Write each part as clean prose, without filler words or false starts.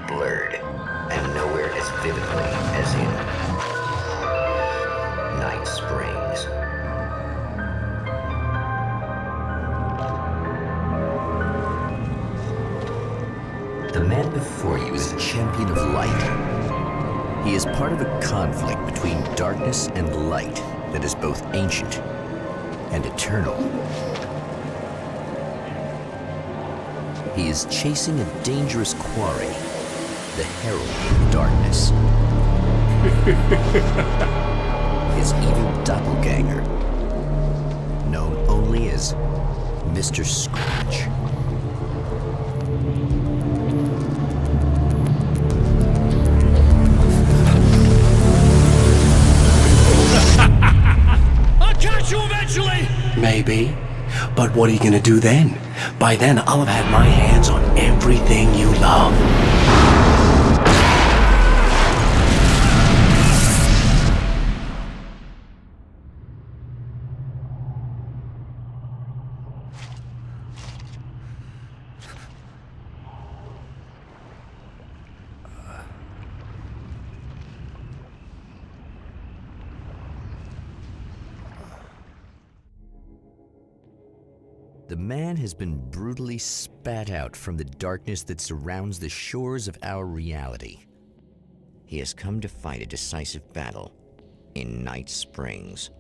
Blurred, and nowhere as vividly as in Night Springs. The man before you is a champion of light. He is part of a conflict between darkness and light that is both ancient and eternal. He is chasing a dangerous quarry, the Herald of Darkness. His evil doppelganger, known only as Mr. Scratch. I'll catch you eventually! Maybe. But what are you gonna do then? By then, I'll have had my hands on everything you love. The man has been brutally spat out from the darkness that surrounds the shores of our reality. He has come to fight a decisive battle in Night Springs.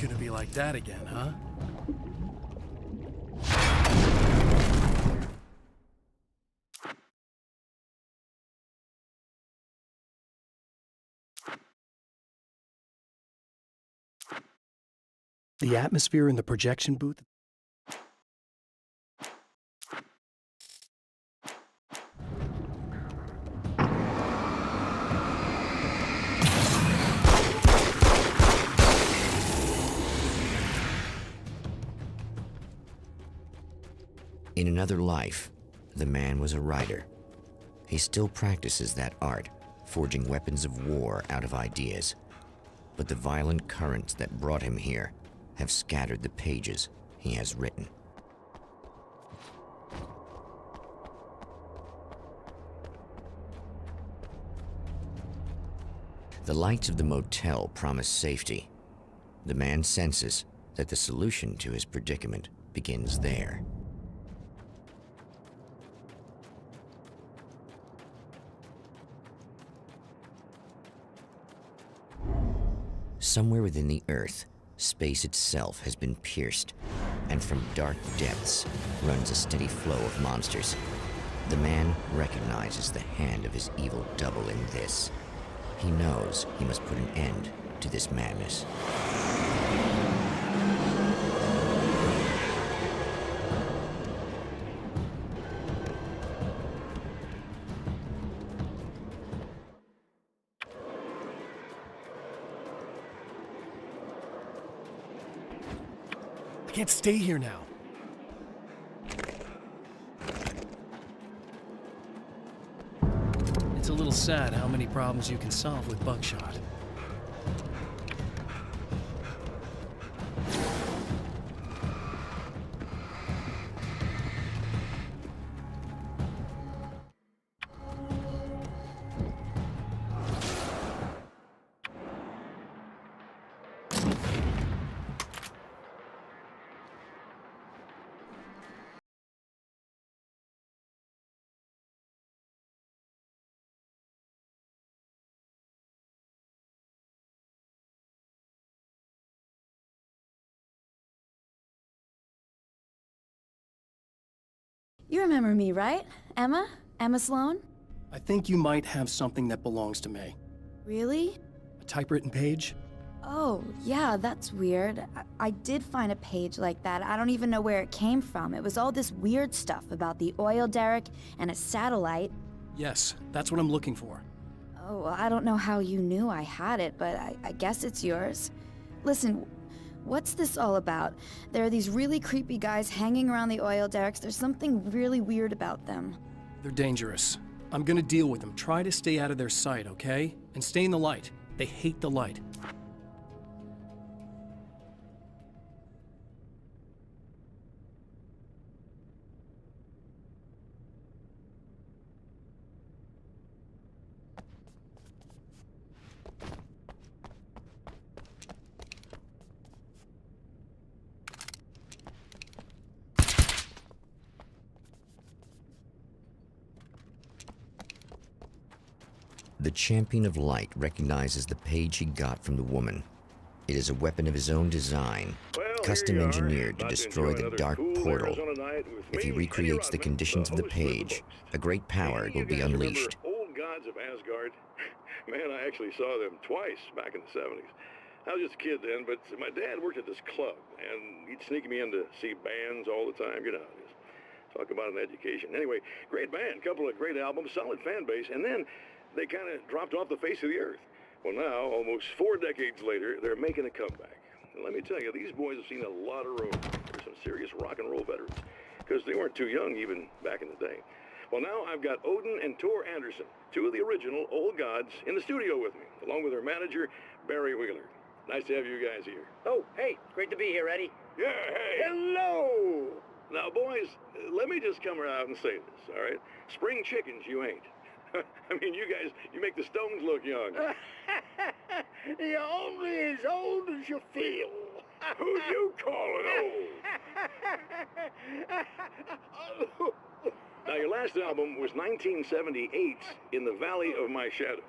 Gonna be like that again, huh? The atmosphere in the projection booth? In another life, the man was a writer. He still practices that art, forging weapons of war out of ideas. But the violent currents that brought him here have scattered the pages he has written. The lights of the motel promise safety. The man senses that the solution to his predicament begins there. Somewhere within the Earth, space itself has been pierced, and from dark depths runs a steady flow of monsters. The man recognizes the hand of his evil double in this. He knows he must put an end to this madness. I can't stay here now. It's a little sad how many problems you can solve with buckshot. You remember me, right? Emma? Emma Sloan? I think you might have something that belongs to me. Really? A typewritten page? Oh, yeah, that's weird. I did find a page like that. I don't even know where it came from. It was all this weird stuff about the oil derrick and a satellite. Yes, that's what I'm looking for. Oh, I don't know how you knew I had it, but I guess it's yours. Listen, what's this all about? There are these really creepy guys hanging around the oil derricks. There's something really weird about them. They're dangerous. I'm gonna deal with them. Try to stay out of their sight, okay? And stay in the light. They hate the light. The Champion of Light recognizes the page he got from the woman. It is a weapon of his own design, custom engineered to destroy the dark portal. If he recreates the conditions of the page, a great power will be unleashed. Old gods of Asgard. Man, I actually saw them twice back in the 70s. I was just a kid then, but my dad worked at this club, and he'd sneak me in to see bands all the time. You know, just talk about an education. Anyway, great band, couple of great albums, solid fan base, and then they kind of dropped off the face of the earth. Well, now, almost 4 decades later, they're making a comeback. And let me tell you, these boys have seen a lot of road. They're some serious rock and roll veterans, because they weren't too young even back in the day. Well, now I've got Odin and Tor Anderson, 2 of the original old gods, in the studio with me, along with their manager, Barry Wheeler. Nice to have you guys here. Oh, hey, great to be here, Eddie. Yeah, hey. Hello! Now, boys, let me just come out and say this, all right? Spring chickens, you ain't. I mean, you guys, you make the Stones look young. You're only as old as you feel. Who you calling old? Now, your last album was 1978, In the Valley of My Shadow.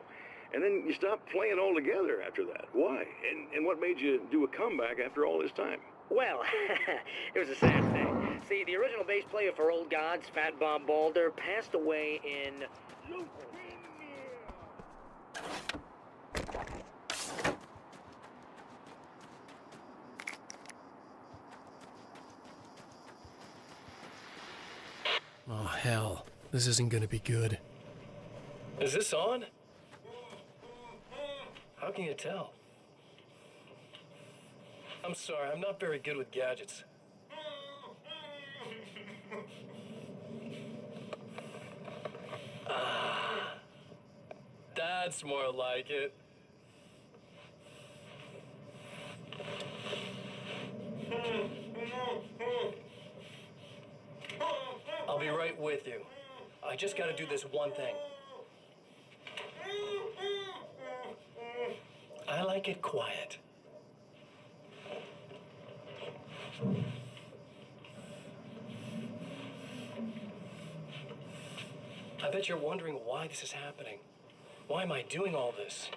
And then you stopped playing altogether after that. Why? And what made you do a comeback after all this time? Well, it was a sad thing. See, the original bass player for Old Gods, Fat Bob Balder, passed away in... Oh, hell. This isn't gonna be good. Is this on? How can you tell? I'm sorry, I'm not very good with gadgets. That's more like it. I'll be right with you. I just gotta do this one thing. I like it quiet. I bet you're wondering why this is happening. Why am I doing all this?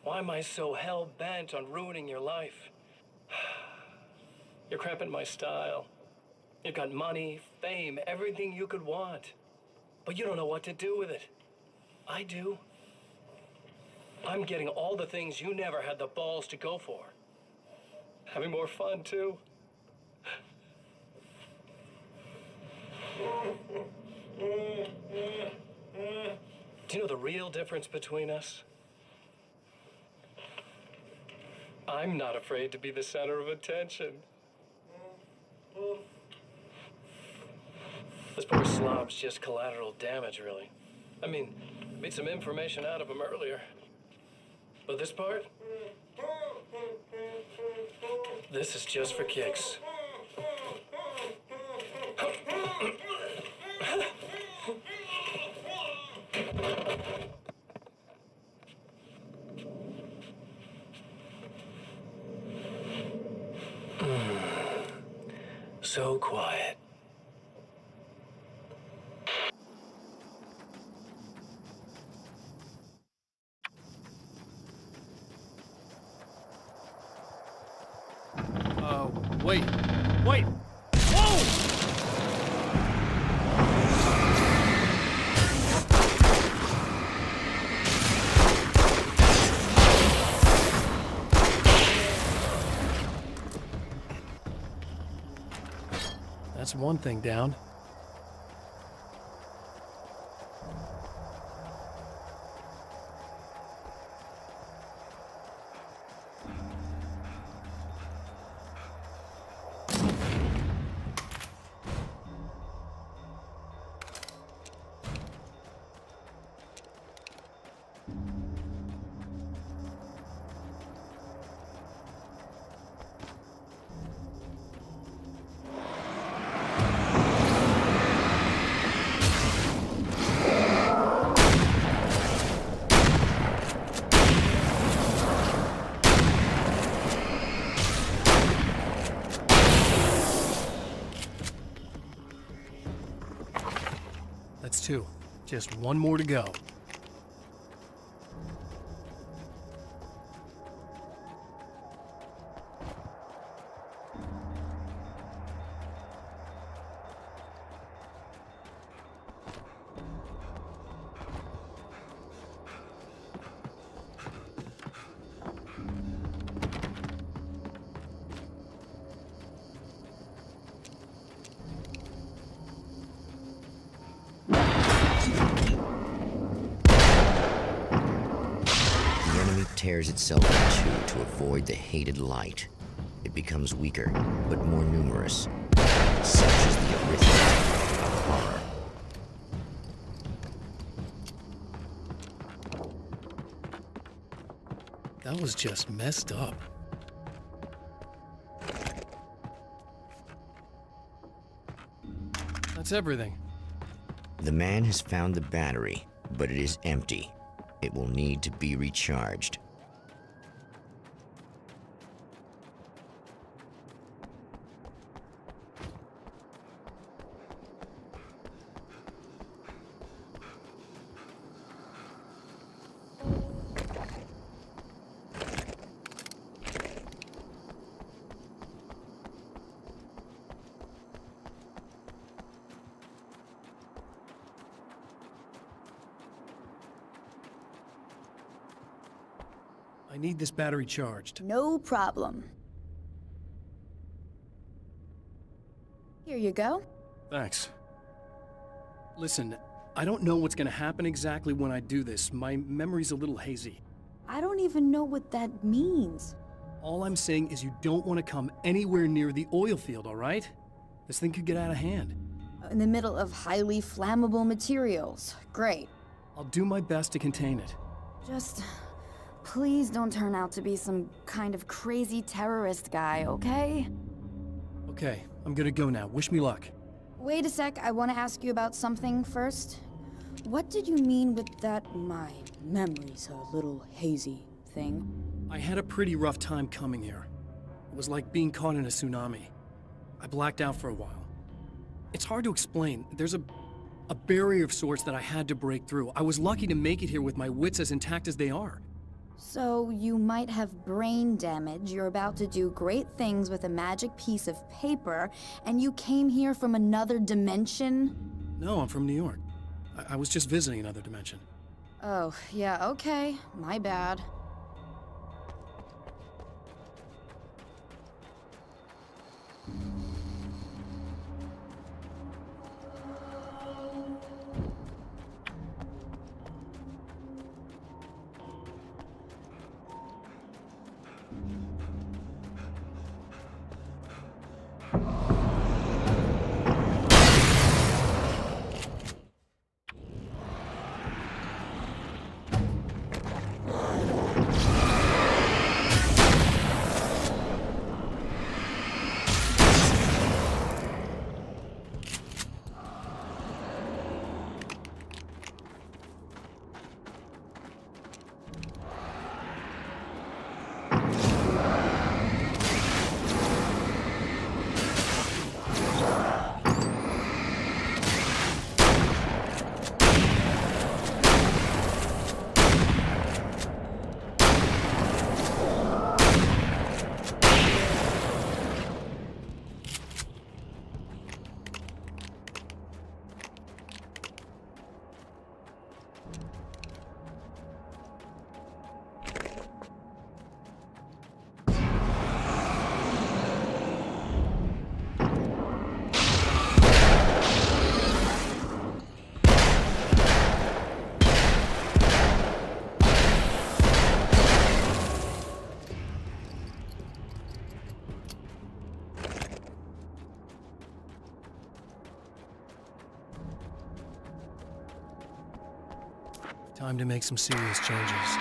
Why am I so hell-bent on ruining your life? You're cramping my style. You've got money, fame, everything you could want. But you don't know what to do with it. I do. I'm getting all the things you never had the balls to go for. Having more fun, too. Do you know the real difference between us? I'm not afraid to be the center of attention. This poor slob's just collateral damage, really. I mean, beat some information out of him earlier. But this part? This is just for kicks. So quiet. Wait. Wait! Whoa! That's one thing down. That's two. Just one more to go. Tears itself in two to avoid the hated light. It becomes weaker, but more numerous. Such is the arithmetic of horror. That was just messed up. That's everything. The man has found the battery, but it is empty. It will need to be recharged. I need this battery charged. No problem. Here you go. Thanks. Listen, I don't know what's gonna happen exactly when I do this. My memory's a little hazy. I don't even know what that means. All I'm saying is you don't want to come anywhere near the oil field, all right? This thing could get out of hand. In the middle of highly flammable materials. Great. I'll do my best to contain it. Just please don't turn out to be some kind of crazy terrorist guy, okay? Okay, I'm gonna go now. Wish me luck. Wait a sec, I want to ask you about something first. What did you mean with that my memory's a little hazy thing? I had a pretty rough time coming here. It was like being caught in a tsunami. I blacked out for a while. It's hard to explain. There's a barrier of sorts that I had to break through. I was lucky to make it here with my wits as intact as they are. So you might have brain damage, you're about to do great things with a magic piece of paper, and you came here from another dimension? No, I'm from New York. I was just visiting another dimension. Oh, yeah, okay. My bad. Time to make some serious changes.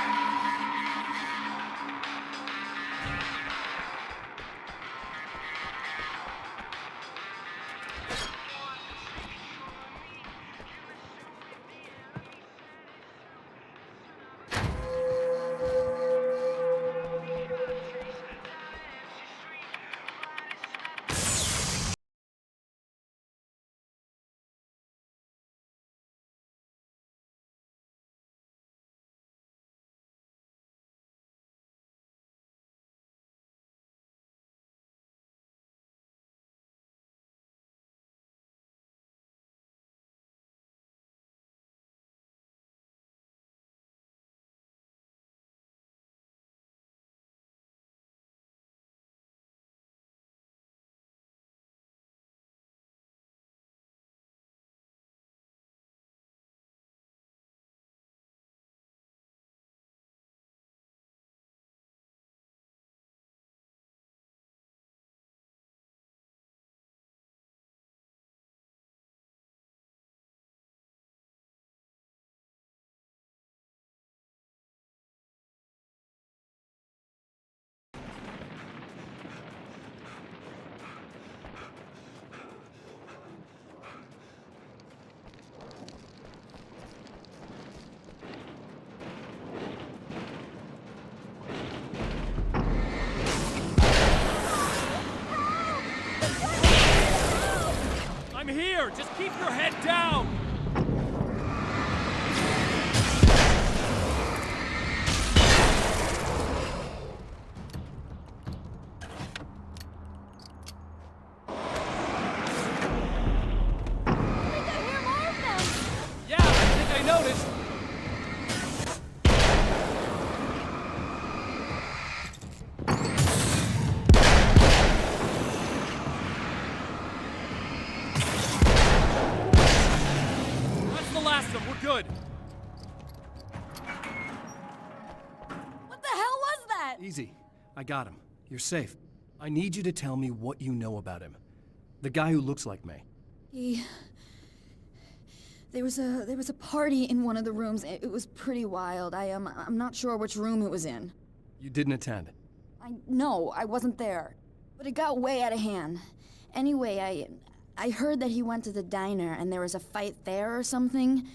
I'm here! Just keep your head down! Yeah, I think I noticed. We're good. What the hell was that? Easy. I got him. You're safe. I need you to tell me what you know about him. The guy who looks like me. There was a party in one of the rooms. It was pretty wild. I'm not sure which room it was in. You didn't attend. No, I wasn't there. But it got way out of hand. Anyway, I heard that he went to the diner and there was a fight there or something.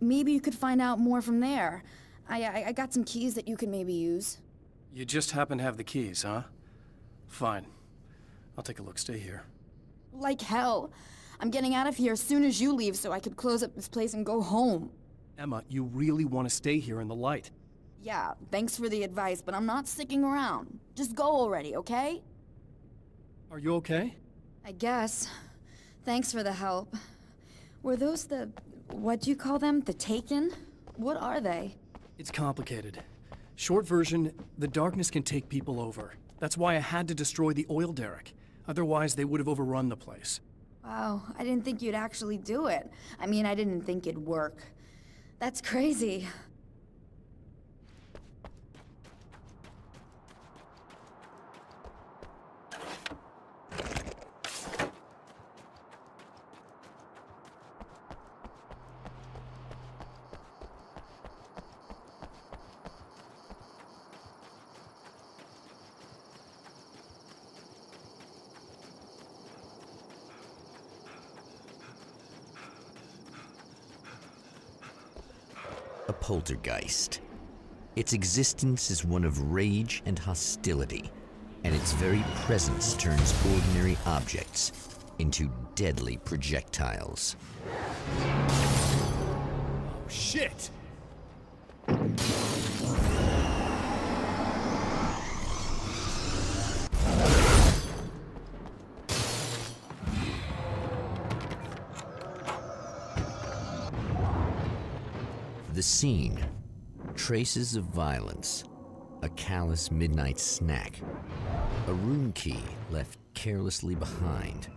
Maybe you could find out more from there. I got some keys that you could maybe use. You just happen to have the keys, huh? Fine. I'll take a look. Stay here. Like hell. I'm getting out of here as soon as you leave so I could close up this place and go home. Emma, you really want to stay here in the light. Yeah, thanks for the advice, but I'm not sticking around. Just go already, okay? Are you okay? I guess. Thanks for the help. Were those what do you call them? The Taken? What are they? It's complicated. Short version, the darkness can take people over. That's why I had to destroy the oil derrick. Otherwise, they would have overrun the place. Wow, I didn't think you'd actually do it. I mean, I didn't think it'd work. That's crazy. A poltergeist. Its existence is one of rage and hostility, and its very presence turns ordinary objects into deadly projectiles. Oh, shit! The scene. Traces of violence. A callous midnight snack. A room key left carelessly behind.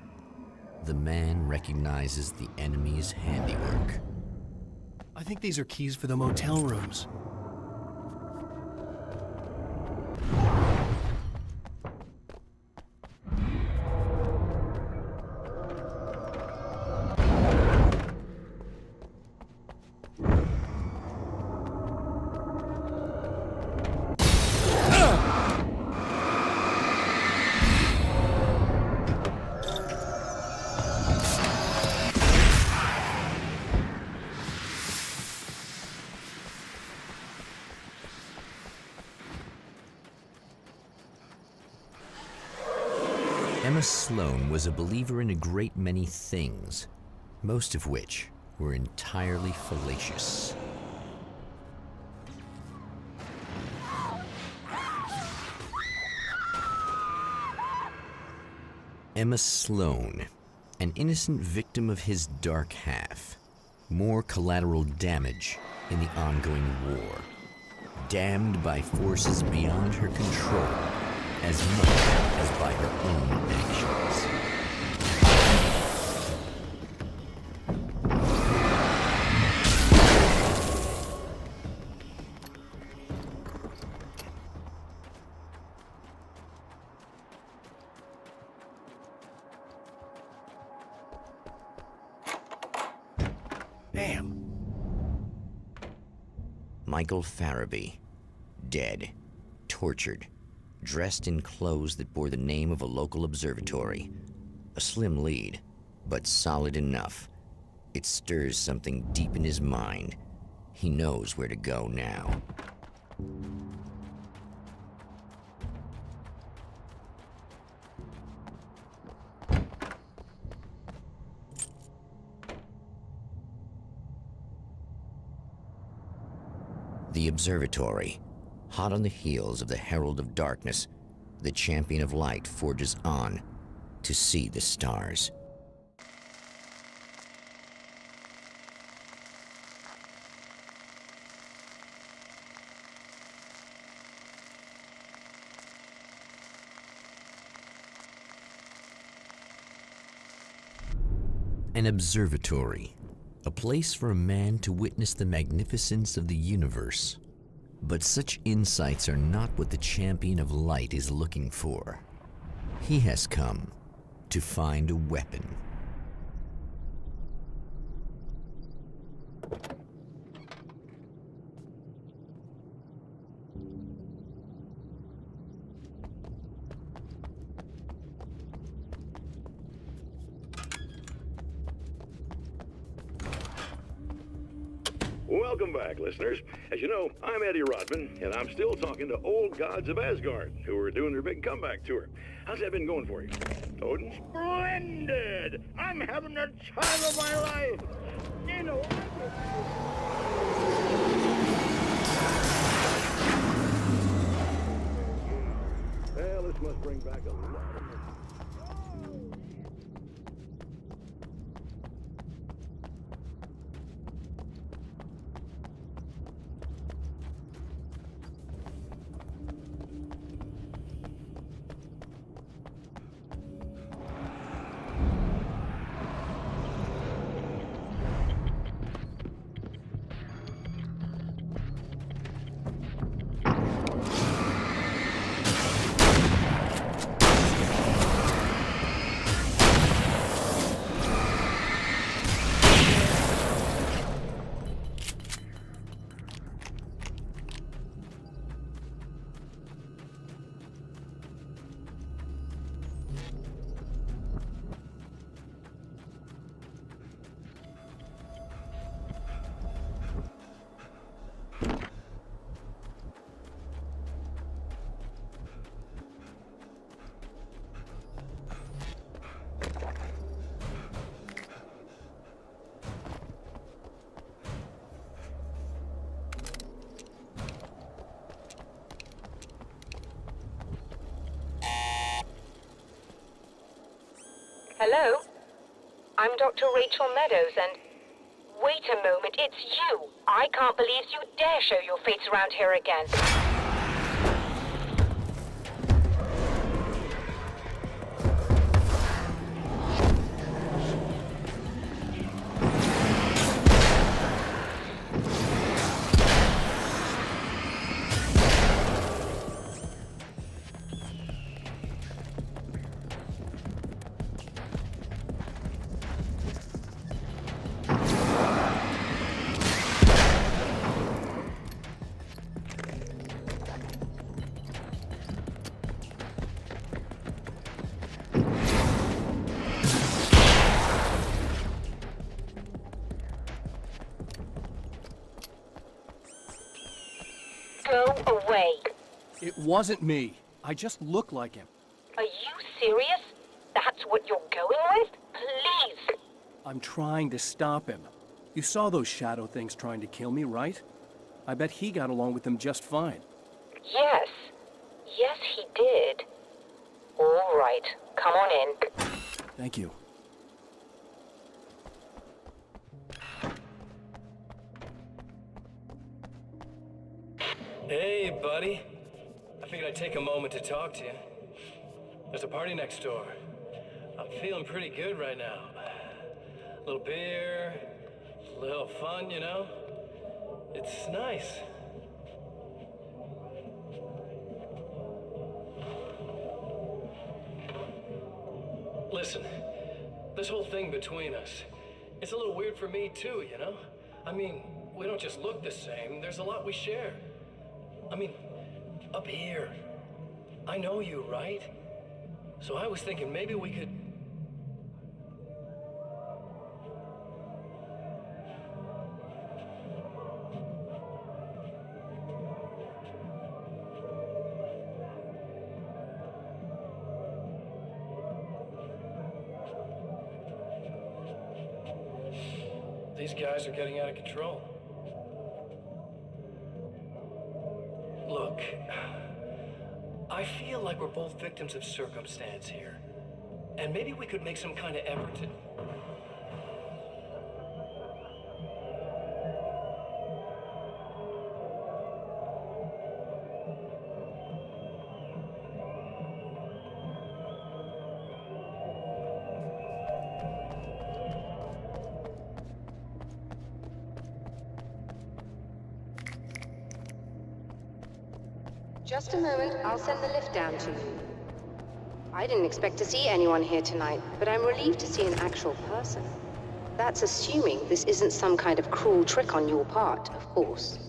The man recognizes the enemy's handiwork. I think these are keys for the motel rooms. Sloan was a believer in a great many things, most of which were entirely fallacious. Emma Sloan, an innocent victim of his dark half. More collateral damage in the ongoing war. Damned by forces beyond her control as much as by her own actions. Damn. Michael Farabee, dead, tortured, dressed in clothes that bore the name of a local observatory. A slim lead, but solid enough. It stirs something deep in his mind. He knows where to go now. The observatory, hot on the heels of the Herald of Darkness, the Champion of Light forges on to see the stars. An observatory. A place for a man to witness the magnificence of the universe. But such insights are not what the Champion of Light is looking for. He has come to find a weapon. Welcome back, listeners. As you know, I'm Eddie Rodman, and I'm still talking to old gods of Asgard, who are doing their big comeback tour. How's that been going for you, Odin? Splendid! I'm having the time of my life! You know, well, this must bring back a lot of memories. Hello? I'm Dr. Rachel Meadows, and... Wait a moment, it's you! I can't believe you dare show your face around here again. Go away. It wasn't me. I just look like him. Are you serious? The I'm trying to stop him. You saw those shadow things trying to kill me, right? I bet he got along with them just fine. Yes. Yes, he did. All right. Come on in. Thank you. Hey, buddy. I figured I'd take a moment to talk to you. There's a party next door. I'm feeling pretty good right now. A little beer, a little fun, you know? It's nice. Listen, this whole thing between us, it's a little weird for me too, you know? I mean, we don't just look the same, there's a lot we share. I mean, up here, I know you, right? So I was thinking maybe we could... These guys are getting out of control. Look, I feel like we're both victims of circumstance here. And maybe we could make some kind of effort to... Just a moment, I'll send the lift down to you. I didn't expect to see anyone here tonight, but I'm relieved to see an actual person. That's assuming this isn't some kind of cruel trick on your part, of course.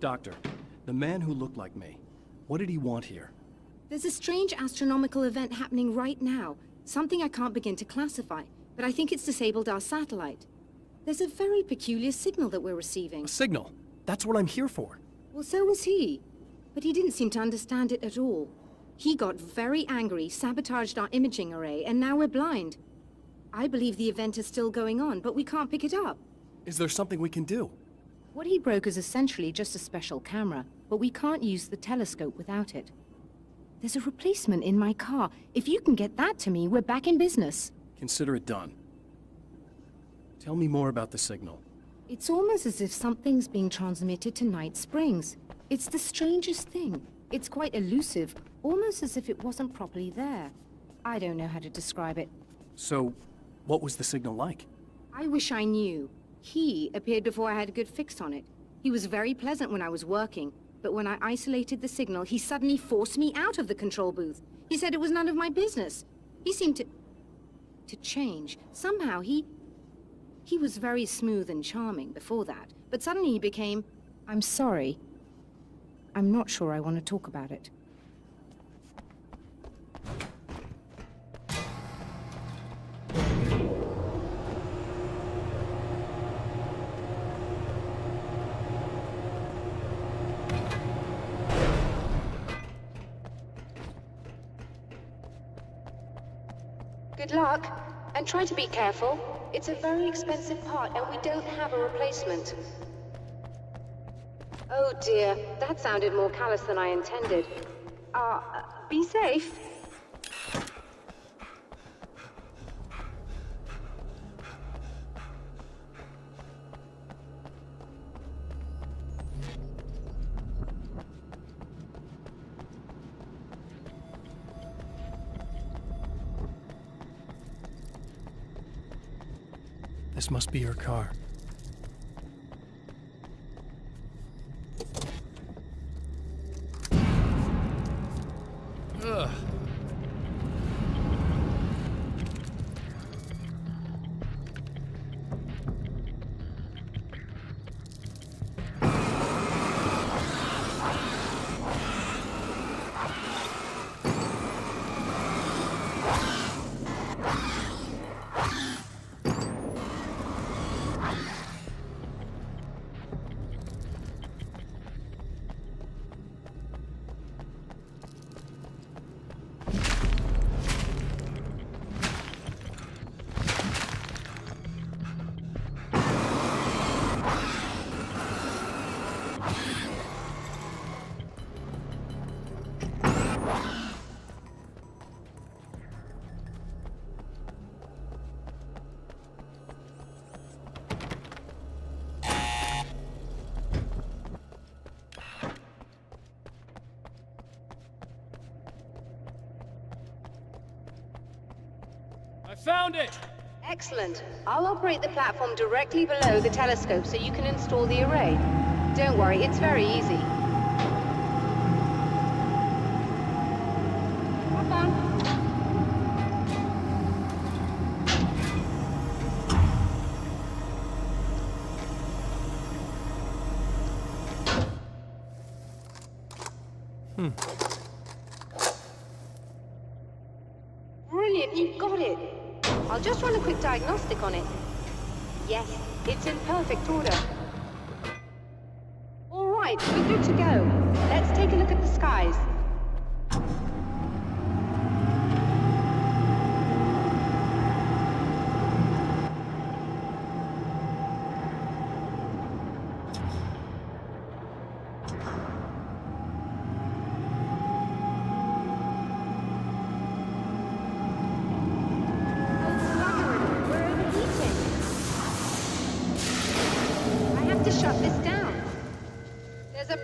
Doctor, the man who looked like me, what did he want here? There's a strange astronomical event happening right now. Something I can't begin to classify, but I think it's disabled our satellite. There's a very peculiar signal that we're receiving. A signal? That's what I'm here for. Well, so was he. But he didn't seem to understand it at all. He got very angry, sabotaged our imaging array, and now we're blind. I believe the event is still going on, but we can't pick it up. Is there something we can do? What he broke is essentially just a special camera, but we can't use the telescope without it. There's a replacement in my car. If you can get that to me, we're back in business. Consider it done. Tell me more about the signal. It's almost as if something's being transmitted to Night Springs. It's the strangest thing. It's quite elusive, almost as if it wasn't properly there. I don't know how to describe it. So, what was the signal like? I wish I knew. He appeared before I had a good fix on it. He was very pleasant when I was working, but when I isolated the signal, he suddenly forced me out of the control booth. He said it was none of my business. He seemed to change. Somehow he was very smooth and charming before that, but suddenly he became, I'm sorry. I'm not sure I want to talk about it. Good luck, and try to be careful. It's a very expensive part, and we don't have a replacement. Oh dear, that sounded more callous than I intended. Be safe. This must be your car. Ugh. found it! Excellent. I'll operate the platform directly below the telescope so you can install the array. Don't worry, it's very easy. Hop on. Brilliant, you got it. I'll just run a quick diagnostic on it. Yes, it's in perfect order. All right, we're good to go. Let's take a look at the skies.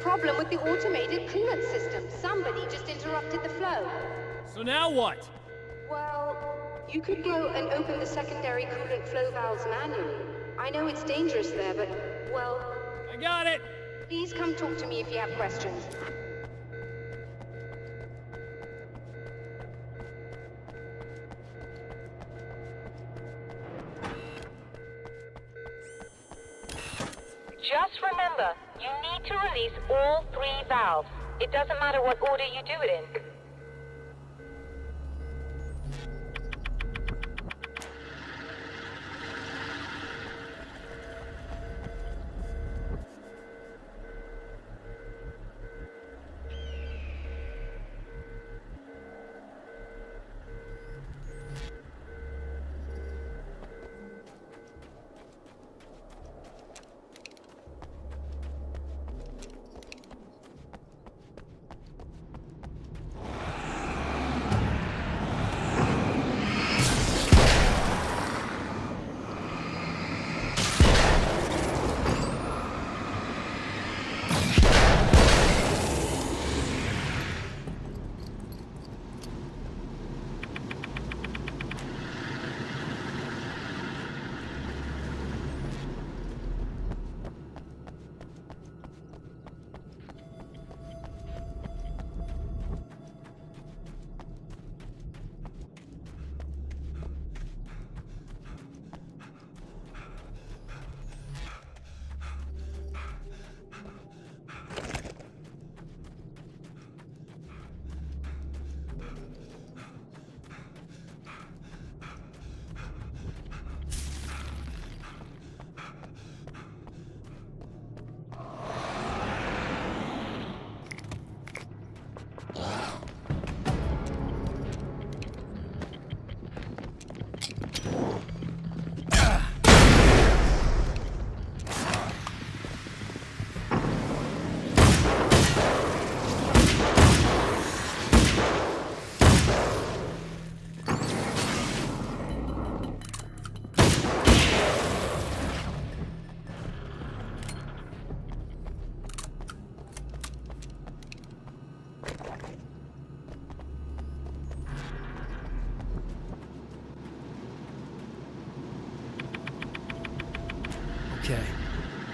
Problem with the automated coolant system. Somebody just interrupted the flow. So now what? Well, you could go and open the secondary coolant flow valves manually. I know it's dangerous there, but, well... I got it! Please come talk to me if you have questions. Just remember, you need to release all 3 valves. It doesn't matter what order you do it in. Okay,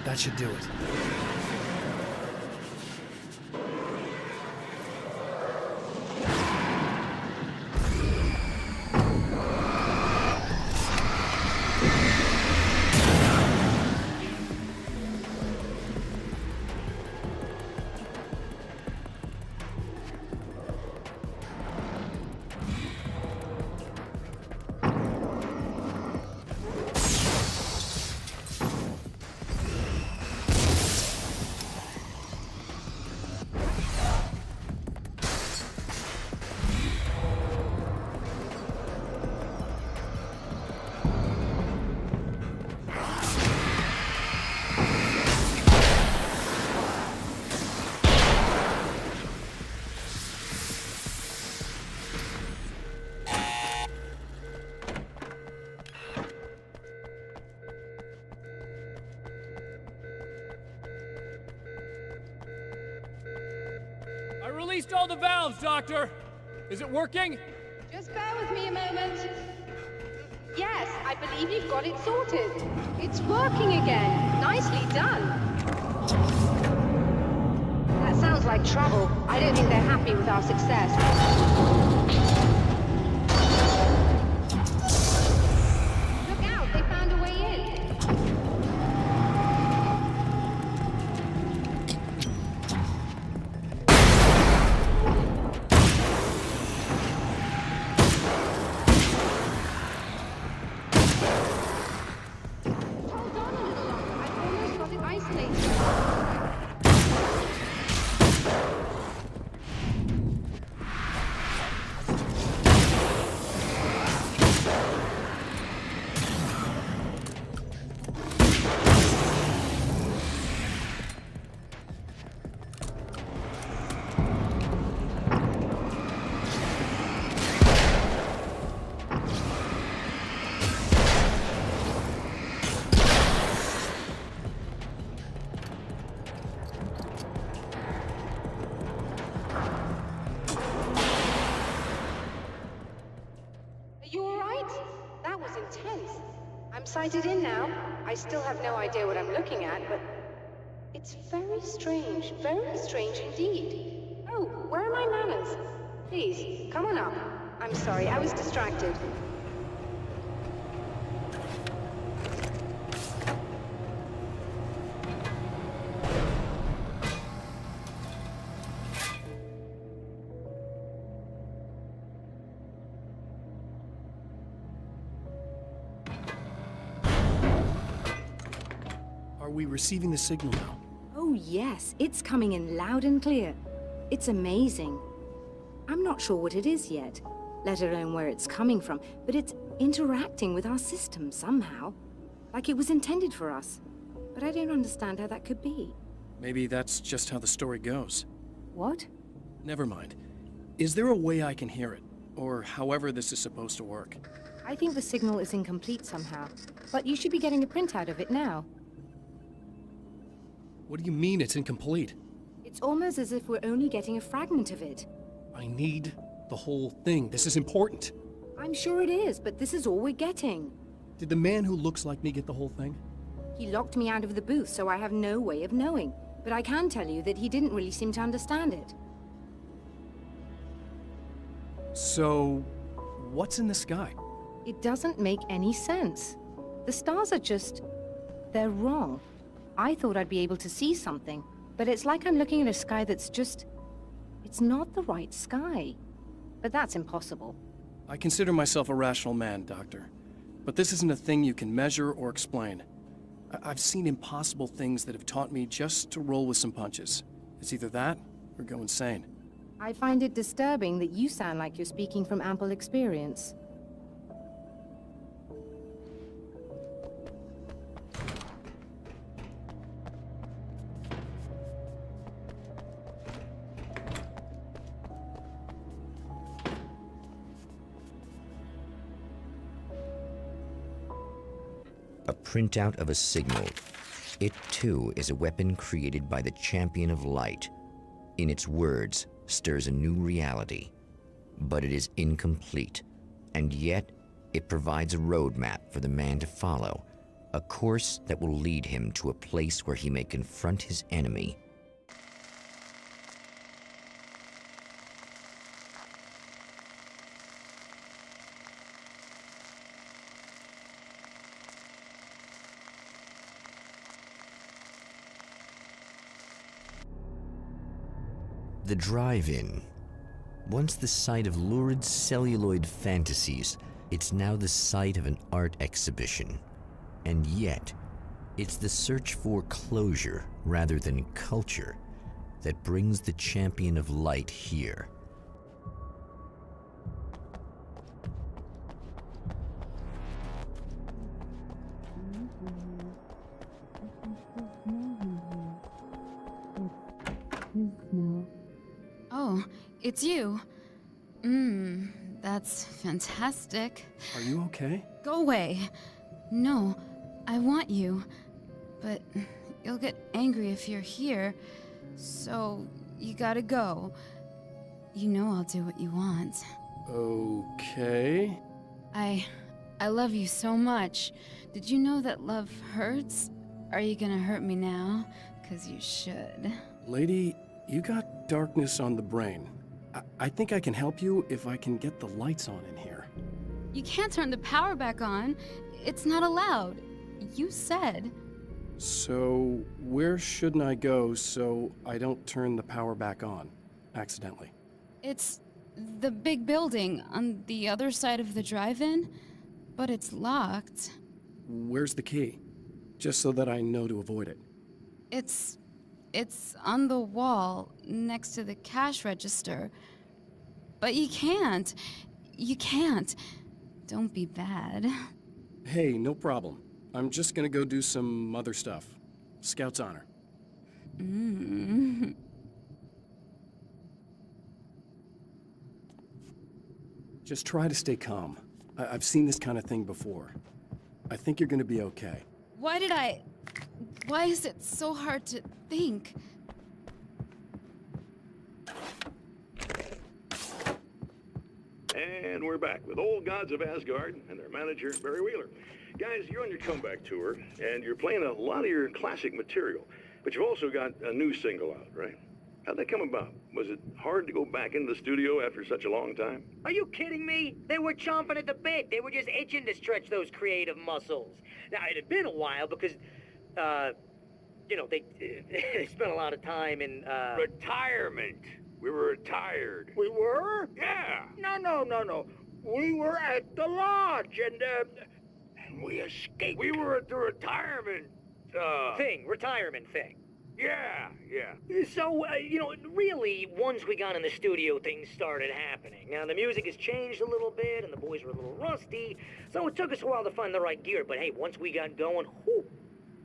that should do it. I released all the valves, Doctor! Is it working? Just bear with me a moment. Yes, I believe you've got it sorted. It's working again. Nicely done. That sounds like trouble. I don't think they're happy with our success. Look out, they found a way in. Hold on a little longer. I've almost got it isolated. Are you alright? That was intense. I'm sighted in now. I still have no idea what I'm looking at, but it's very strange indeed. Oh, where are my manners? Please, come on up. I'm sorry, I was distracted. Are we receiving the signal now? Oh yes, it's coming in loud and clear. It's amazing. I'm not sure what it is yet, let alone where it's coming from, but it's interacting with our system somehow. Like it was intended for us. But I don't understand how that could be. Maybe that's just how the story goes. What? Never mind. Is there a way I can hear it? Or however this is supposed to work? I think the signal is incomplete somehow, but you should be getting a printout of it now. What do you mean it's incomplete? It's almost as if we're only getting a fragment of it. I need the whole thing. This is important. I'm sure it is, but this is all we're getting. Did the man who looks like me get the whole thing? He locked me out of the booth, so I have no way of knowing. But I can tell you that he didn't really seem to understand it. So, what's in the sky? It doesn't make any sense. The stars are just... they're wrong. I thought I'd be able to see something, but it's like I'm looking at a sky that's just... it's not the right sky. But that's impossible. I consider myself a rational man, Doctor. But this isn't a thing you can measure or explain. I've seen impossible things that have taught me just to roll with some punches. It's either that, or go insane. I find it disturbing that you sound like you're speaking from ample experience. A printout of a signal. It too is a weapon created by the Champion of Light. In its words, stirs a new reality. But it is incomplete, and yet it provides a roadmap for the man to follow, a course that will lead him to a place where he may confront his enemy. The drive-in. Once the site of lurid celluloid fantasies, it's now the site of an art exhibition. And yet, it's the search for closure rather than culture that brings the Champion of Light here. Oh, it's you. That's fantastic. Are you okay? Go away. No, I want you. But you'll get angry if you're here. So, you gotta go. You know I'll do what you want. Okay. I I love you so much. Did you know that love hurts? Are you gonna hurt me now? 'Cause you should. Lady, you got darkness on the brain. I think I can help you if I can get the lights on in here. You can't turn the power back on. It's not allowed. You said. So, where shouldn't I go so I don't turn the power back on accidentally? It's the big building on the other side of the drive-in, but it's locked. Where's the key? Just so that I know to avoid it. It's on the wall next to the cash register. But you can't. You can't. Don't be bad. Hey, no problem. I'm just gonna go do some other stuff. Scout's honor. Just try to stay calm. I've seen this kind of thing before. I think you're gonna be okay. Why is it so hard to think? And we're back with Old Gods of Asgard and their manager, Barry Wheeler. Guys, you're on your comeback tour, and you're playing a lot of your classic material, but you've also got a new single out, right? How'd that come about? Was it hard to go back into the studio after such a long time? Are you kidding me? They were chomping at the bit. They were just itching to stretch those creative muscles. Now, it had been a while because, you know, they spent a lot of time in, Retirement. We were retired. We were? Yeah. No. We were at the lodge, And we escaped. We were at the retirement, retirement thing. Yeah. So, you know, really, once we got in the studio, things started happening. Now, the music has changed a little bit, and the boys were a little rusty, so it took us a while to find the right gear. But hey, once we got going, whew,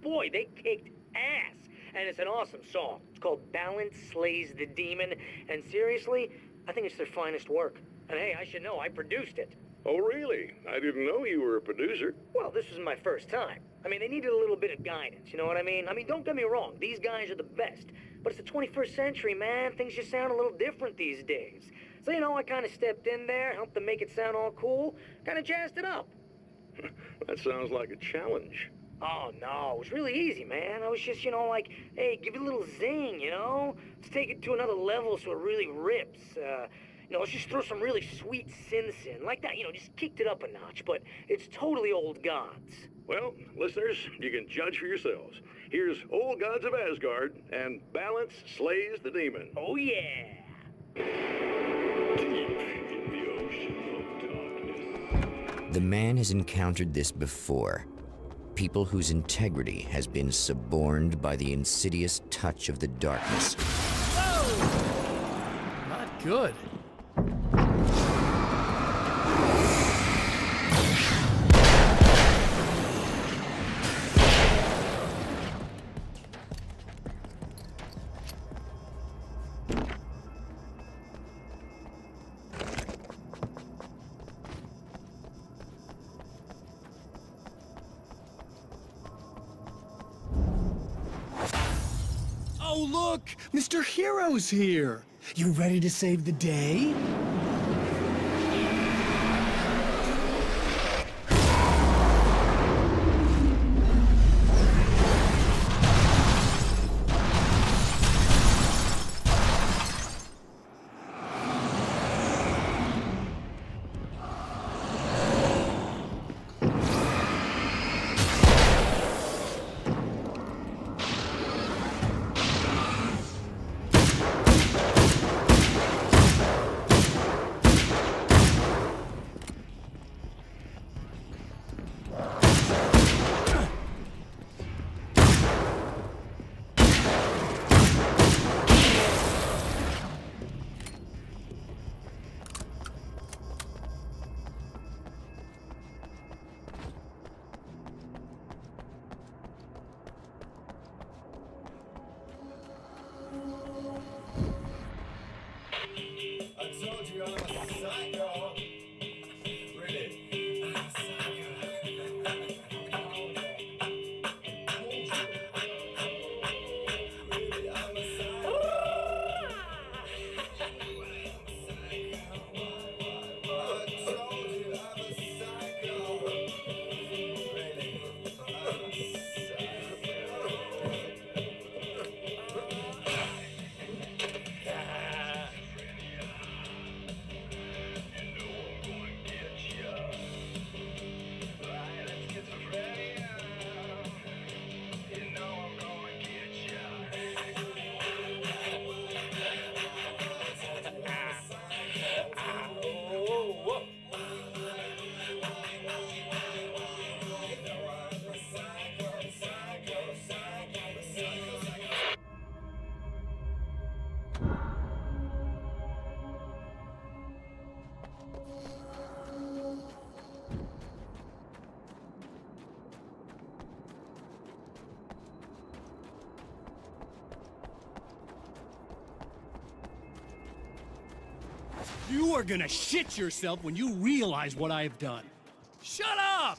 boy, they kicked ass. And it's an awesome song. It's called Balance Slays the Demon, and seriously, I think it's their finest work. And hey, I should know, I produced it. Oh, really? I didn't know you were a producer. Well, this was my first time. I mean, they needed a little bit of guidance, you know what I mean? I mean, don't get me wrong, these guys are the best. But it's the 21st century, man. Things just sound a little different these days. So, you know, I kind of stepped in there, helped them make it sound all cool, kind of jazzed it up. That sounds like a challenge. Oh, no, it was really easy, man. I was just, you know, like, hey, give it a little zing, you know? Let's take it to another level so it really rips. You know, let's just throw some really sweet synths in. Like that, you know, just kicked it up a notch, but it's totally Old Gods. Well, listeners, you can judge for yourselves. Here's Old Gods of Asgard, and Balance Slays the Demon. Oh, yeah. Deep in the ocean of darkness. The man has encountered this before. People whose integrity has been suborned by the insidious touch of the darkness. Whoa! Not good. Oh, look! Mr. Hero's here! You ready to save the day? You are gonna shit yourself when you realize what I have done. Shut up!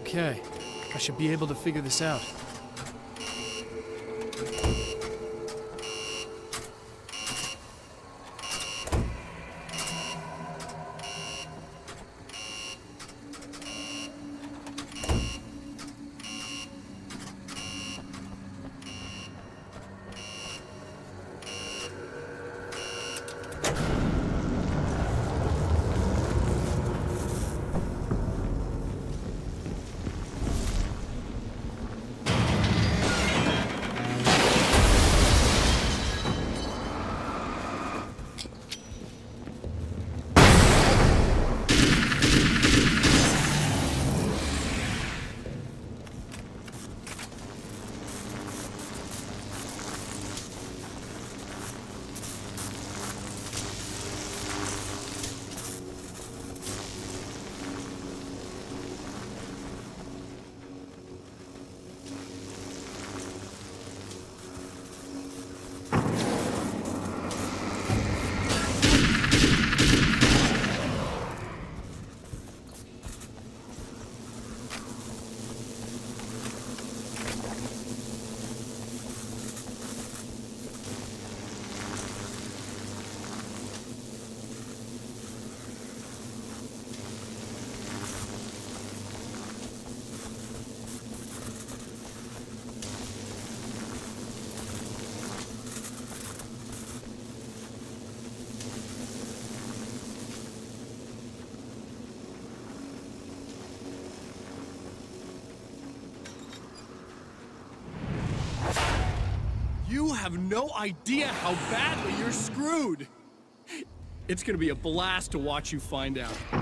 Okay, I should be able to figure this out. You have no idea how badly you're screwed. It's gonna be a blast to watch you find out. I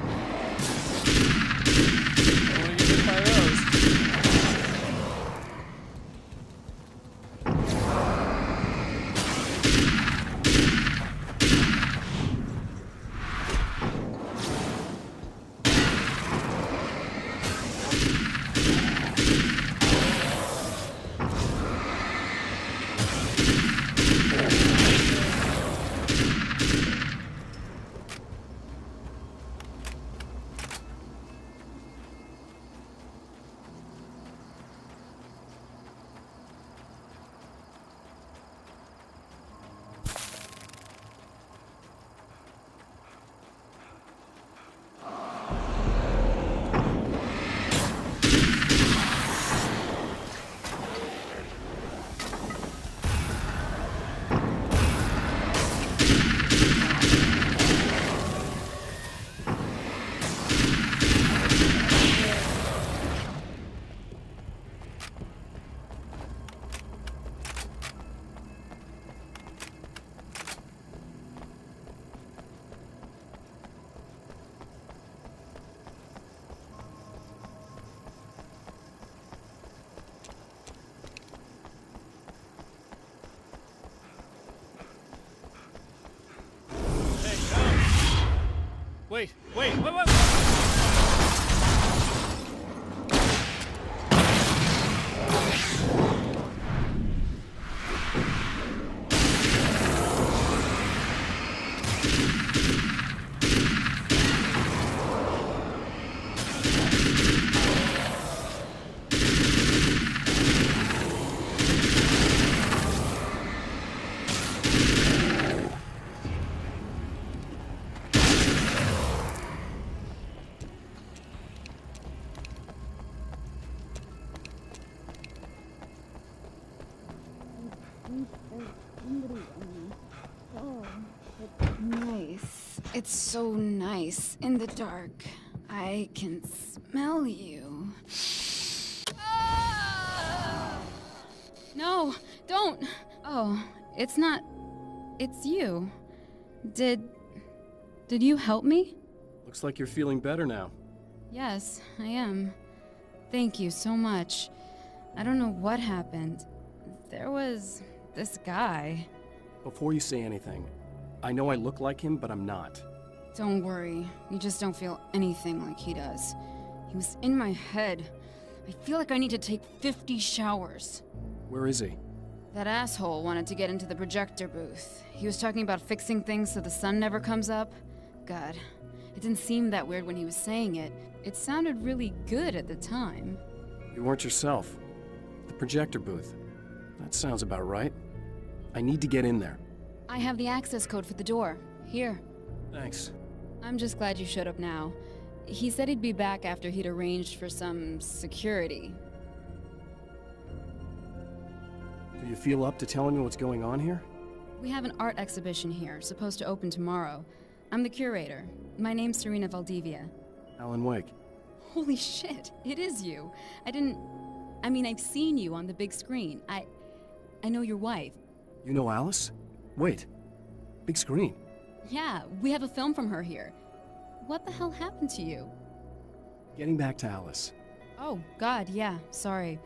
wanna get hit by those. Oh, it's nice. It's so nice in the dark. I can smell you. No, don't! Oh, it's not... It's you. Did you help me? Looks like you're feeling better now. Yes, I am. Thank you so much. I don't know what happened. There was this guy. Before you say anything, I know I look like him, but I'm not. Don't worry. You just don't feel anything like he does. He was in my head. I feel like I need to take 50 showers. Where is he? That asshole wanted to get into the projector booth. He was talking about fixing things so the sun never comes up. God, it didn't seem that weird when he was saying it. It sounded really good at the time. You weren't yourself. The projector booth. That sounds about right. I need to get in there. I have the access code for the door. Here. Thanks. I'm just glad you showed up now. He said he'd be back after he'd arranged for some security. Do you feel up to telling me what's going on here? We have an art exhibition here, supposed to open tomorrow. I'm the curator. My name's Serena Valdivia. Alan Wake. Holy shit, it is you. I've seen you on the big screen. I know your wife. You know Alice? Wait. Big screen. Yeah, we have a film from her here. What the hell happened to you? Getting back to Alice. Oh, God, yeah, sorry.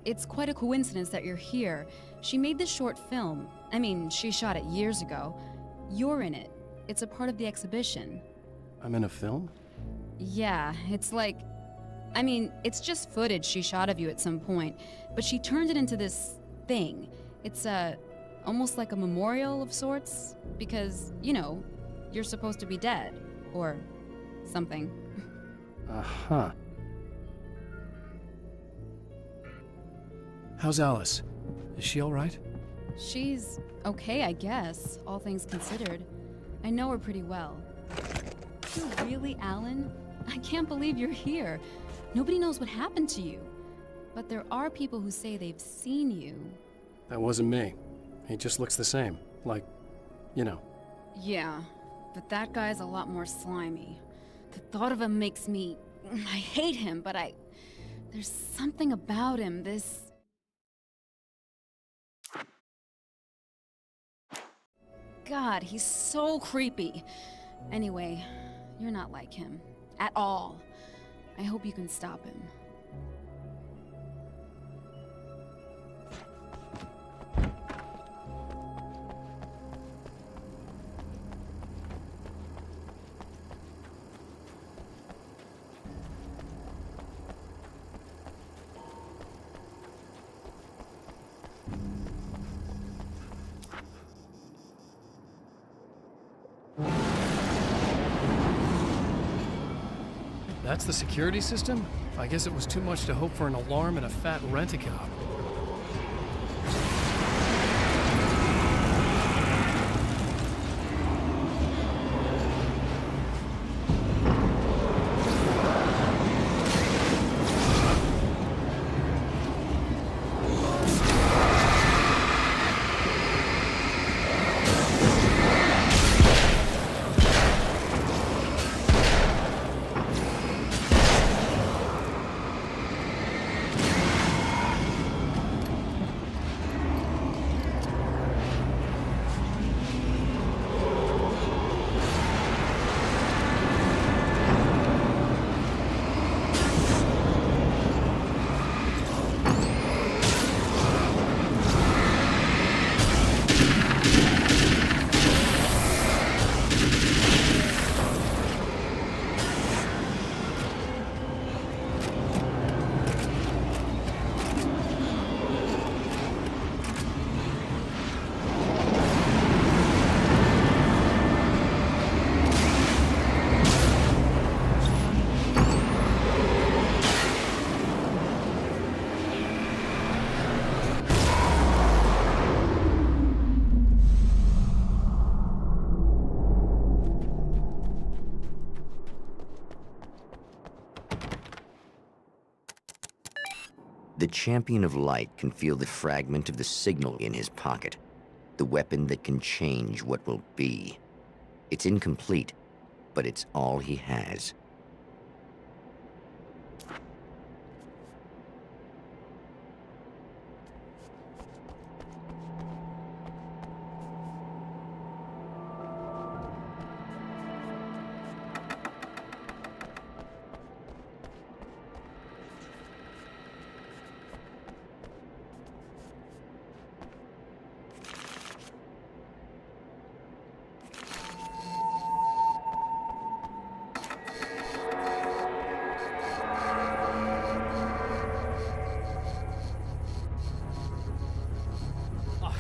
It's quite a coincidence that you're here. She made this short film. She shot it years ago. You're in it. It's a part of the exhibition. I'm in a film? Yeah, it's just footage she shot of you at some point, but she turned it into this thing. It's almost like a memorial of sorts, because, you're supposed to be dead, or something. Uh-huh. How's Alice? Is she all right? She's okay, I guess, all things considered. I know her pretty well. You really, Alan? I can't believe you're here. Nobody knows what happened to you. But there are people who say they've seen you. That wasn't me. He just looks the same. Like, Yeah, but that guy's a lot more slimy. The thought of him makes me... I hate him, but there's something about him, this... God, he's so creepy. Anyway, you're not like him. At all. I hope you can stop him. That's the security system? I guess it was too much to hope for an alarm and a fat rent-a-cop. The champion of light can feel the fragment of the signal in his pocket, the weapon that can change what will be. It's incomplete, but it's all he has.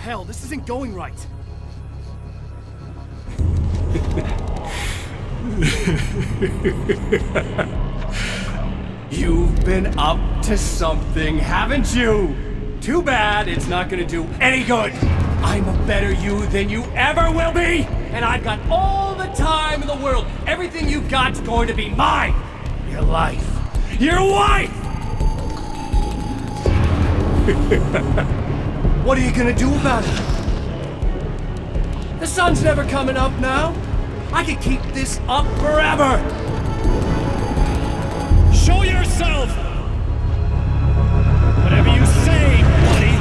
Hell, this isn't going right. You've been up to something, haven't you? Too bad it's not gonna do any good. I'm a better you than you ever will be, and I've got all the time in the world. Everything you've got's going to be mine. Your life. Your wife! What are you gonna do about it? The sun's never coming up now. I could keep this up forever. Show yourself! Whatever you say, buddy!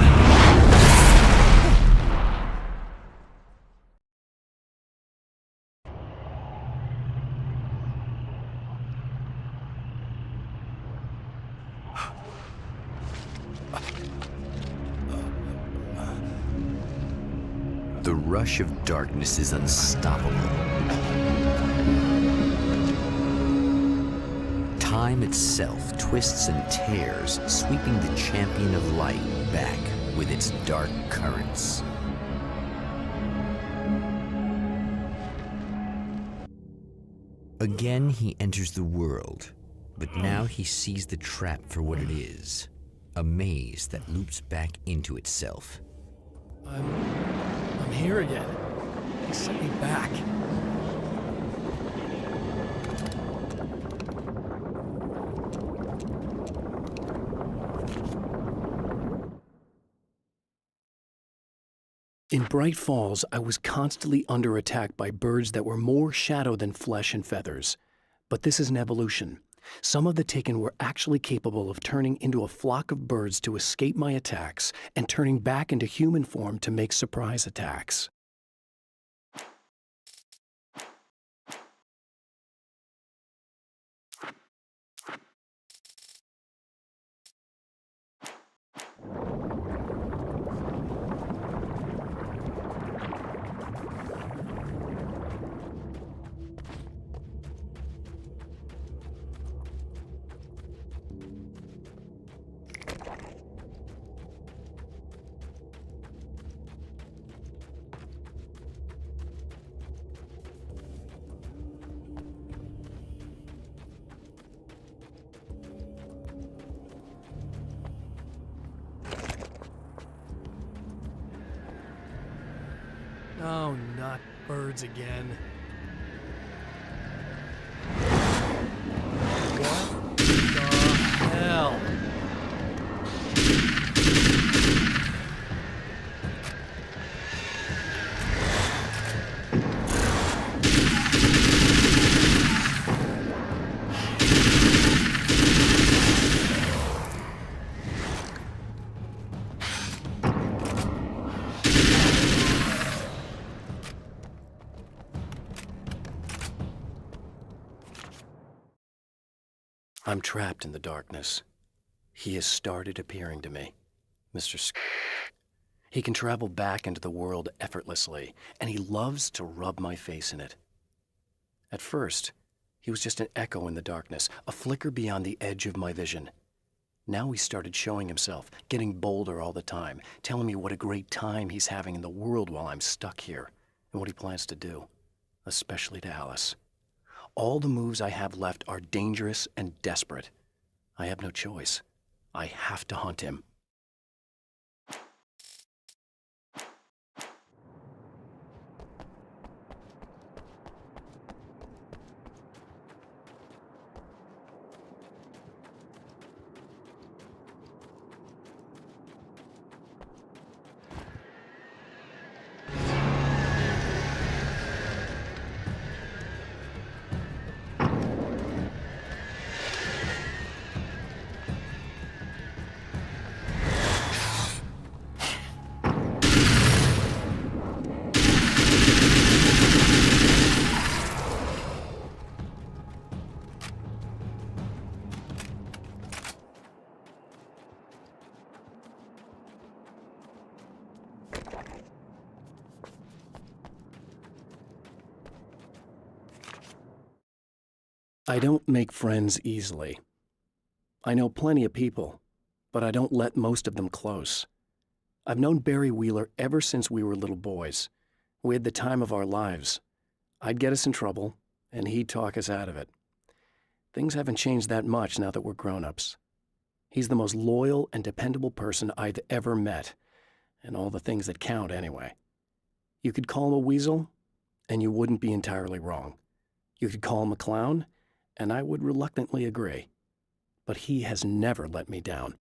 The rush of darkness is unstoppable. Time itself twists and tears, sweeping the champion of light back with its dark currents. Again, he enters the world, but now he sees the trap for what it is, a maze that loops back into itself. I'm here again. He sent me back. In Bright Falls, I was constantly under attack by birds that were more shadow than flesh and feathers. But this is an evolution. Some of the Taken were actually capable of turning into a flock of birds to escape my attacks and turning back into human form to make surprise attacks. Oh, not birds again. What the hell? I'm trapped in the darkness. He has started appearing to me. Mr. He can travel back into the world effortlessly, and he loves to rub my face in it. At first, he was just an echo in the darkness, a flicker beyond the edge of my vision. Now he started showing himself, getting bolder all the time, telling me what a great time he's having in the world while I'm stuck here, and what he plans to do, especially to Alice. All the moves I have left are dangerous and desperate. I have no choice. I have to hunt him. I don't make friends easily. I know plenty of people, but I don't let most of them close. I've known Barry Wheeler ever since we were little boys. We had the time of our lives. I'd get us in trouble, and he'd talk us out of it. Things haven't changed that much now that we're grown-ups. He's the most loyal and dependable person I've ever met, and all the things that count anyway. You could call him a weasel, and you wouldn't be entirely wrong. You could call him a clown, and I would reluctantly agree. But he has never let me down.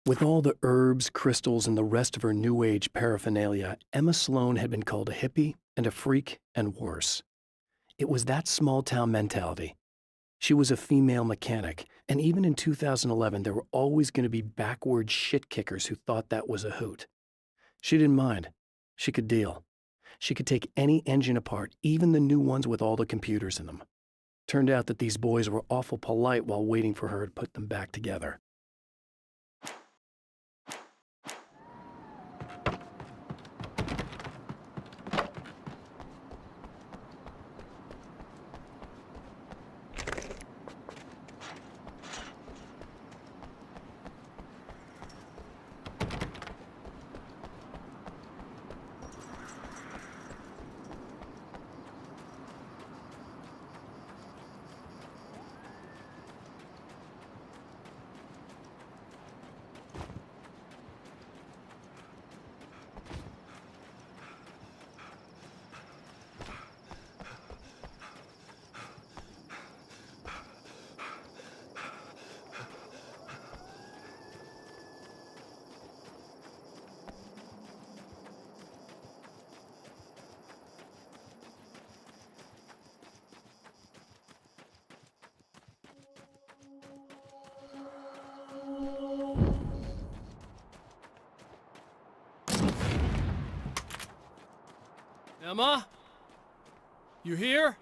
With all the herbs, crystals, and the rest of her New Age paraphernalia, Emma Sloan had been called a hippie and a freak and worse. It was that small-town mentality. She was a female mechanic, and even in 2011, there were always going to be backward shit-kickers who thought that was a hoot. She didn't mind. She could deal. She could take any engine apart, even the new ones with all the computers in them. Turned out that these boys were awful polite while waiting for her to put them back together. Emma? You here?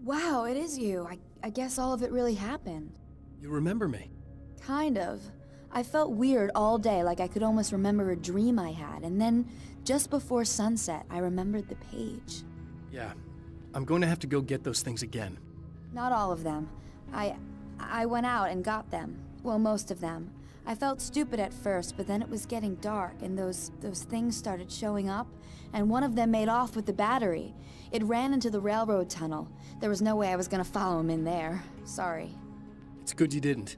Wow, it is you. I guess all of it really happened. You remember me? Kind of. I felt weird all day, like I could almost remember a dream I had, and then, just before sunset, I remembered the page. Yeah. I'm going to have to go get those things again. Not all of them. I went out and got them. Well, most of them. I felt stupid at first, but then it was getting dark, and those things started showing up, and one of them made off with the battery. It ran into the railroad tunnel. There was no way I was gonna follow him in there. Sorry. It's good you didn't.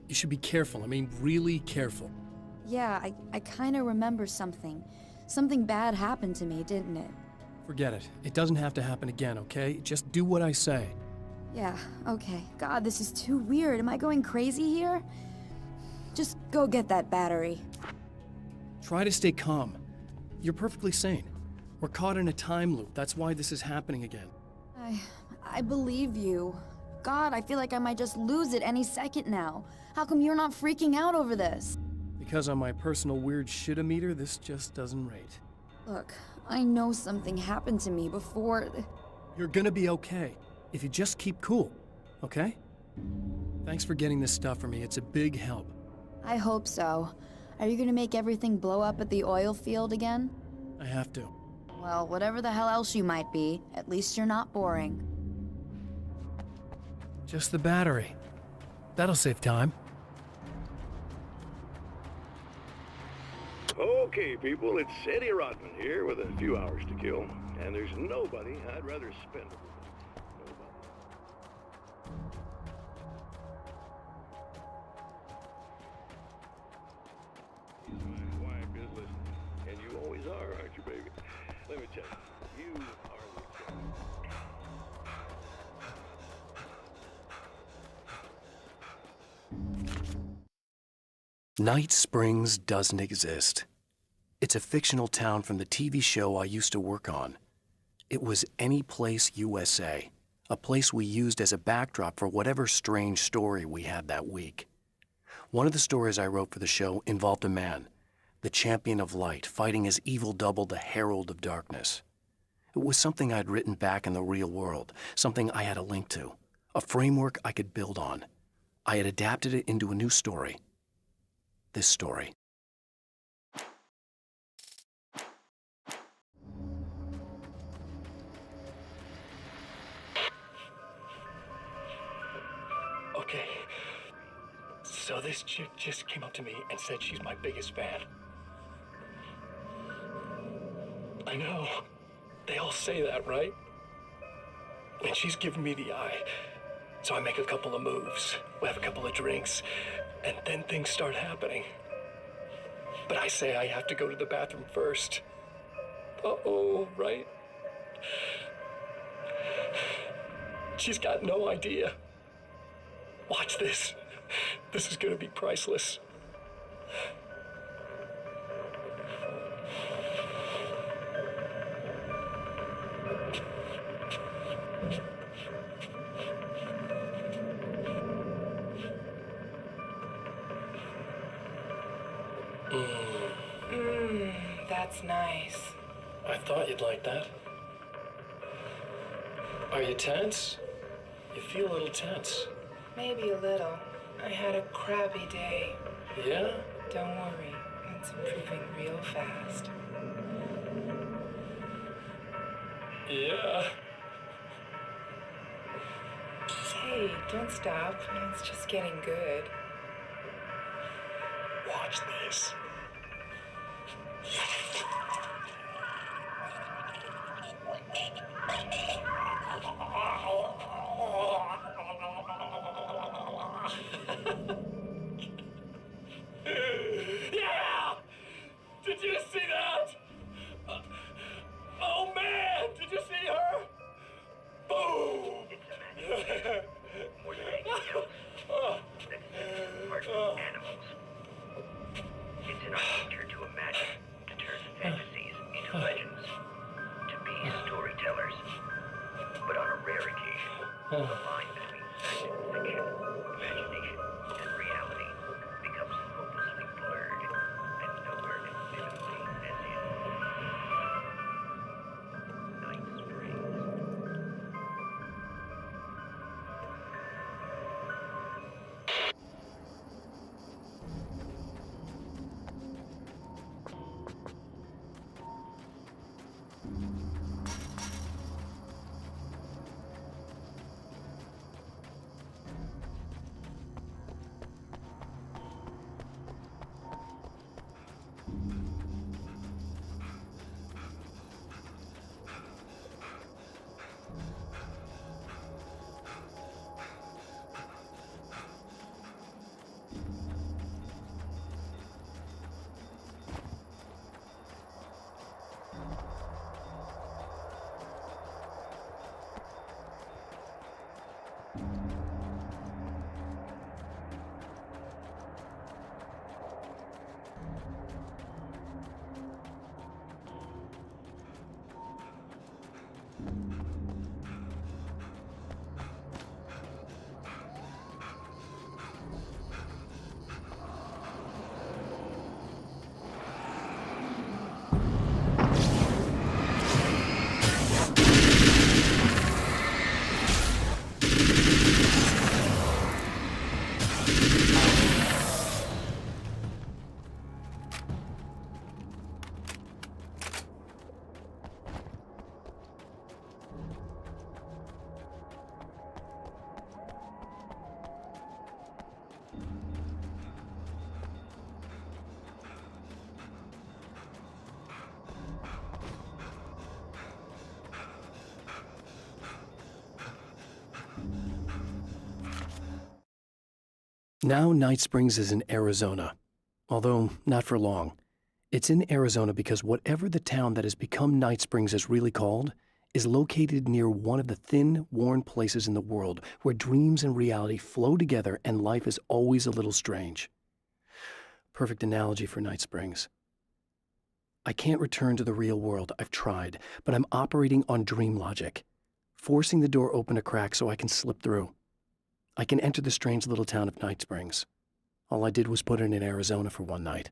You should be careful. I mean, really careful. Yeah, I kinda remember something. Something bad happened to me, didn't it? Forget it. It doesn't have to happen again, okay? Just do what I say. Yeah, okay. God, this is too weird. Am I going crazy here? Just go get that battery. Try to stay calm. You're perfectly sane. We're caught in a time loop. That's why this is happening again. I believe you. God, I feel like I might just lose it any second now. How come you're not freaking out over this? Because on my personal weird shit-o-meter, this just doesn't rate. Look, I know something happened to me before... You're gonna be okay, if you just keep cool, okay? Thanks for getting this stuff for me, it's a big help. I hope so. Are you gonna make everything blow up at the oil field again? I have to. Well, whatever the hell else you might be, at least you're not boring. Just the battery. That'll save time. Okay, people, it's Eddie Rodman here with a few hours to kill, and there's nobody I'd rather spend it with. Nobody. My wife is listening, and you always are, aren't you, baby? Let me tell you, you are the champ. Night Springs doesn't exist. It's a fictional town from the TV show I used to work on. It was Any Place USA, a place we used as a backdrop for whatever strange story we had that week. One of the stories I wrote for the show involved a man, the champion of light, fighting his evil double, the herald of darkness. It was something I'd written back in the real world, something I had a link to, a framework I could build on. I had adapted it into a new story. This story. Okay. So this chick just came up to me and said she's my biggest fan. I know. They all say that, right? And she's giving me the eye. So I make a couple of moves. We have a couple of drinks. And then things start happening. But I say I have to go to the bathroom first. Uh-oh, right? She's got no idea. Watch this. This is gonna be priceless. That's nice. I thought you'd like that. Are you tense? You feel a little tense. Maybe a little. I had a crappy day. Yeah? Don't worry, it's improving real fast. Yeah. Hey, don't stop. It's just getting good. Watch this. Yeah! Did you see that? Oh man, did you see her? Boom! More than anything else, that sets us apart from animals. It's in our nature to imagine, to turn fantasies into legends, to be storytellers. But on a rare occasion, the line between fact and fiction, imagination and reality becomes hopelessly blurred, and nowhere as vividly as in Night Springs. Now Night Springs is in Arizona, although not for long. It's in Arizona because whatever the town that has become Night Springs is really called is located near one of the thin, worn places in the world where dreams and reality flow together and life is always a little strange. Perfect analogy for Night Springs. I can't return to the real world. I've tried, but I'm operating on dream logic, forcing the door open a crack so I can slip through. I can enter the strange little town of Night Springs. All I did was put it in Arizona for one night.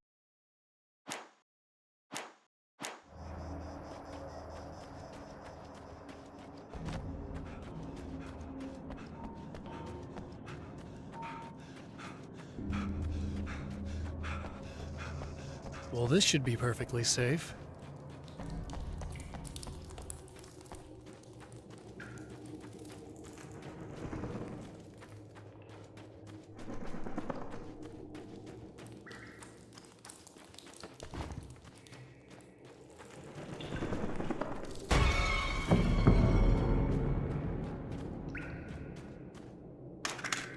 Well, this should be perfectly safe.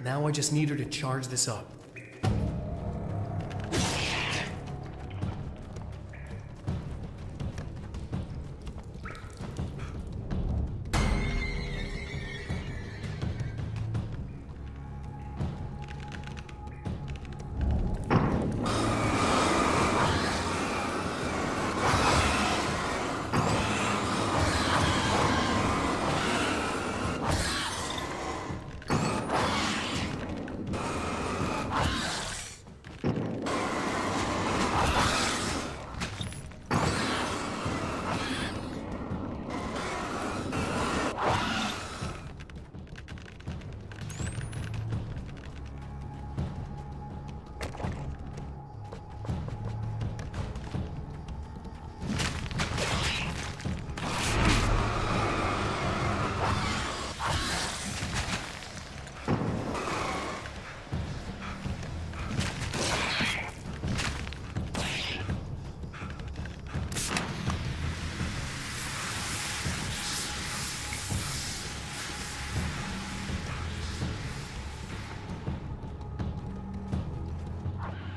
Now I just need her to charge this up.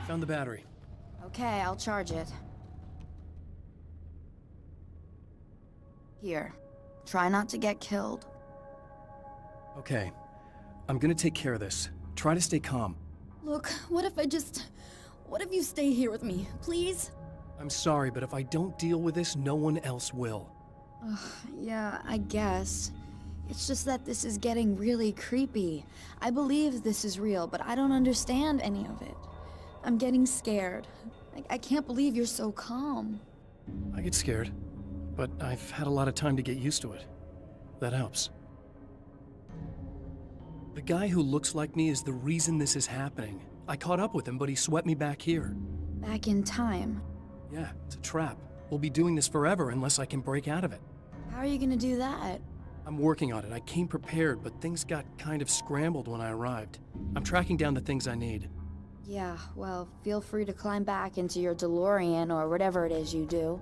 Found the battery. Okay, I'll charge it. Here. Try not to get killed. Okay. I'm gonna take care of this. Try to stay calm. Look, what if you stay here with me, please? I'm sorry, but if I don't deal with this, no one else will. Ugh, yeah, I guess. It's just that this is getting really creepy. I believe this is real, but I don't understand any of it. I'm getting scared. I can't believe you're so calm. I get scared, but I've had a lot of time to get used to it. That helps. The guy who looks like me is the reason this is happening. I caught up with him, but he swept me back here. Back in time. Yeah, it's a trap. We'll be doing this forever unless I can break out of it. How are you gonna do that? I'm working on it. I came prepared, but things got kind of scrambled when I arrived. I'm tracking down the things I need. Yeah, well, feel free to climb back into your DeLorean or whatever it is you do.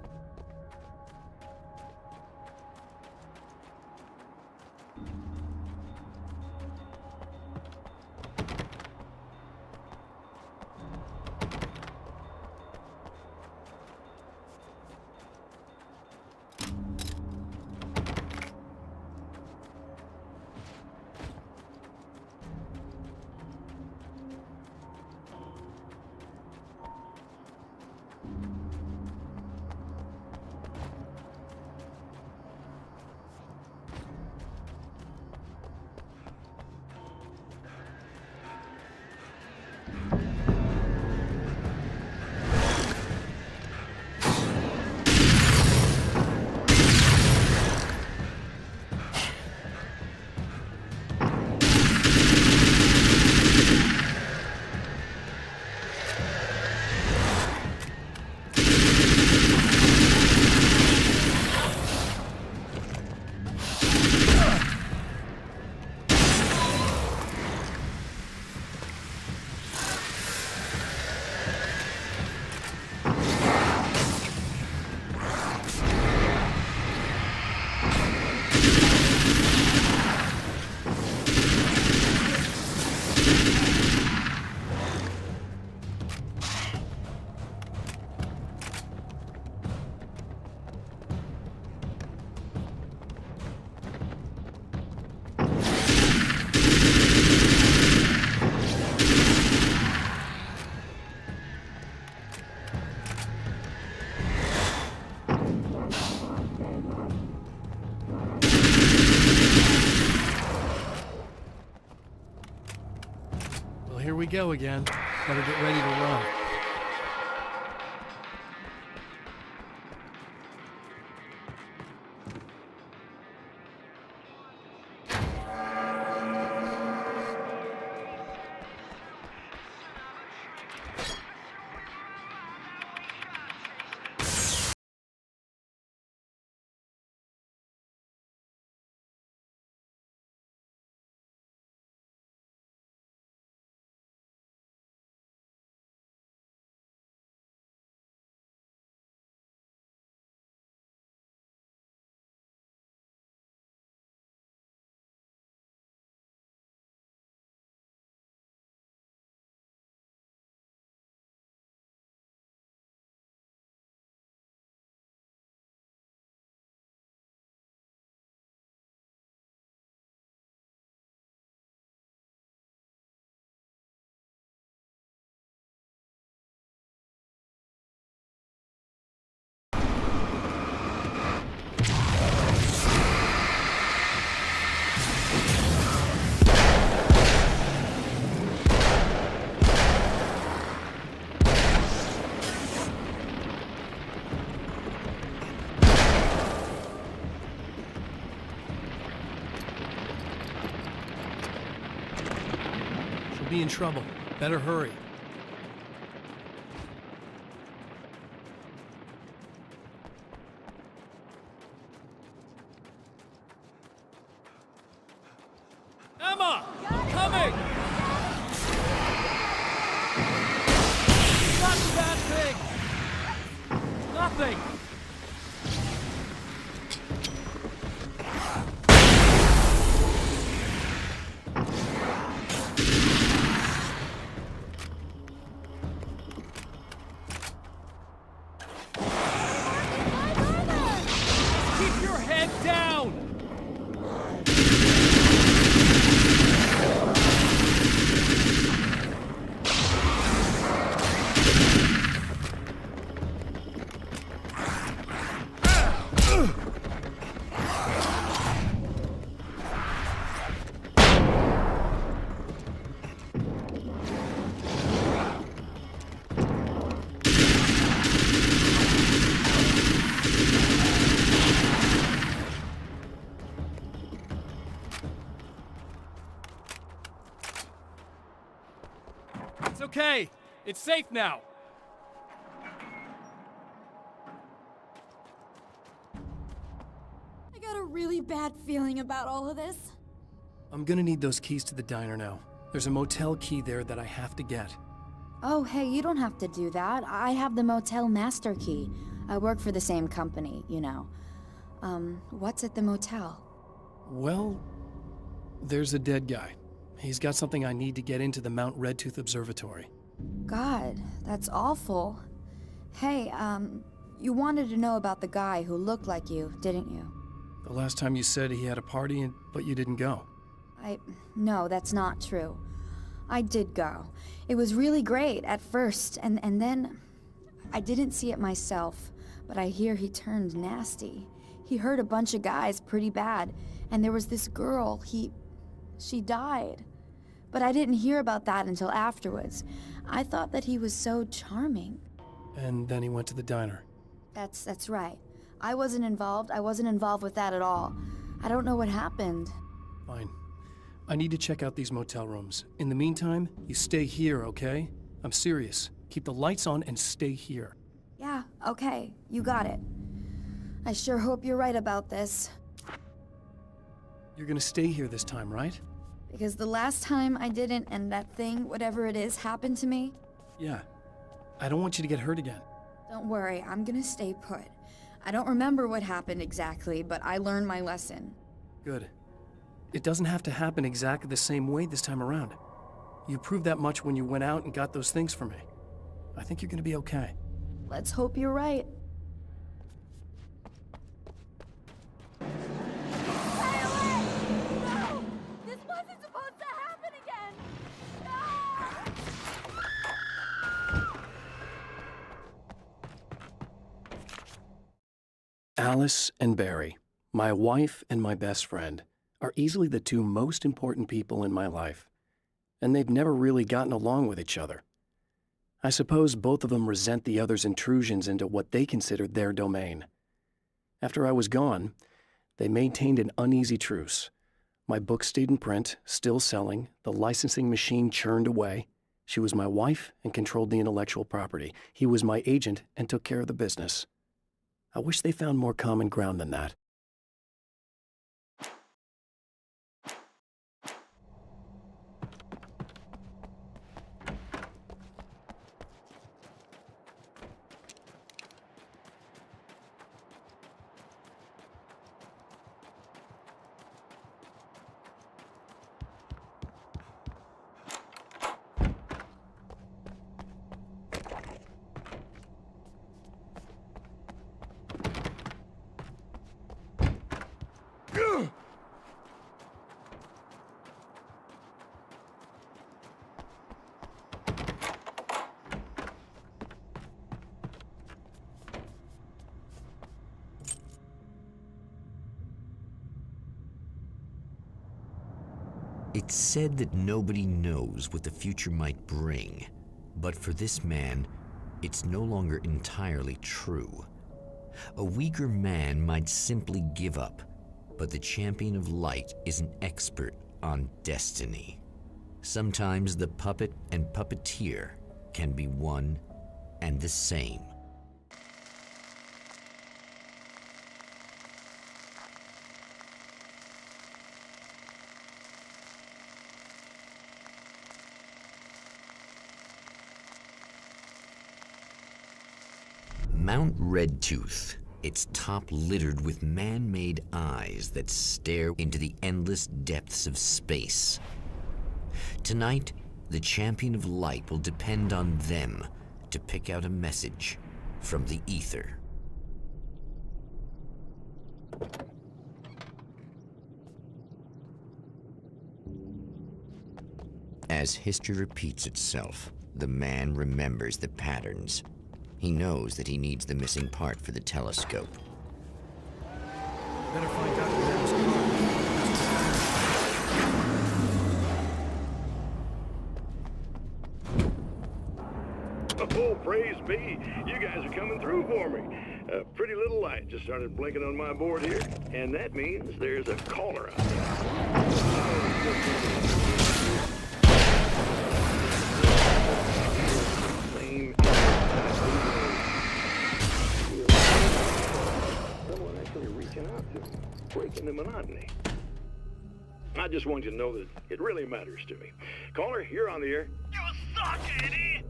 here we go again. Better get ready to run. Be in trouble. Better hurry. Emma! I'm coming! What's that thing? Nothing! Keep your head down! It's okay. It's safe now. I got a really bad feeling about all of this. I'm gonna need those keys to the diner now. There's a motel key there that I have to get. Oh, hey, you don't have to do that. I have the motel master key. I work for the same company, you know. What's at the motel? Well, there's a dead guy. He's got something I need to get into the Mount Redtooth Observatory. God, that's awful. Hey, you wanted to know about the guy who looked like you, didn't you? The last time you said he had a party, but you didn't go. No, that's not true. I did go. It was really great at first, and then I didn't see it myself, but I hear he turned nasty. He hurt a bunch of guys pretty bad, and there was this girl, she died. But I didn't hear about that until afterwards. I thought that he was so charming. And then he went to the diner. That's right. I wasn't involved. I wasn't involved with that at all. I don't know what happened. Fine. I need to check out these motel rooms. In the meantime, you stay here, okay? I'm serious. Keep the lights on and stay here. Yeah, okay. You got it. I sure hope you're right about this. You're gonna stay here this time, right? Because the last time I didn't, and that thing, whatever it is, happened to me. Yeah. I don't want you to get hurt again. Don't worry, I'm gonna stay put. I don't remember what happened exactly, but I learned my lesson. Good. It doesn't have to happen exactly the same way this time around. You proved that much when you went out and got those things for me. I think you're gonna be okay. Let's hope you're right. Alice and Barry, my wife and my best friend, are easily the two most important people in my life. and they've never really gotten along with each other. I suppose both of them resent the other's intrusions into what they considered their domain. After I was gone, they maintained an uneasy truce. My book stayed in print, still selling, the licensing machine churned away. She was my wife and controlled the intellectual property. He was my agent and took care of the business. I wish they found more common ground than that. It's said that nobody knows what the future might bring, but for this man, it's no longer entirely true. A weaker man might simply give up, but the champion of light is an expert on destiny. Sometimes the puppet and puppeteer can be one and the same. Mount Redtooth, its top littered with man-made eyes that stare into the endless depths of space. Tonight, the champion of light will depend on them to pick out a message from the ether. As history repeats itself, the man remembers the patterns. He knows that he needs the missing part for the telescope. Better find Dr. Meadows' car. Oh, praise be. You guys are coming through for me. A pretty little light just started blinking on my board here, and that means there's a caller out there. Someone actually reaching out to me, breaking the monotony. I just want you to know that it really matters to me. Caller, you're on the air. You suck, idiot!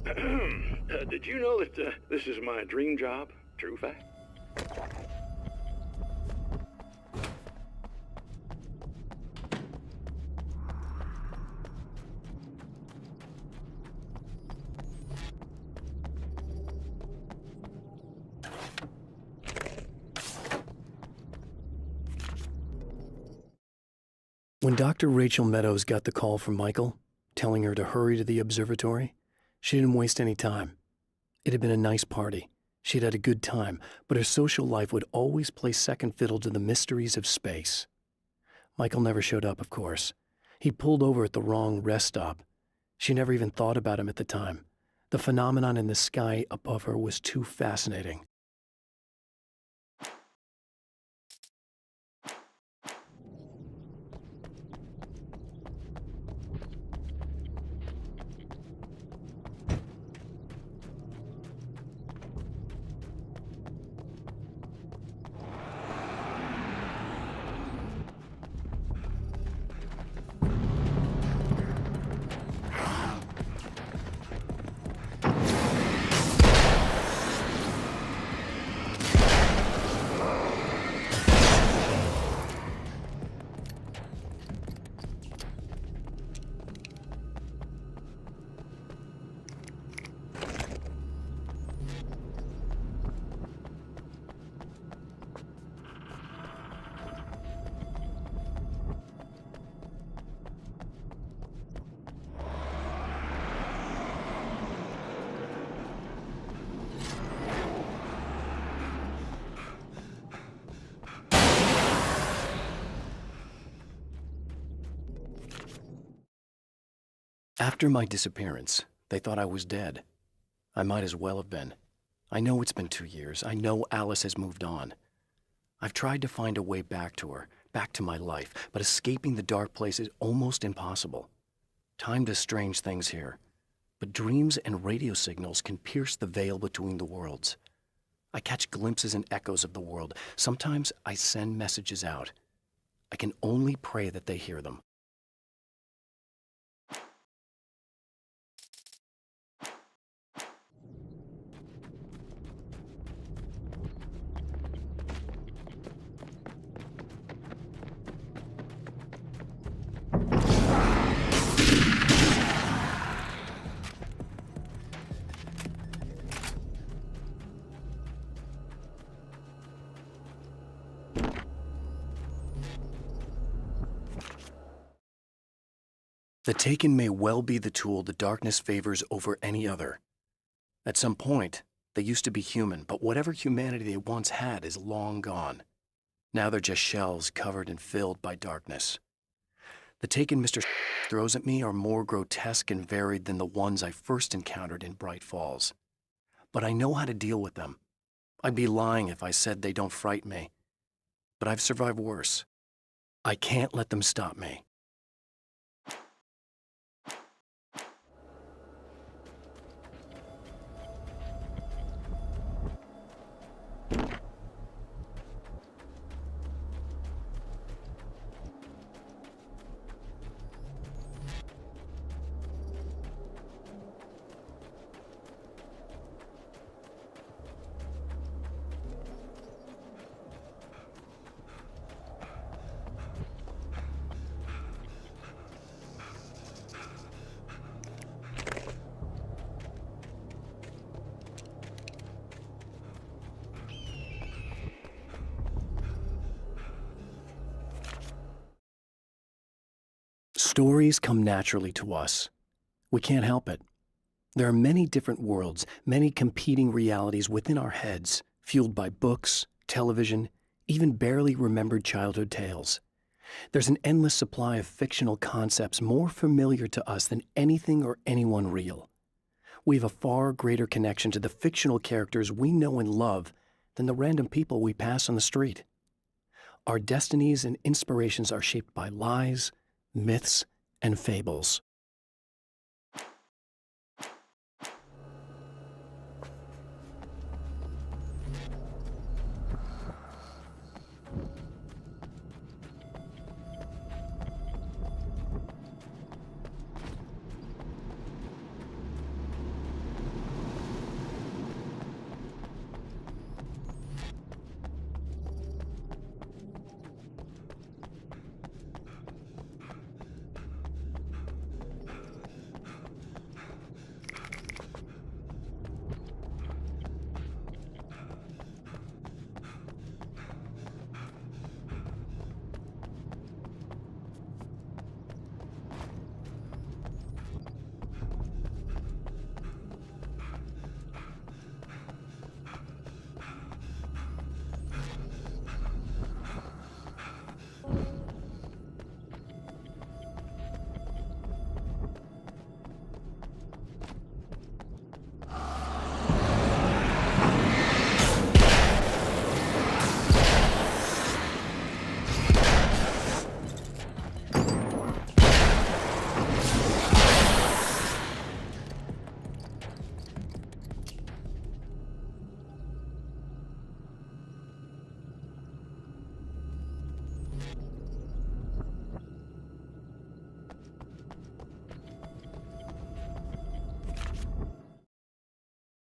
Did you know that this is my dream job? True fact? When Dr. Rachel Meadows got the call from Michael, telling her to hurry to the observatory, she didn't waste any time. It had been a nice party. She'd had a good time, but her social life would always play second fiddle to the mysteries of space. Michael never showed up, of course. He pulled over at the wrong rest stop. She never even thought about him at the time. The phenomenon in the sky above her was too fascinating. After my disappearance, they thought I was dead. I might as well have been. I know it's been 2 years. I know Alice has moved on. I've tried to find a way back to her, back to my life, but escaping the dark place is almost impossible. Time does strange things here, but dreams and radio signals can pierce the veil between the worlds. I catch glimpses and echoes of the world. Sometimes I send messages out. I can only pray that they hear them. The Taken may well be the tool the darkness favors over any other. At some point, they used to be human, but whatever humanity they once had is long gone. Now they're just shells covered and filled by darkness. The Taken Mr. throws at me are more grotesque and varied than the ones I first encountered in Bright Falls. But I know how to deal with them. I'd be lying if I said they don't frighten me. But I've survived worse. I can't let them stop me. Stories come naturally to us. We can't help it. There are many different worlds, many competing realities within our heads, fueled by books, television, even barely remembered childhood tales. There's an endless supply of fictional concepts more familiar to us than anything or anyone real. We have a far greater connection to the fictional characters we know and love than the random people we pass on the street. Our destinies and inspirations are shaped by lies, myths, and fables.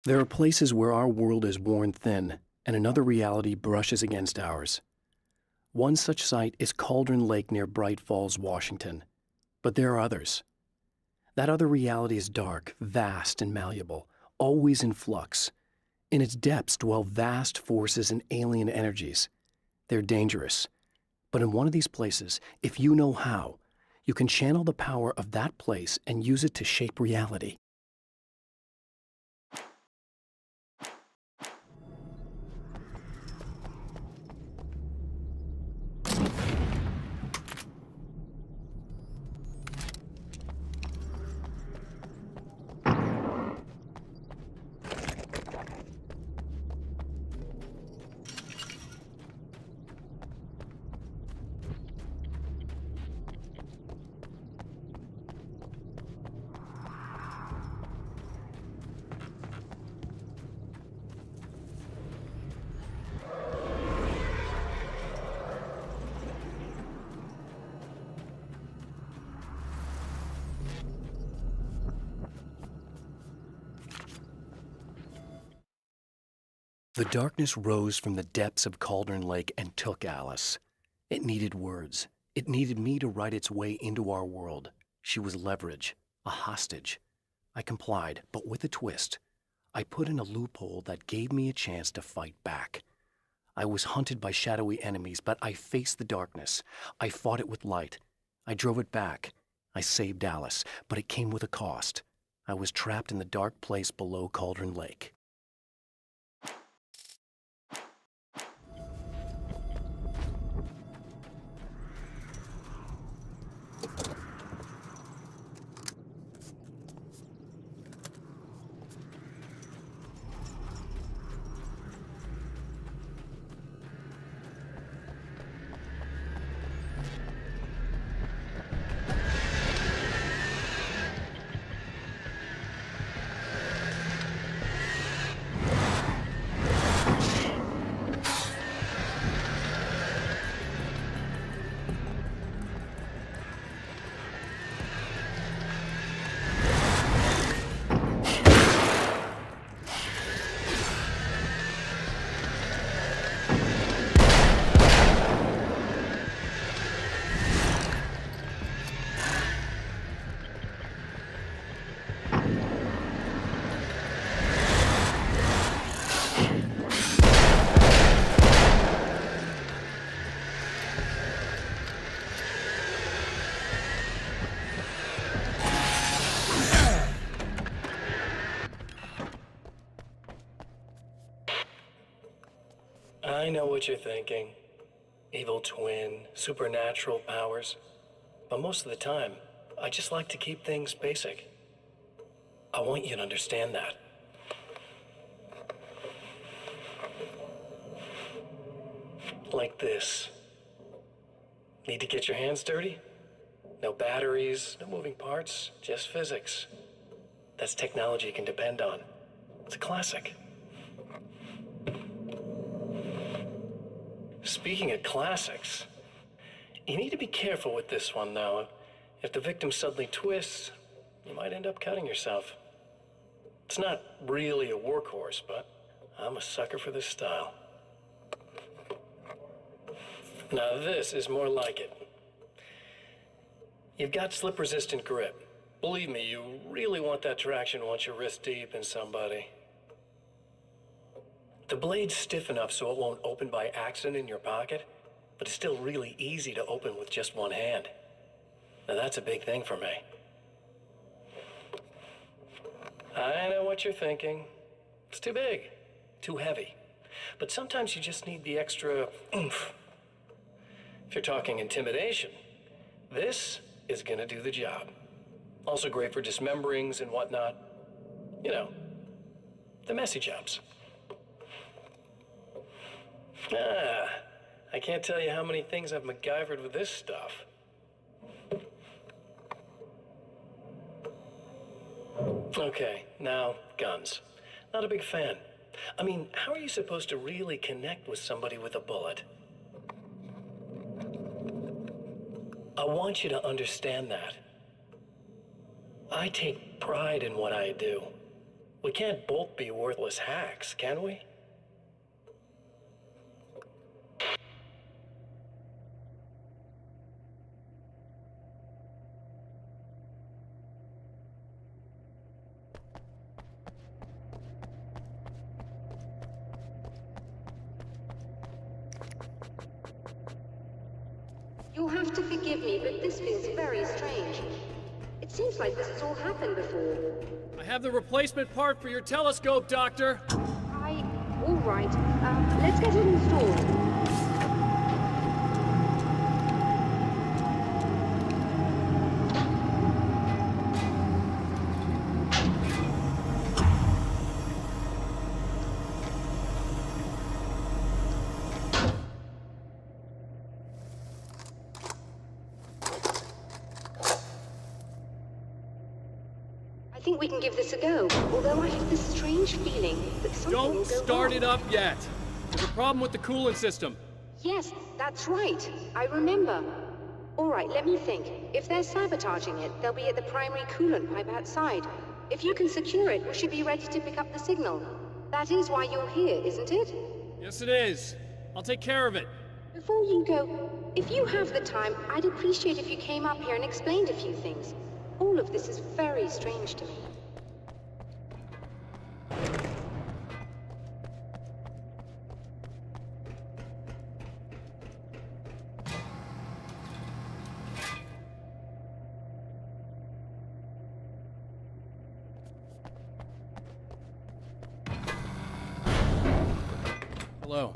There are places where our world is worn thin and another reality brushes against ours. One such site is Cauldron Lake near Bright Falls, Washington. But there are others. That other reality is dark, vast, and malleable, always in flux. In its depths dwell vast forces and alien energies. They're dangerous. But in one of these places, if you know how, you can channel the power of that place and use it to shape reality. The darkness rose from the depths of Cauldron Lake and took Alice. It needed words. It needed me to write its way into our world. She was leverage, a hostage. I complied, but with a twist. I put in a loophole that gave me a chance to fight back. I was hunted by shadowy enemies, but I faced the darkness. I fought it with light. I drove it back. I saved Alice, but it came with a cost. I was trapped in the dark place below Cauldron Lake. I know what you're thinking. Evil twin, supernatural powers. But most of the time, I just like to keep things basic. I want you to understand that. Like this. Need to get your hands dirty? No batteries, no moving parts, just physics. That's technology you can depend on. It's a classic. Speaking of classics, you need to be careful with this one, though. If the victim suddenly twists, you might end up cutting yourself. It's not really a workhorse, but I'm a sucker for this style. Now this is more like it. You've got slip-resistant grip. Believe me, you really want that traction once you're wrist deep in somebody. The blade's stiff enough so it won't open by accident in your pocket, but it's still really easy to open with just one hand. Now that's a big thing for me. I know what you're thinking. It's too big, too heavy. But sometimes you just need the extra oomph. If you're talking intimidation, this is gonna do the job. Also great for dismemberings and whatnot. You know, the messy jobs. I can't tell you how many things I've MacGyvered with this stuff. Okay, now, guns. Not a big fan. I mean, how are you supposed to really connect with somebody with a bullet? I want you to understand that. I take pride in what I do. We can't both be worthless hacks, can we? You'll have to forgive me, but this feels very strange. It seems like this has all happened before. I have the replacement part for your telescope, Doctor. All right. Let's get it installed. I think we can give this a go, although I have this strange feeling that something will go Don't start wrong. it up yet. There's a problem with the coolant system. Yes, that's right. I remember. All right, let me think. If they're sabotaging it, they'll be at the primary coolant pipe outside. If you can secure it, we should be ready to pick up the signal. That is why you're here, isn't it? Yes, it is. I'll take care of it. Before you go, if you have the time, I'd appreciate if you came up here and explained a few things. All of this is very strange to me. Hello.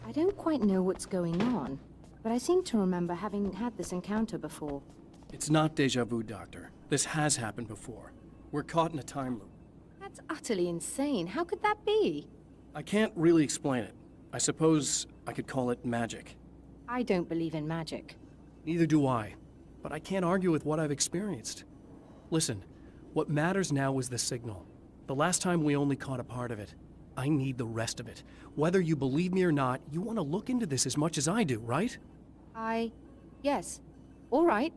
I don't quite know what's going on, but I seem to remember having had this encounter before. It's not deja vu, Doctor. This has happened before. We're caught in a time loop. That's utterly insane. How could that be? I can't really explain it. I suppose I could call it magic. I don't believe in magic. Neither do I. But I can't argue with what I've experienced. Listen, what matters now is the signal. The last time we only caught a part of it. I need the rest of it. Whether you believe me or not, you want to look into this as much as I do, right? Yes. All right.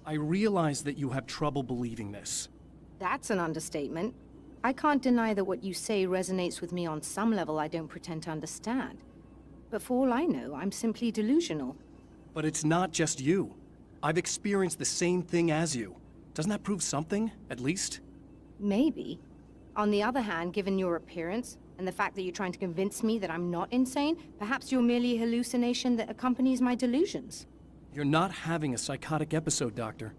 I realize that you have trouble believing this. That's an understatement. I can't deny that what you say resonates with me on some level I don't pretend to understand. But for all I know, I'm simply delusional. But it's not just you. I've experienced the same thing as you. Doesn't that prove something, at least? Maybe. On the other hand, given your appearance, and the fact that you're trying to convince me that I'm not insane, perhaps you're merely a hallucination that accompanies my delusions. You're not having a psychotic episode, Doctor.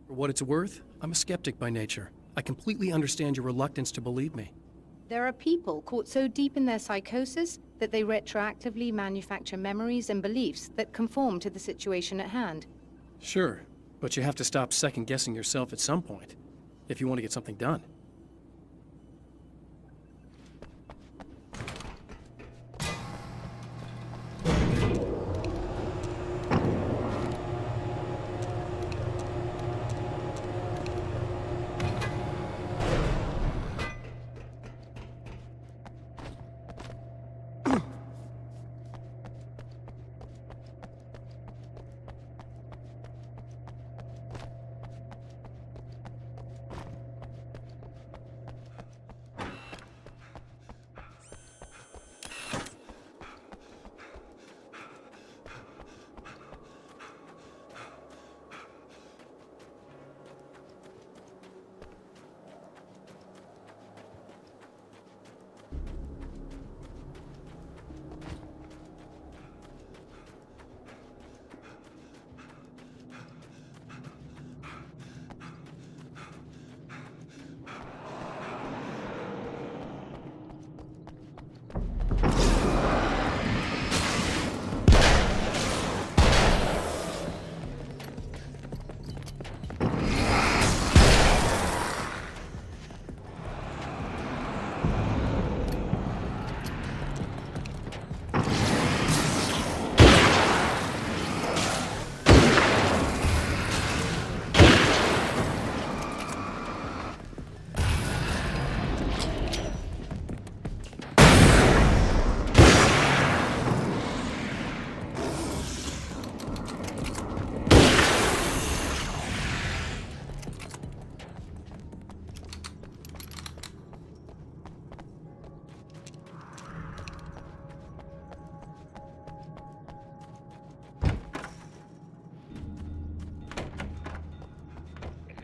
For what it's worth, I'm a skeptic by nature. I completely understand your reluctance to believe me. There are people caught so deep in their psychosis that they retroactively manufacture memories and beliefs that conform to the situation at hand. Sure, but you have to stop second-guessing yourself at some point, if you want to get something done.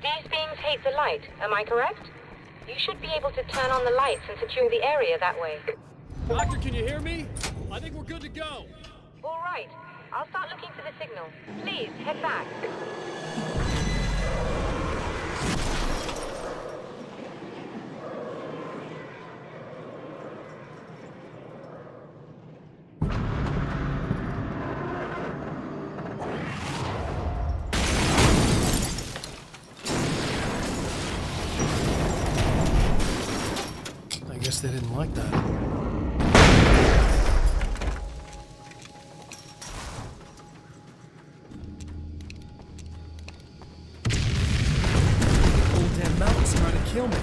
These beams hate the light, am I correct? You should be able to turn on the lights and secure the area that way. Doctor, can you hear me? I think we're good to go. All right. I'll start looking for the signal. Please, head back. I guess they didn't like that. Whole damn mountain's trying to kill me.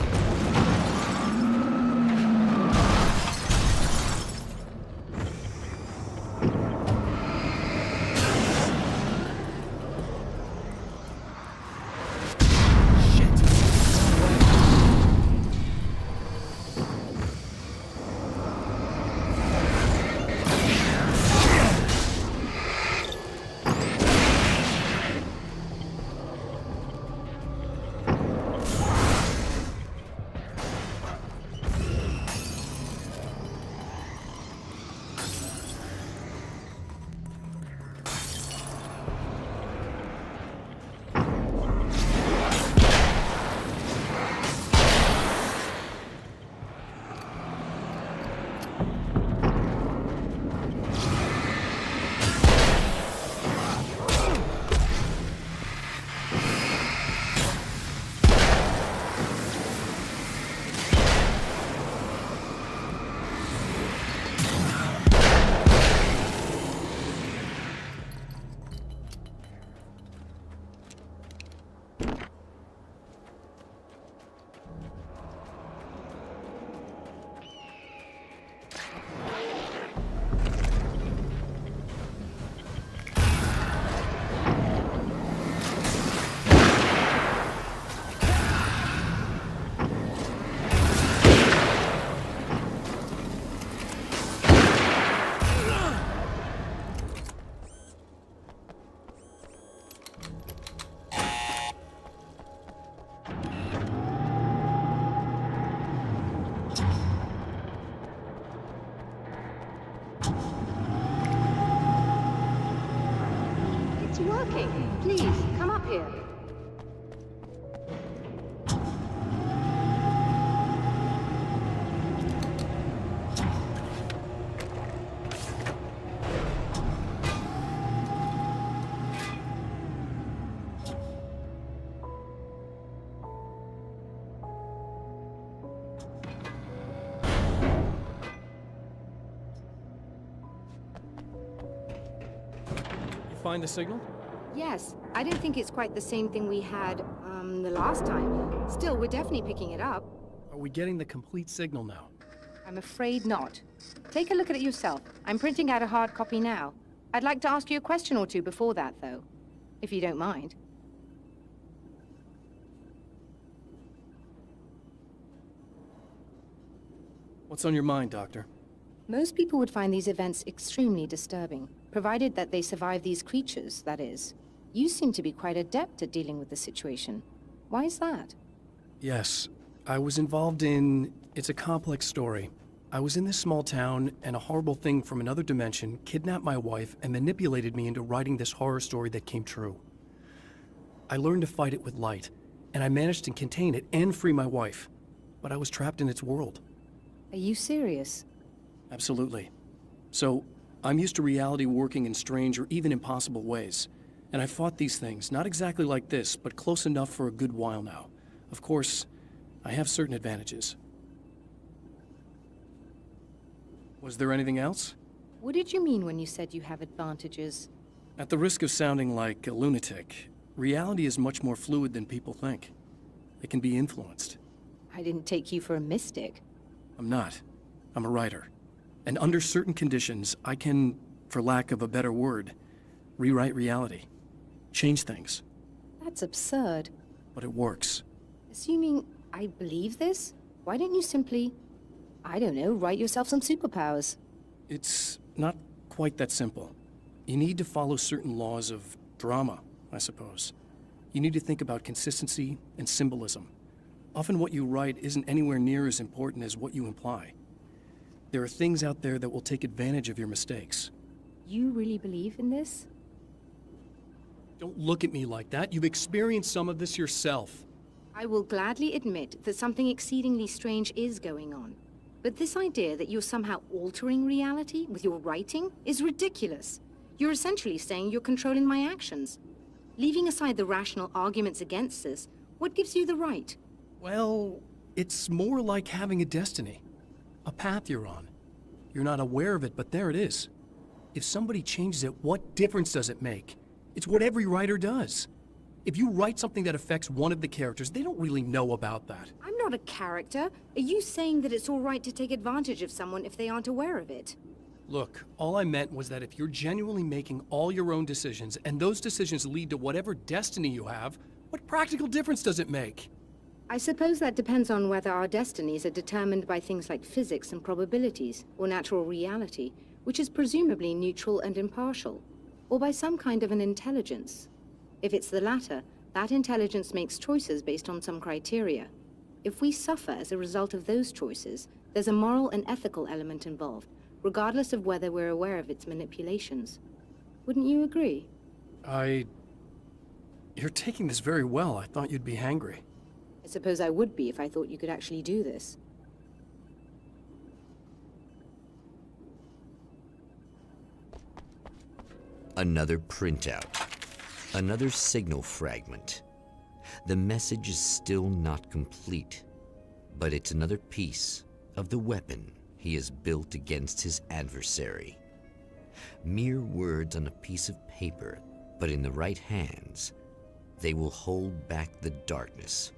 Please, come up here. Find the signal? Yes, I don't think it's quite the same thing we had, the last time. Still, we're definitely picking it up. Are we getting the complete signal now? I'm afraid not. Take a look at it yourself. I'm printing out a hard copy now. I'd like to ask you a question or two before that, though, if you don't mind. What's on your mind, Doctor? Most people would find these events extremely disturbing, provided that they survive these creatures, that is. You seem to be quite adept at dealing with the situation. Why is that? Yes, I was involved in... It's a complex story. I was in this small town, and a horrible thing from another dimension kidnapped my wife and manipulated me into writing this horror story that came true. I learned to fight it with light, and I managed to contain it and free my wife. But I was trapped in its world. Are you serious? Absolutely. So, I'm used to reality working in strange or even impossible ways. And I've fought these things, not exactly like this, but close enough for a good while now. Of course, I have certain advantages. Was there anything else? What did you mean when you said you have advantages? At the risk of sounding like a lunatic, reality is much more fluid than people think. It can be influenced. I didn't take you for a mystic. I'm not. I'm a writer. And under certain conditions, I can, for lack of a better word, rewrite reality. Change things. That's absurd. But it works. Assuming I believe this, why don't you simply, I don't know, write yourself some superpowers? It's not quite that simple. You need to follow certain laws of drama, I suppose. You need to think about consistency and symbolism. Often what you write isn't anywhere near as important as what you imply. There are things out there that will take advantage of your mistakes. You really believe in this? Don't look at me like that. You've experienced some of this yourself. I will gladly admit that something exceedingly strange is going on. But this idea that you're somehow altering reality with your writing is ridiculous. You're essentially saying you're controlling my actions. Leaving aside the rational arguments against this, what gives you the right? Well, it's more like having a destiny. A path you're on. You're not aware of it, but there it is. If somebody changes it, what difference does it make? It's what every writer does. If you write something that affects one of the characters, they don't really know about that. I'm not a character. Are you saying that it's all right to take advantage of someone if they aren't aware of it? Look, all I meant was that if you're genuinely making all your own decisions, and those decisions lead to whatever destiny you have, what practical difference does it make? I suppose that depends on whether our destinies are determined by things like physics and probabilities, or natural reality, which is presumably neutral and impartial, or by some kind of an intelligence. If it's the latter, that intelligence makes choices based on some criteria. If we suffer as a result of those choices, there's a moral and ethical element involved, regardless of whether we're aware of its manipulations. Wouldn't you agree? You're taking this very well. I thought you'd be hangry. I suppose I would be if I thought you could actually do this. Another printout. Another signal fragment. The message is still not complete, but it's another piece of the weapon he has built against his adversary. Mere words on a piece of paper, but in the right hands, they will hold back the darkness.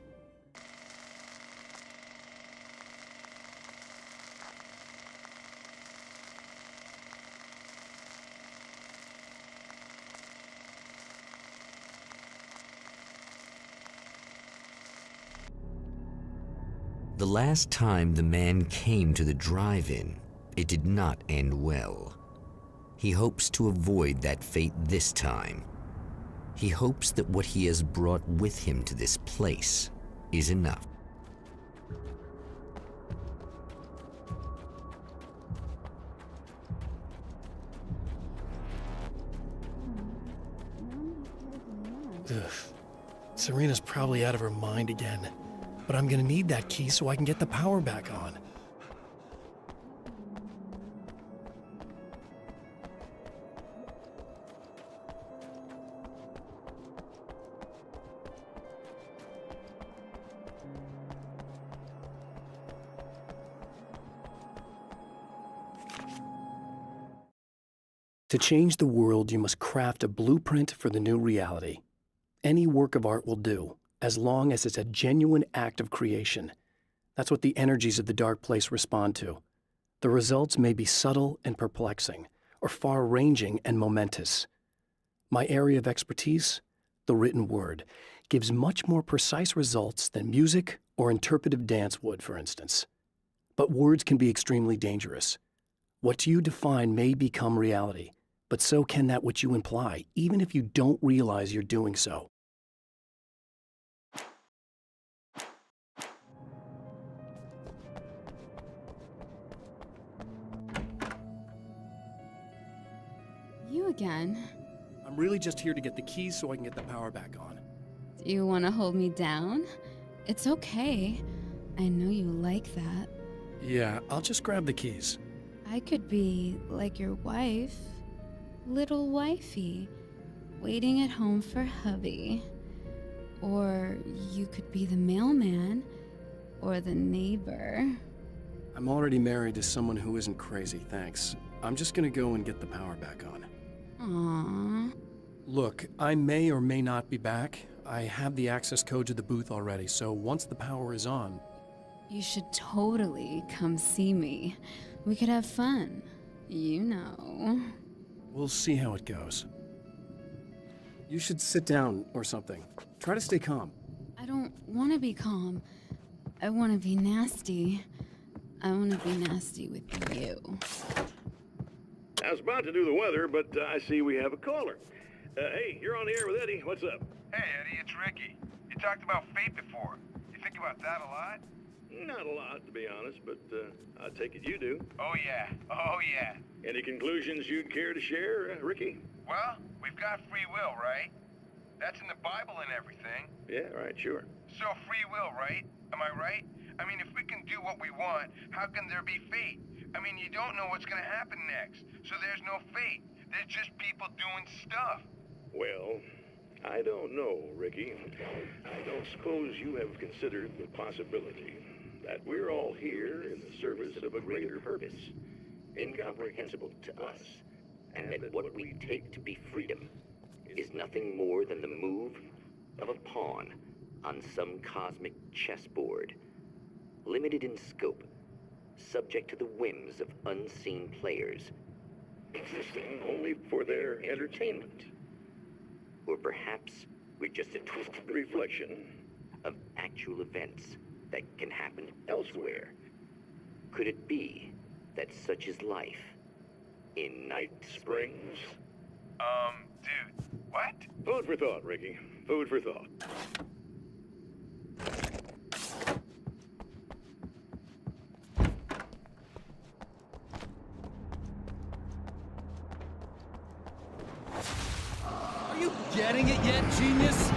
The last time the man came to the drive-in, it did not end well. He hopes to avoid that fate this time. He hopes that what he has brought with him to this place is enough. Serena's probably out of her mind again. But I'm gonna need that key so I can get the power back on. To change the world, you must craft a blueprint for the new reality. Any work of art will do, as long as it's a genuine act of creation. That's what the energies of the dark place respond to. The results may be subtle and perplexing, or far-ranging and momentous. My area of expertise, the written word, gives much more precise results than music or interpretive dance would, for instance. But words can be extremely dangerous. What you define may become reality, but so can that which you imply, even if you don't realize you're doing so. You again? I'm really just here to get the keys so I can get the power back on. Do you want to hold me down? It's okay. I know you like that. Yeah, I'll just grab the keys. I could be like your wife, little wifey, waiting at home for hubby. Or you could be the mailman, or the neighbor. I'm already married to someone who isn't crazy, thanks. I'm just gonna go and get the power back on. Aww. Look, I may or may not be back. I have the access code to the booth already, so once the power is on... You should totally come see me. We could have fun. You know. We'll see how it goes. You should sit down or something. Try to stay calm. I don't want to be calm. I want to be nasty. I want to be nasty with you. I was about to do the weather, but I see we have a caller. Hey, you're on the air with Eddie. What's up? Hey, Eddie, it's Ricky. You talked about fate before. You think about that a lot? Not a lot, to be honest, but I take it you do. Oh, yeah. Oh, yeah. Any conclusions you'd care to share, Ricky? Well, we've got free will, right? That's in the Bible and everything. Yeah, right, sure. So free will, right? Am I right? I mean, if we can do what we want, how can there be fate? I mean, you don't know what's gonna happen next, so there's no fate. There's just people doing stuff. Well, I don't know, Ricky. I don't suppose you have considered the possibility that we're all here in the service of a greater purpose, incomprehensible to us, and that what we take to be freedom is nothing more than the move of a pawn on some cosmic chessboard, limited in scope, subject to the whims of unseen players, existing only for their entertainment. Or perhaps we're just a twisted reflection of actual events that can happen elsewhere. Could it be that such is life in Night Springs? Dude, what? Food for thought, Ricky. Food for thought. Are you getting it yet, genius?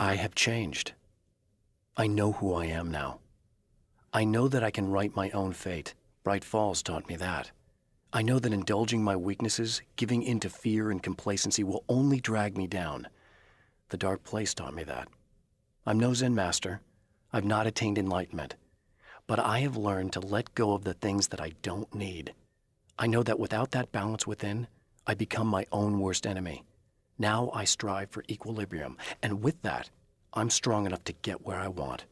I have changed. I know who I am now. I know that I can write my own fate. Bright Falls taught me that. I know that indulging my weaknesses, giving in to fear and complacency will only drag me down. The dark place taught me that. I'm no Zen master. I've not attained enlightenment. But I have learned to let go of the things that I don't need. I know that without that balance within, I become my own worst enemy. Now I strive for equilibrium, and with that, I'm strong enough to get where I want.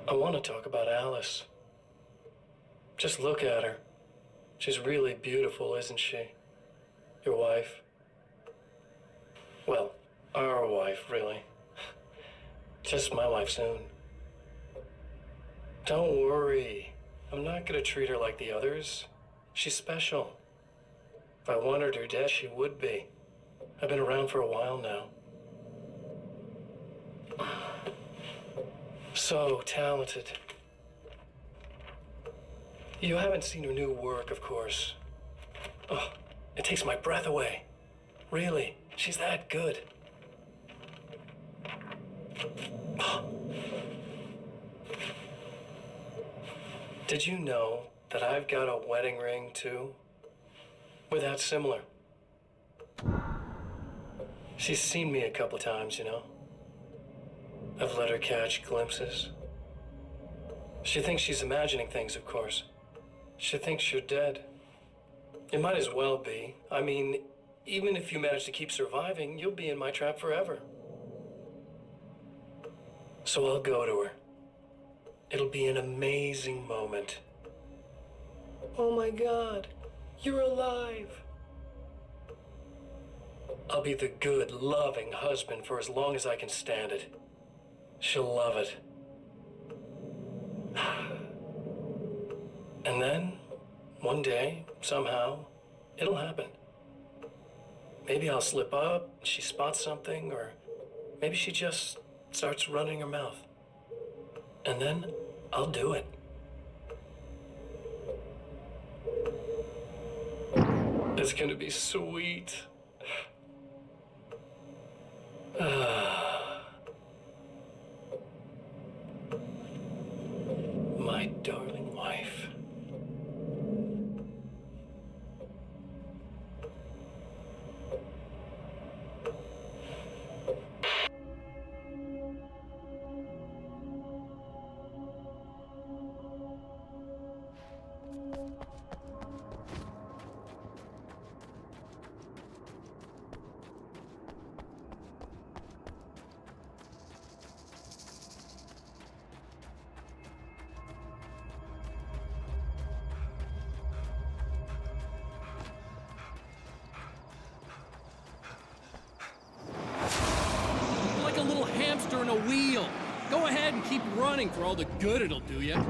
I want to talk about Alice. Just look at her. She's really beautiful, isn't she? Your wife. Well, our wife, really. Just my wife soon. Don't worry. I'm not gonna treat her like the others. She's special. If I wanted her dead, she would be. I've been around for a while now. So talented. You haven't seen her new work, of course. Oh, it takes my breath away. Really, she's that good. Did you know that I've got a wedding ring, too? We're that similar. She's seen me a couple times, you know. I've let her catch glimpses. She thinks she's imagining things, of course. She thinks you're dead. It might as well be. I mean, even if you manage to keep surviving, you'll be in my trap forever. So I'll go to her. It'll be an amazing moment. Oh my God, you're alive. I'll be the good, loving husband for as long as I can stand it. She'll love it. And then, one day, somehow, it'll happen. Maybe I'll slip up, she spots something, or maybe she just starts running her mouth. And then, I'll do it. It's gonna be sweet. My darling wife. hamster in a wheel. Go ahead and keep running for all the good it'll do you.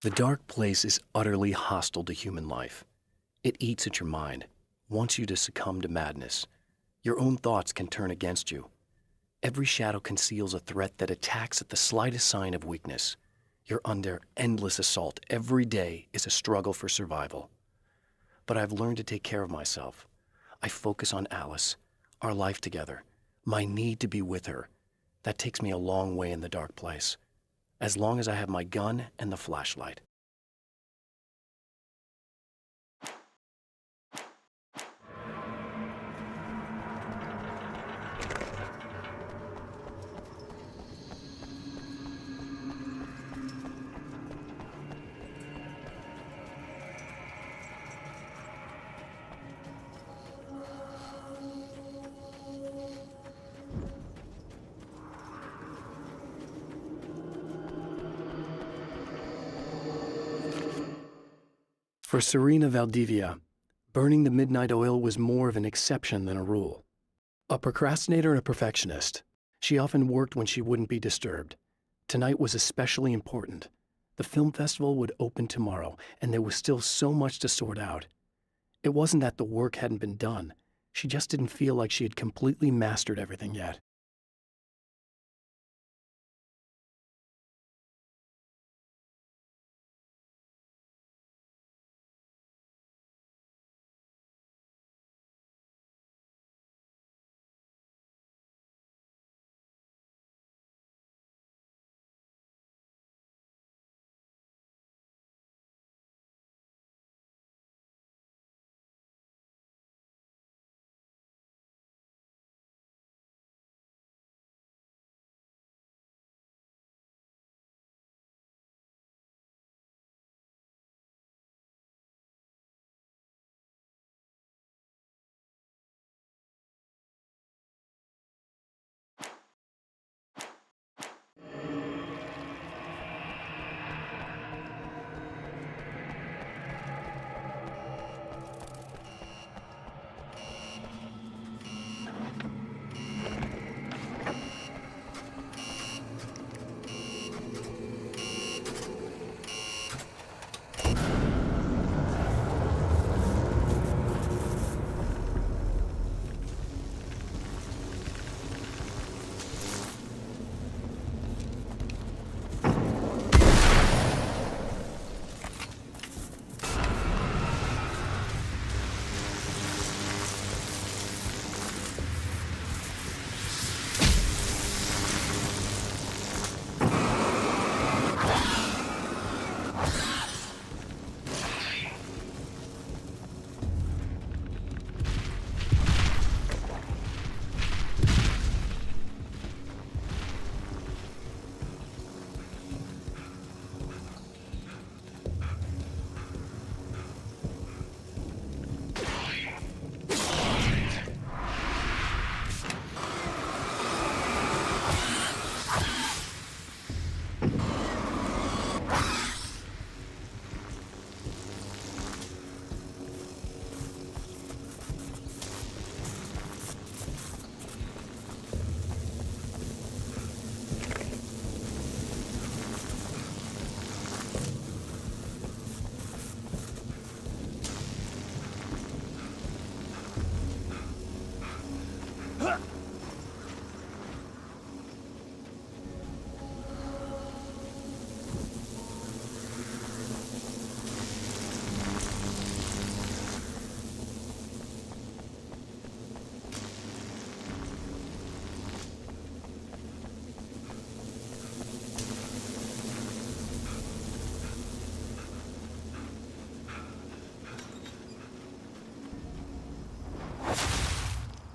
The dark place is utterly hostile to human life. It eats at your mind, wants you to succumb to madness. Your own thoughts can turn against you. Every shadow conceals a threat that attacks at the slightest sign of weakness. You're under endless assault. Every day is a struggle for survival. But I've learned to take care of myself. I focus on Alice, our life together, my need to be with her. That takes me a long way in the dark place. As long as I have my gun and the flashlight. For Serena Valdivia, burning the midnight oil was more of an exception than a rule. A procrastinator and a perfectionist, she often worked when she wouldn't be disturbed. Tonight was especially important. The film festival would open tomorrow, and there was still so much to sort out. It wasn't that the work hadn't been done. She just didn't feel like she had completely mastered everything yet.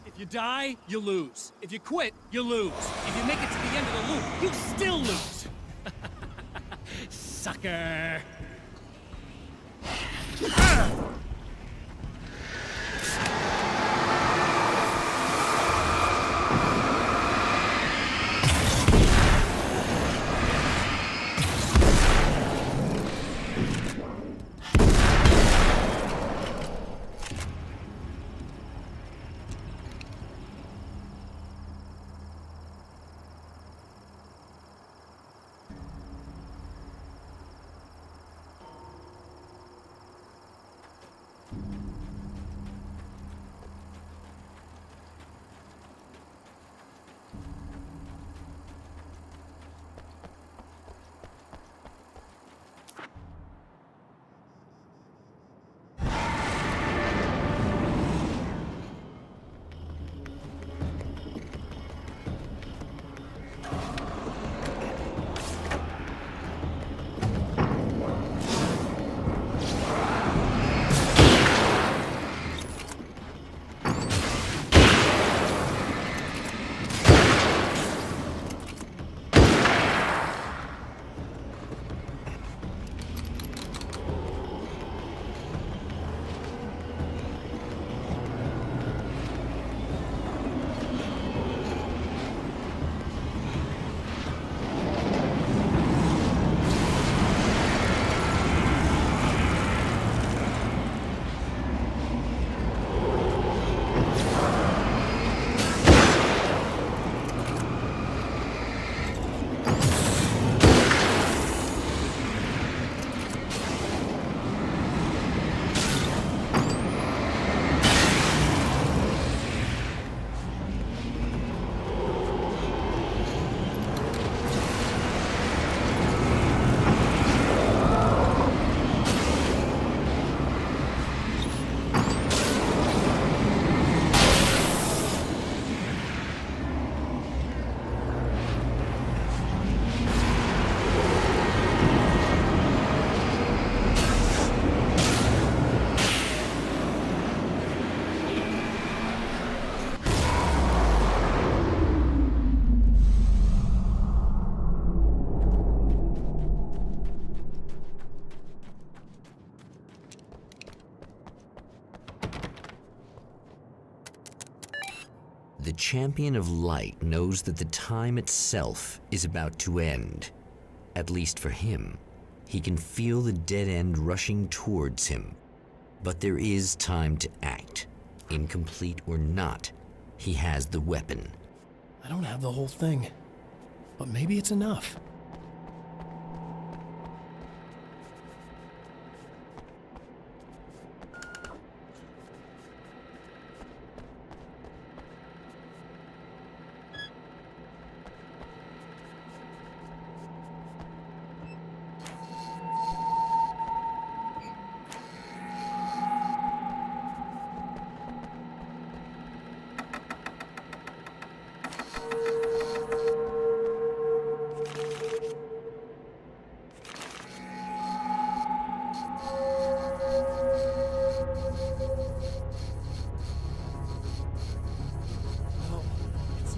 If you die, you lose. If you quit, you lose. If you make it to the end of the loop, you still lose. Sucker. The champion of light knows that the time itself is about to end. At least for him. He can feel the dead end rushing towards him. But there is time to act. Incomplete or not, he has the weapon. I don't have the whole thing, but maybe it's enough.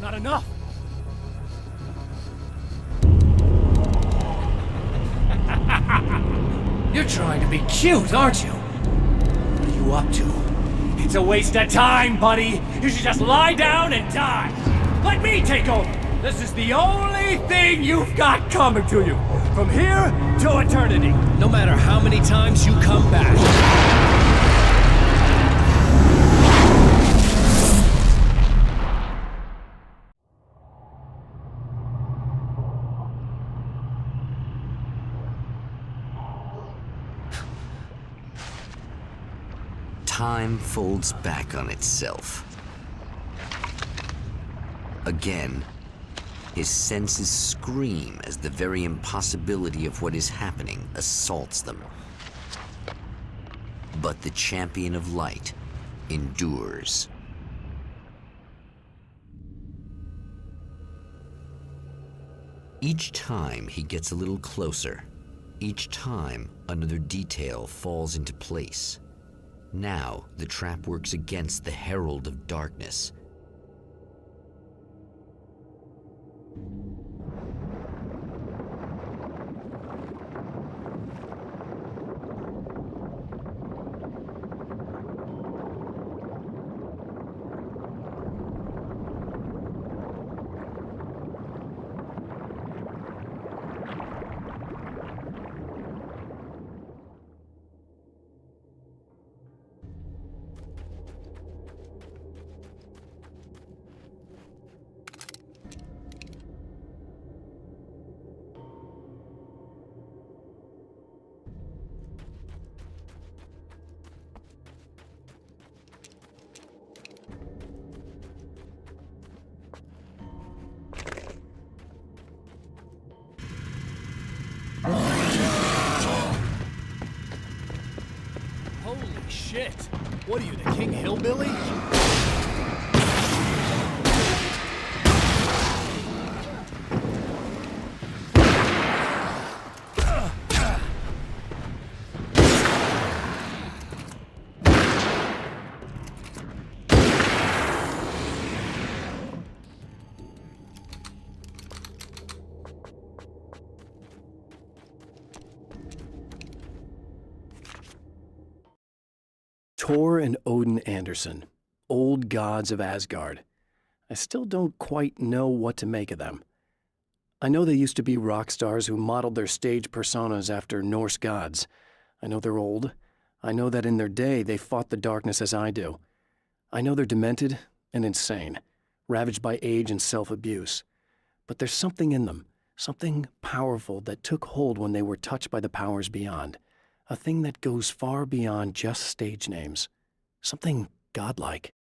Not enough. You're trying to be cute, aren't you? What are you up to? It's a waste of time, buddy. You should just lie down and die. Let me take over. This is the only thing you've got coming to you. From here to eternity. No matter how many times you come back. Time folds back on itself. Again, his senses scream as the very impossibility of what is happening assaults them. But the champion of light endures. Each time he gets a little closer, each time another detail falls into place. Now the trap works against the herald of darkness. Holy shit! What are you, the King Hillbilly? Thor and Odin Anderson, old gods of Asgard. I still don't quite know what to make of them. I know they used to be rock stars who modeled their stage personas after Norse gods. I know they're old. I know that in their day they fought the darkness as I do. I know they're demented and insane, ravaged by age and self-abuse. But there's something in them, something powerful that took hold when they were touched by the powers beyond. A thing that goes far beyond just stage names. Something godlike.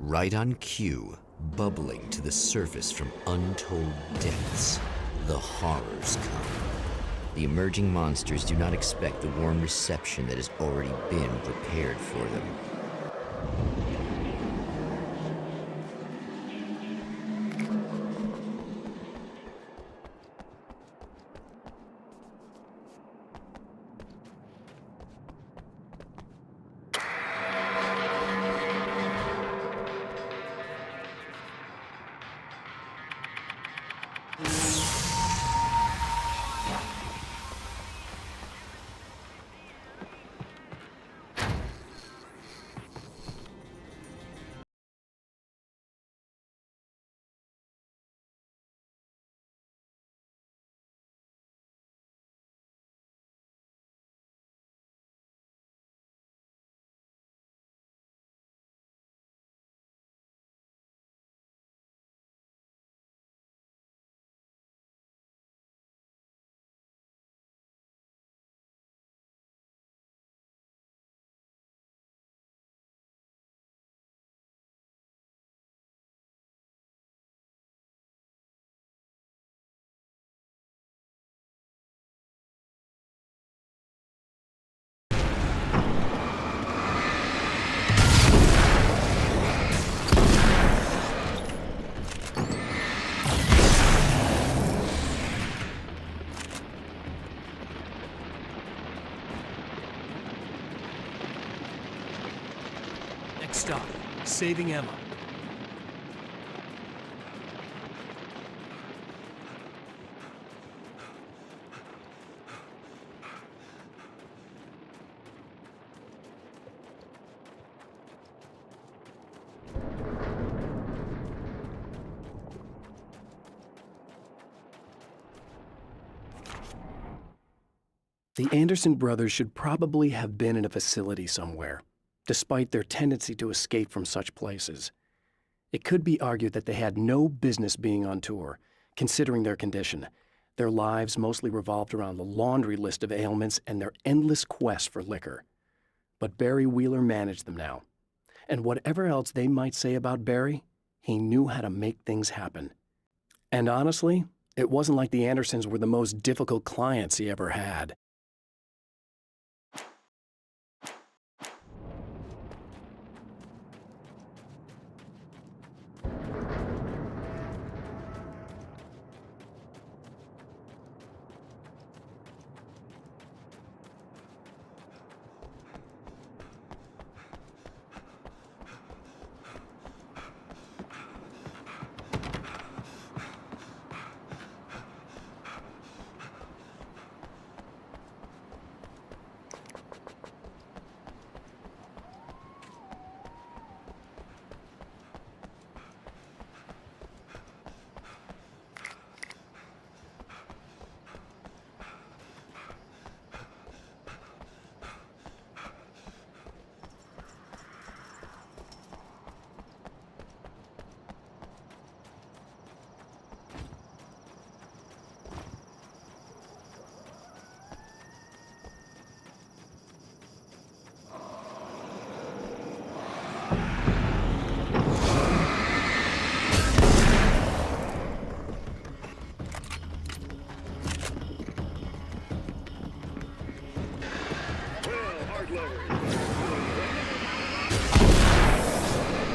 Right on cue, bubbling to the surface from untold depths, the horrors come. The emerging monsters do not expect the warm reception that has already been prepared for them. Next stop, saving Emma. The Anderson brothers should probably have been in a facility somewhere, despite their tendency to escape from such places. It could be argued that they had no business being on tour, considering their condition. Their lives mostly revolved around the laundry list of ailments and their endless quest for liquor. But Barry Wheeler managed them now. And whatever else they might say about Barry, he knew how to make things happen. And honestly, it wasn't like the Andersons were the most difficult clients he ever had.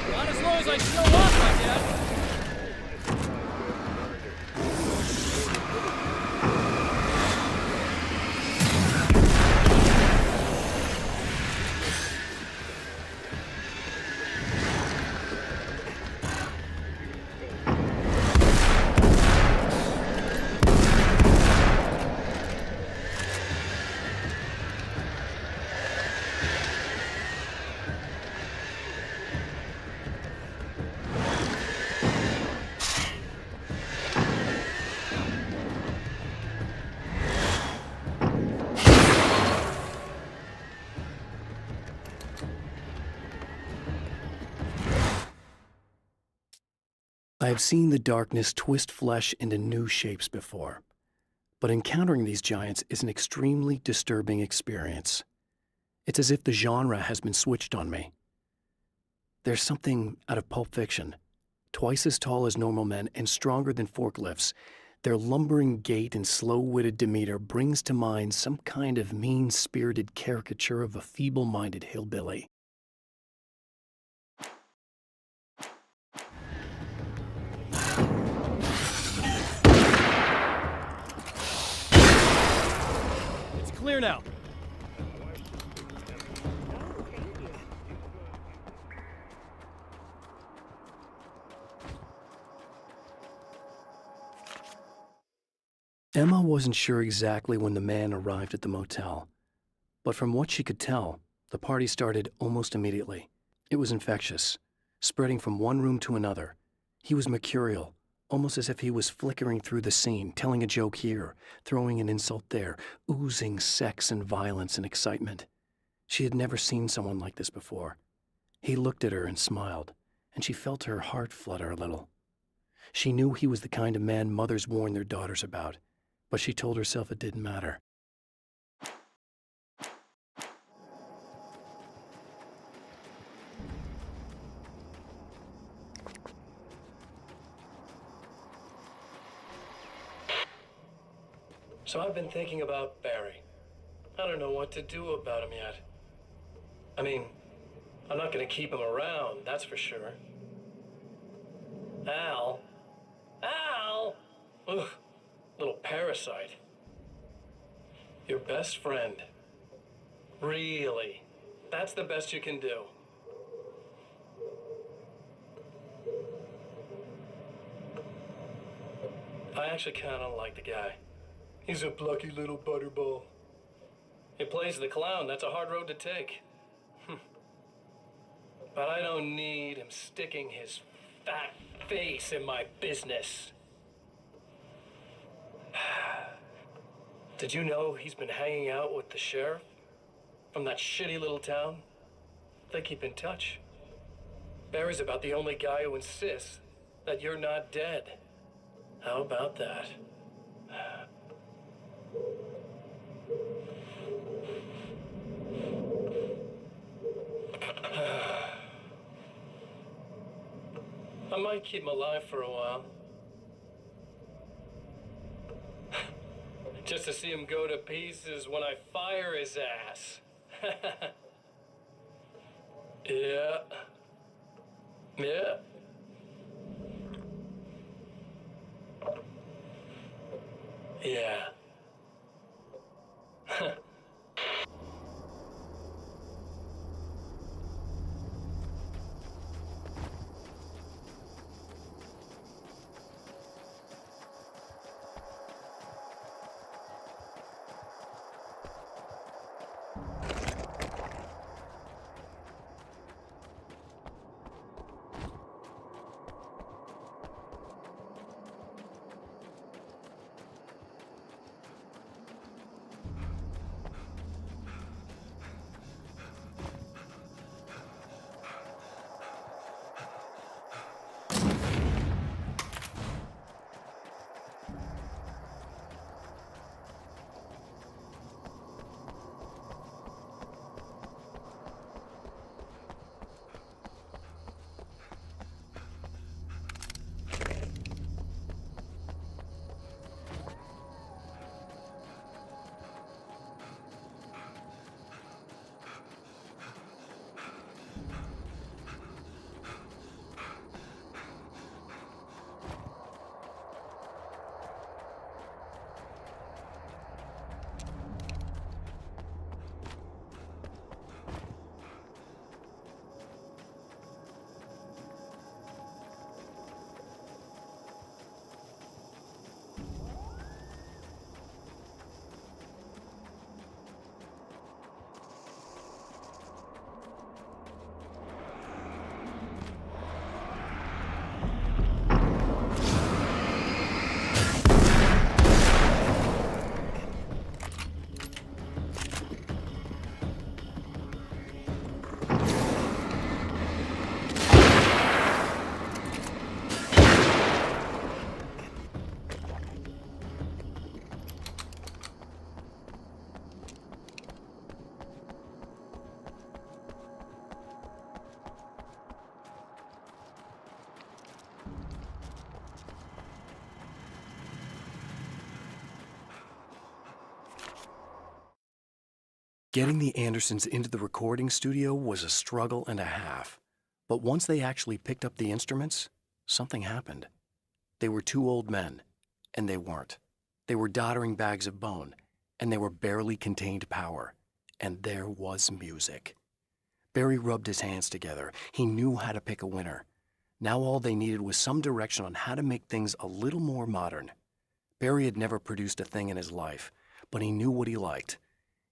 Not as long as I show up, I guess. I have seen the darkness twist flesh into new shapes before, but encountering these giants is an extremely disturbing experience. It's as if the genre has been switched on me. There's something out of Pulp Fiction. Twice as tall as normal men and stronger than forklifts, their lumbering gait and slow-witted demeanor brings to mind some kind of mean-spirited caricature of a feeble-minded hillbilly. It's clear now. Emma wasn't sure exactly when the man arrived at the motel, but from what she could tell, the party started almost immediately. It was infectious, spreading from one room to another. He was mercurial, almost as if he was flickering through the scene, telling a joke here, throwing an insult there, oozing sex and violence and excitement. She had never seen someone like this before. He looked at her and smiled, and she felt her heart flutter a little. She knew he was the kind of man mothers warn their daughters about, but she told herself it didn't matter. So I've been thinking about Barry. I don't know what to do about him yet. I mean, I'm not gonna keep him around, that's for sure. Al? Ugh, little parasite. Your best friend. Really? That's the best you can do? I actually kinda like the guy. He's a plucky little butterball. He plays the clown, that's a hard road to take. But I don't need him sticking his fat face in my business. Did you know he's been hanging out with the sheriff from that shitty little town? They keep in touch. Barry's about the only guy who insists that you're not dead. How about that? I might keep him alive for a while. Just to see him go to pieces when I fire his ass. Yeah. Yeah. Yeah. Getting the Andersons into the recording studio was a struggle and a half. But once they actually picked up the instruments, something happened. They were two old men, and they weren't. They were doddering bags of bone, and they were barely contained power. And there was music. Barry rubbed his hands together. He knew how to pick a winner. Now all they needed was some direction on how to make things a little more modern. Barry had never produced a thing in his life, but he knew what he liked.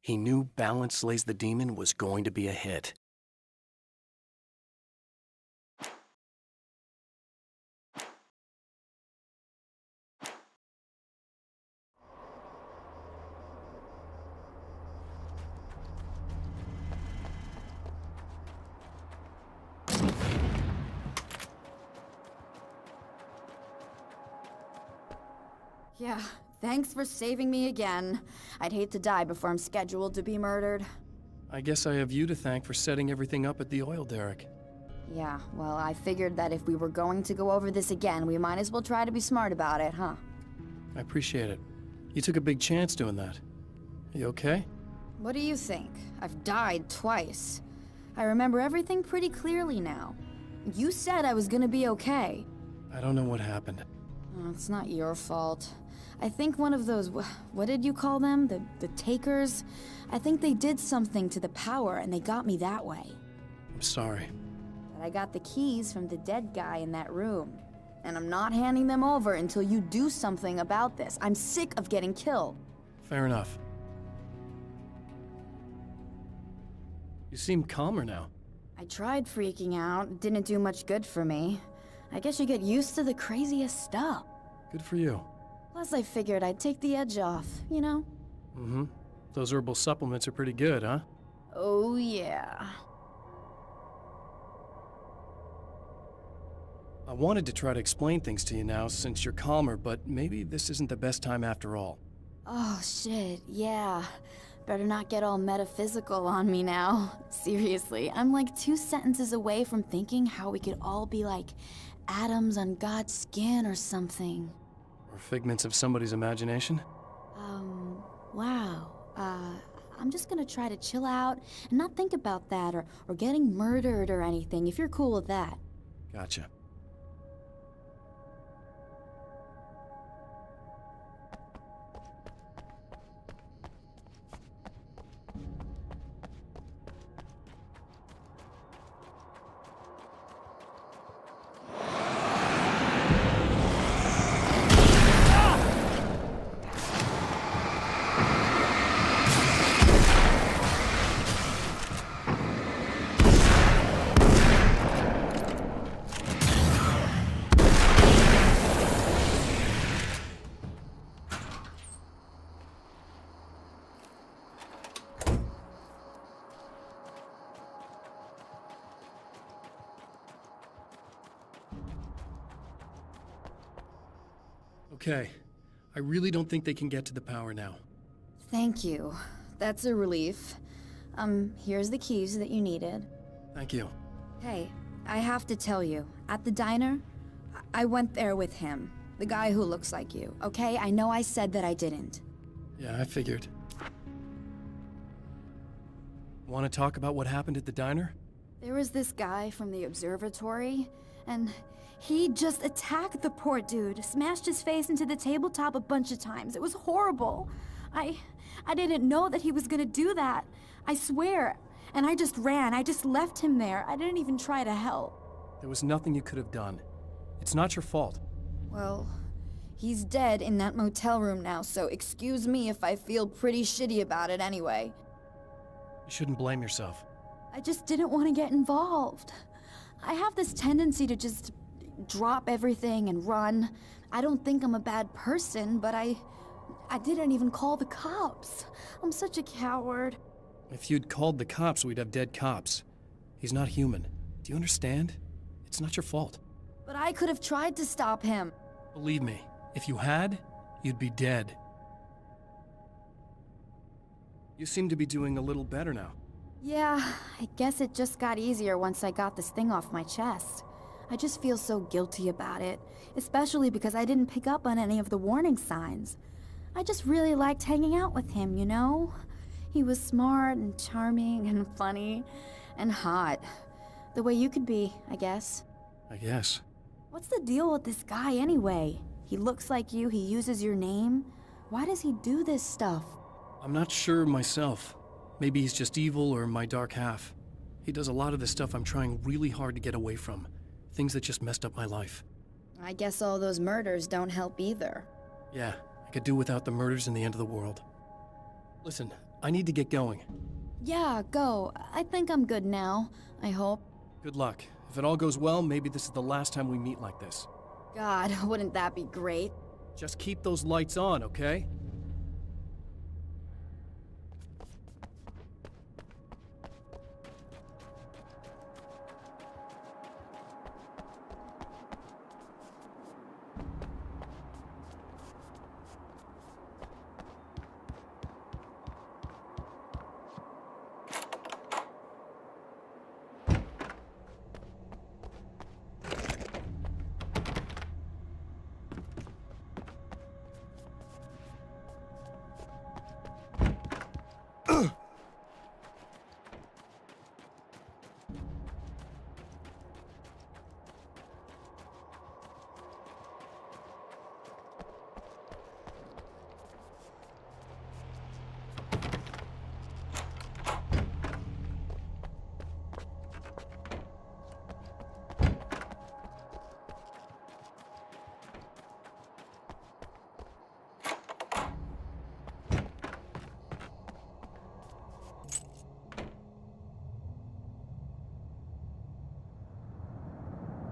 He knew Balance Slays the Demon was going to be a hit. Yeah, thanks for saving me again. I'd hate to die before I'm scheduled to be murdered. I guess I have you to thank for setting everything up at the oil derrick. Yeah, well, I figured that if we were going to go over this again, we might as well try to be smart about it, huh? I appreciate it. You took a big chance doing that. You okay? What do you think? I've died twice. I remember everything pretty clearly now. You said I was gonna be okay. I don't know what happened. Oh, it's not your fault. I think one of those, what did you call them? The takers? I think they did something to the power and they got me that way. I'm sorry. But I got the keys from the dead guy in that room. And I'm not handing them over until you do something about this. I'm sick of getting killed. Fair enough. You seem calmer now. I tried freaking out. It didn't do much good for me. I guess you get used to the craziest stuff. Good for you. Plus I figured I'd take the edge off, you know? Mm-hmm. Those herbal supplements are pretty good, huh? Oh, yeah. I wanted to try to explain things to you now since you're calmer, but maybe this isn't the best time after all. Oh, shit, yeah. Better not get all metaphysical on me now. Seriously, I'm like 2 sentences away from thinking how we could all be like atoms on God's skin or something. Or figments of somebody's imagination? Wow. I'm just gonna try to chill out and not think about that or getting murdered or anything, if you're cool with that. Gotcha. Okay. I really don't think they can get to the power now. Thank you. That's a relief. Here's the keys that you needed. Thank you. Hey, I have to tell you, at the diner, I went there with him. The guy who looks like you, okay? I know I said that I didn't. Yeah, I figured. Want to talk about what happened at the diner? There was this guy from the observatory, and he just attacked the poor dude, smashed his face into the tabletop a bunch of times. It was horrible. I didn't know that he was gonna do that. I swear. And I just ran. I just left him there. I didn't even try to help. There was nothing you could have done. It's not your fault. Well, he's dead in that motel room now, so excuse me if I feel pretty shitty about it anyway. You shouldn't blame yourself. I just didn't want to get involved. I have this tendency to just drop everything and run. I don't think I'm a bad person, but I didn't even call the cops. I'm such a coward. If you'd called the cops, we'd have dead cops. He's not human. Do you understand? It's not your fault. But I could have tried to stop him. Believe me, if you had, you'd be dead. You seem to be doing a little better now. Yeah, I guess it just got easier once I got this thing off my chest. I just feel so guilty about it, especially because I didn't pick up on any of the warning signs. I just really liked hanging out with him, you know? He was smart and charming and funny and hot. The way you could be, I guess. I guess. What's the deal with this guy anyway? He looks like you, he uses your name. Why does he do this stuff? I'm not sure myself. Maybe he's just evil or my dark half. He does a lot of the stuff I'm trying really hard to get away from. Things that just messed up my life. I guess all those murders don't help either. Yeah, I could do without the murders and the end of the world. Listen, I need to get going. Yeah, go. I think I'm good now, I hope. Good luck. If it all goes well, maybe this is the last time we meet like this. God, wouldn't that be great? Just keep those lights on, okay?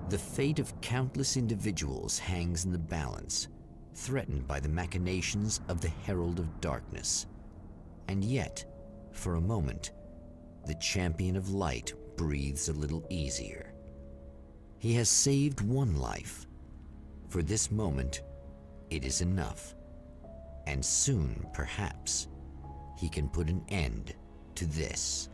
The fate of countless individuals hangs in the balance, threatened by the machinations of the Herald of Darkness. And yet, for a moment, the champion of light breathes a little easier. He has saved one life. For this moment, it is enough. And soon, perhaps, he can put an end to this.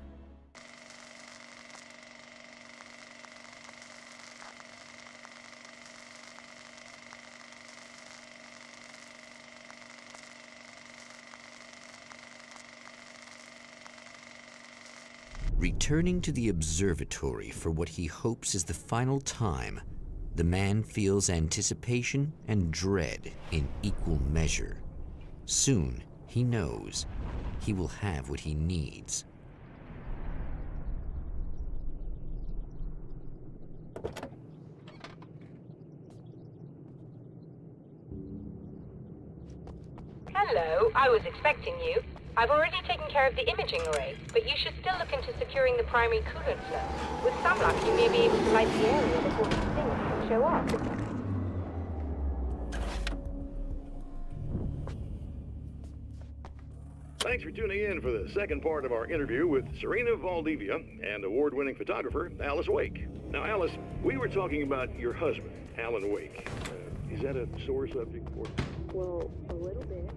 Returning to the observatory for what he hopes is the final time, the man feels anticipation and dread in equal measure. Soon, he knows, he will have what he needs. Hello, I was expecting you. I've already taken care of the imaging array, but you should still look into securing the primary coolant flow. With some luck, you may be able to light the area before these things can show up. Thanks for tuning in for the second part of our interview with Serena Valdivia and award-winning photographer Alice Wake. Now, Alice, we were talking about your husband, Alan Wake. Is that a sore subject for you? Well, a little bit.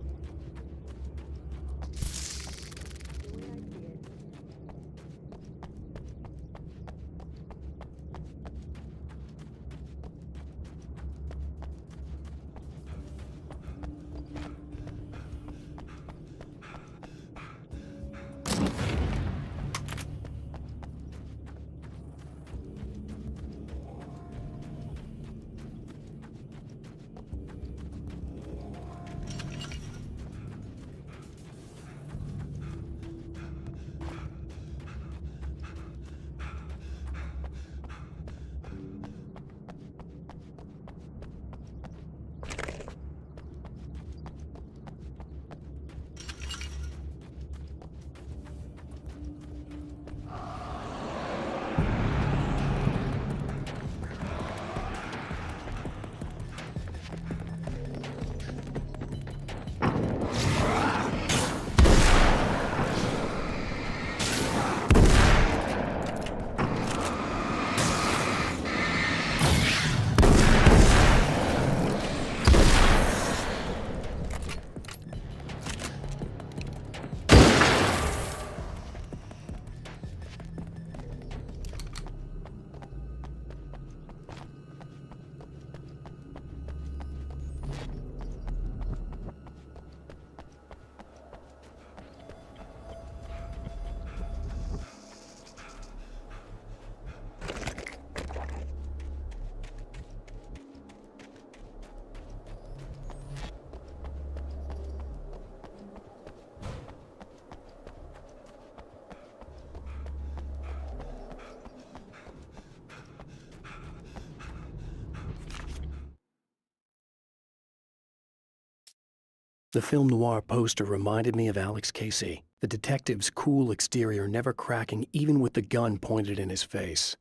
The film noir poster reminded me of Alex Casey, the detective's cool exterior never cracking even with the gun pointed in his face.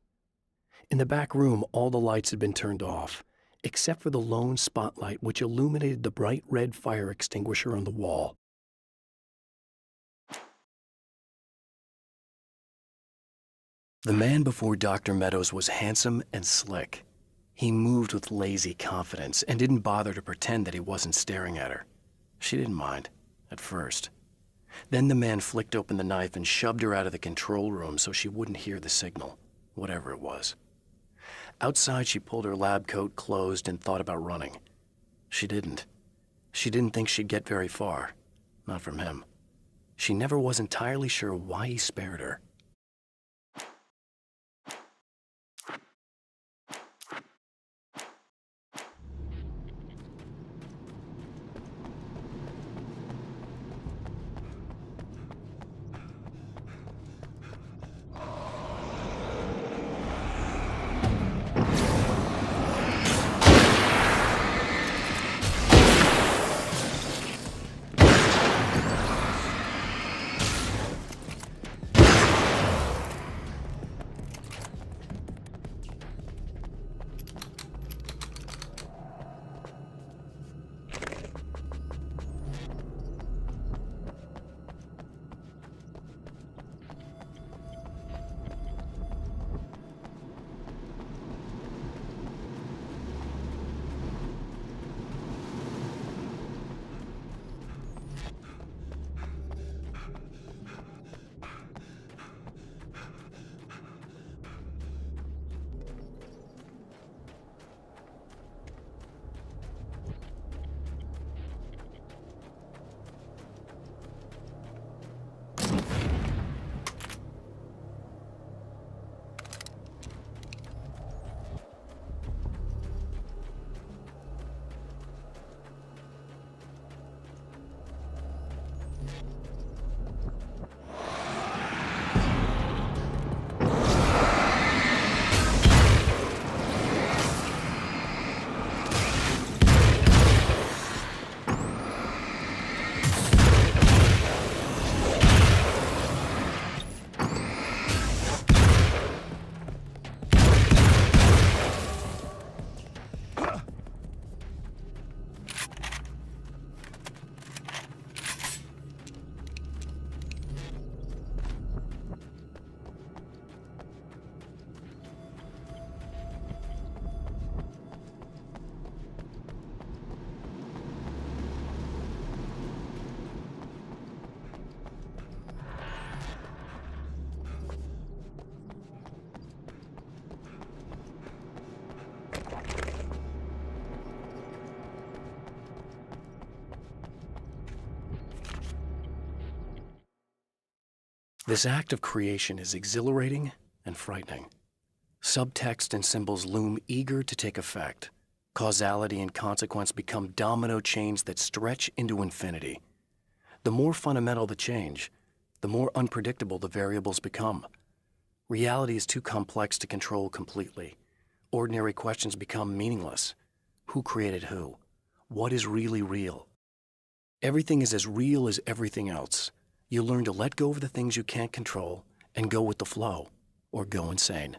In the back room, all the lights had been turned off, except for the lone spotlight which illuminated the bright red fire extinguisher on the wall. The man before Dr. Meadows was handsome and slick. He moved with lazy confidence and didn't bother to pretend that he wasn't staring at her. She didn't mind, at first. Then the man flicked open the knife and shoved her out of the control room so she wouldn't hear the signal, whatever it was. Outside, she pulled her lab coat closed and thought about running. She didn't. She didn't think she'd get very far. Not from him. She never was entirely sure why he spared her. This act of creation is exhilarating and frightening. Subtext and symbols loom eager to take effect. Causality and consequence become domino chains that stretch into infinity. The more fundamental the change, the more unpredictable the variables become. Reality is too complex to control completely. Ordinary questions become meaningless. Who created who? What is really real? Everything is as real as everything else. You learn to let go of the things you can't control and go with the flow, or go insane.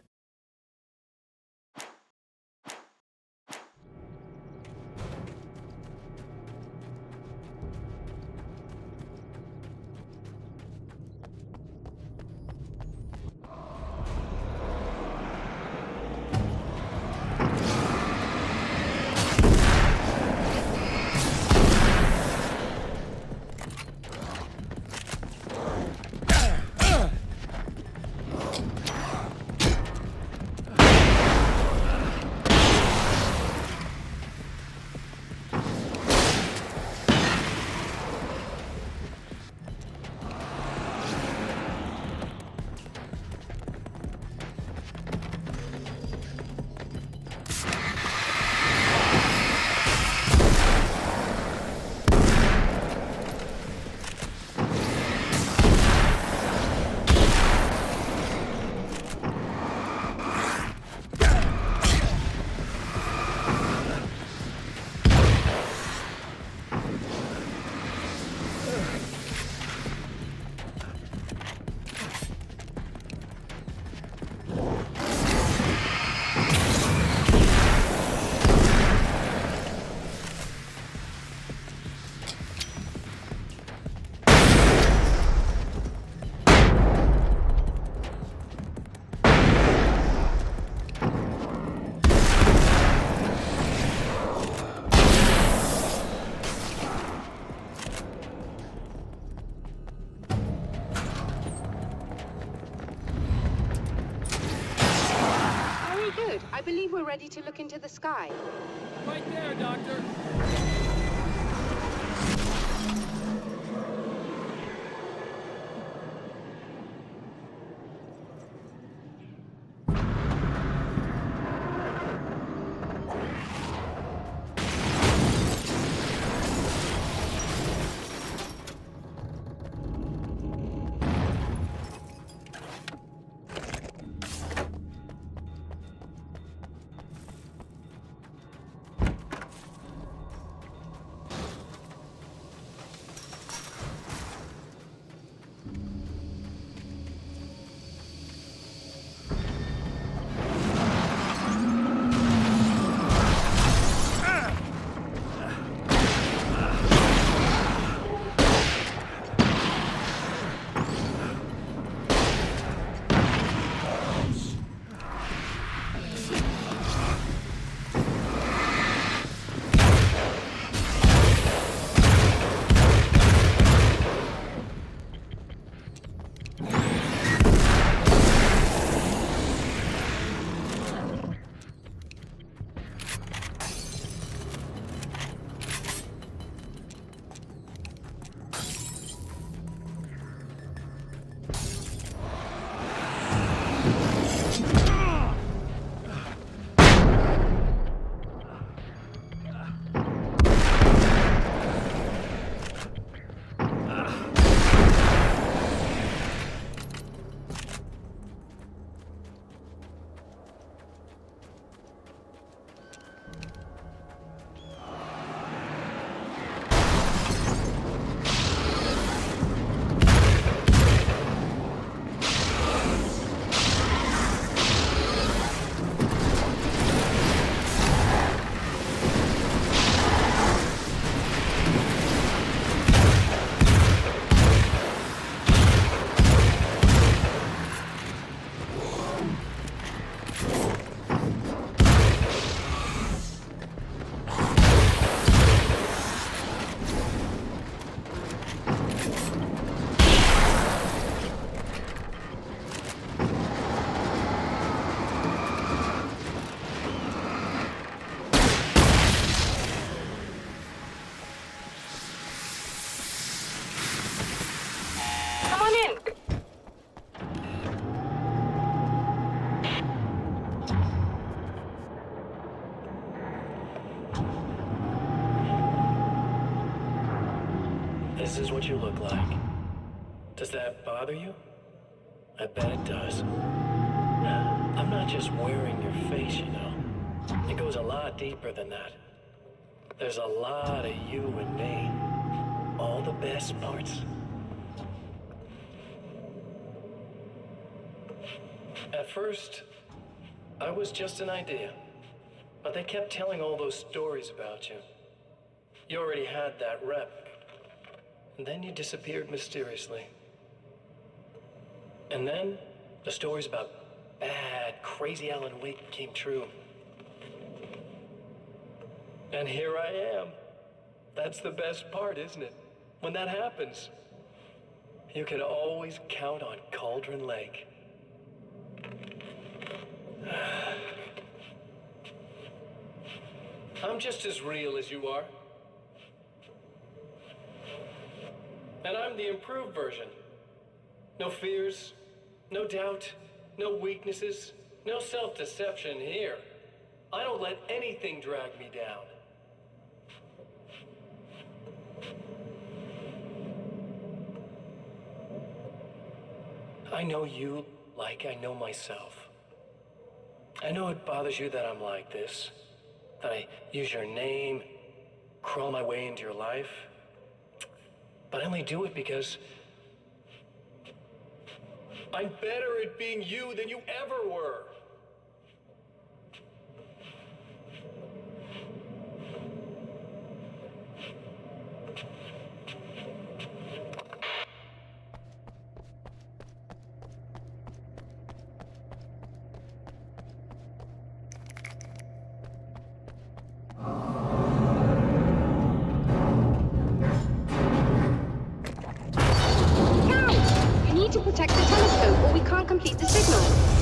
I believe we're ready to look into the sky. Right there, Doctor. what you look like. Does that bother you? I bet it does. I'm not just wearing your face, you know. It goes a lot deeper than that. There's a lot of you and me. All the best parts. At first, I was just an idea. But they kept telling all those stories about you. You already had that rep. And then you disappeared mysteriously. And then, the stories about bad, crazy Alan Wake came true. And here I am. That's the best part, isn't it? When that happens, you can always count on Cauldron Lake. I'm just as real as you are. And I'm the improved version. No fears, no doubt, no weaknesses, no self-deception here. I don't let anything drag me down. I know you like I know myself. I know it bothers you that I'm like this, that I use your name, crawl my way into your life. But I only do it because I'm better at being you than you ever were. To protect the telescope, or we can't complete the signal.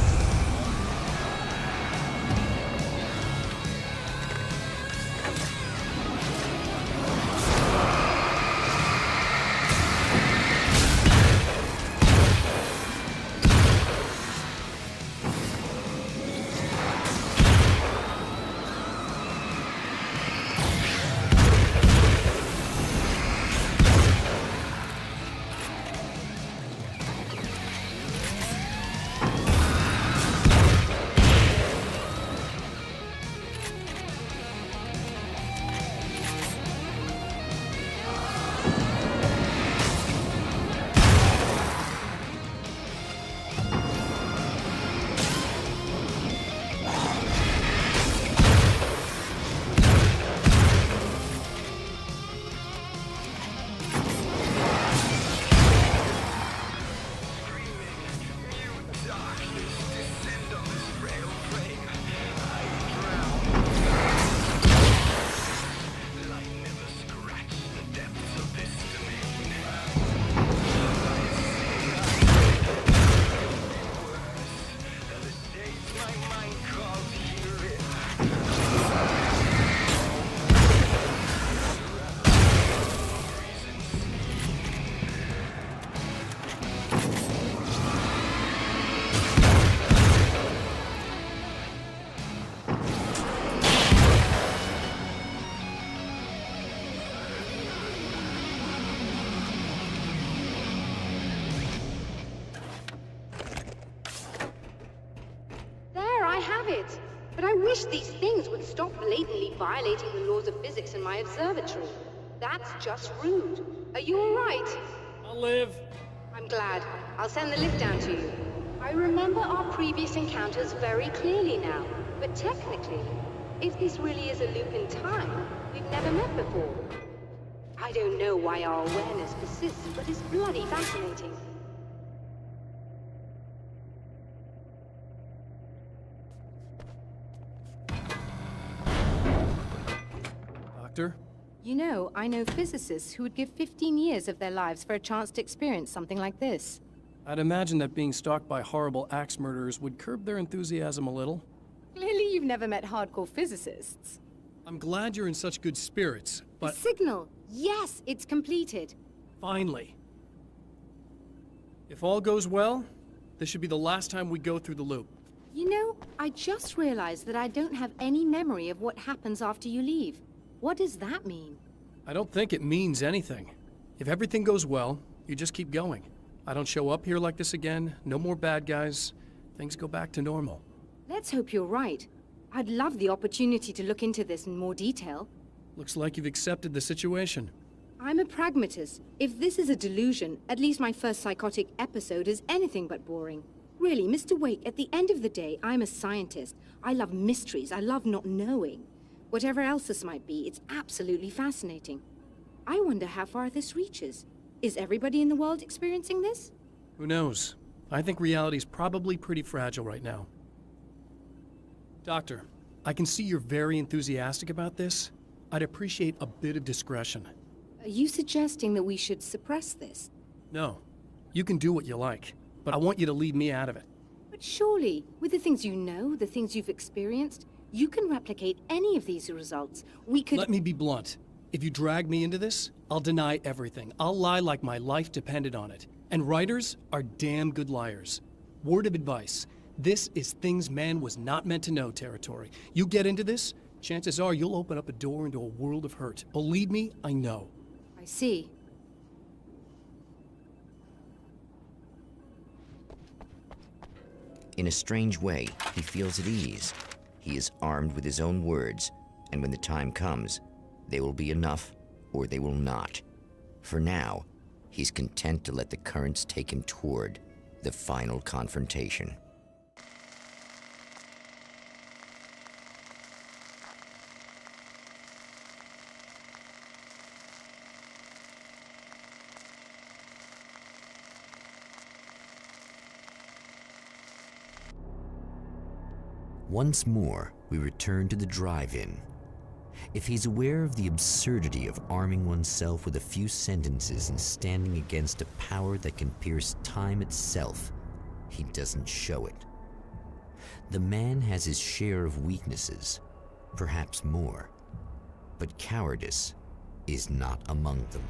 But I wish these things would stop blatantly violating the laws of physics in my observatory. That's just rude. Are you all right? I'll live. I'm glad. I'll send the lift down to you. I remember our previous encounters very clearly now. But technically, if this really is a loop in time, we've never met before. I don't know why our awareness persists, but it's bloody fascinating. Doctor? You know, I know physicists who would give 15 years of their lives for a chance to experience something like this. I'd imagine that being stalked by horrible axe murderers would curb their enthusiasm a little. Clearly you've never met hardcore physicists. I'm glad you're in such good spirits, but... The signal! Yes, it's completed. Finally. If all goes well, this should be the last time we go through the loop. You know, I just realized that I don't have any memory of what happens after you leave. What does that mean? I don't think it means anything. If everything goes well, you just keep going. I don't show up here like this again, no more bad guys. Things go back to normal. Let's hope you're right. I'd love the opportunity to look into this in more detail. Looks like you've accepted the situation. I'm a pragmatist. If this is a delusion, at least my first psychotic episode is anything but boring. Really, Mr. Wake, at the end of the day, I'm a scientist. I love mysteries. I love not knowing. Whatever else this might be, it's absolutely fascinating. I wonder how far this reaches. Is everybody in the world experiencing this? Who knows? I think reality's probably pretty fragile right now. Doctor, I can see you're very enthusiastic about this. I'd appreciate a bit of discretion. Are you suggesting that we should suppress this? No. You can do what you like, but I want you to leave me out of it. But surely, with the things you know, the things you've experienced, you can replicate any of these results. We could— Let me be blunt. If you drag me into this, I'll deny everything. I'll lie like my life depended on it. And writers are damn good liars. Word of advice. This is things man was not meant to know territory. You get into this, chances are you'll open up a door into a world of hurt. Believe me, I know. I see. In a strange way, he feels at ease. He is armed with his own words, and when the time comes, they will be enough or they will not. For now, he's content to let the currents take him toward the final confrontation. Once more, we return to the drive-in. If he's aware of the absurdity of arming oneself with a few sentences and standing against a power that can pierce time itself, he doesn't show it. The man has his share of weaknesses, perhaps more, but cowardice is not among them.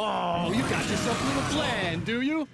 Oh, you got yourself a little plan, do you?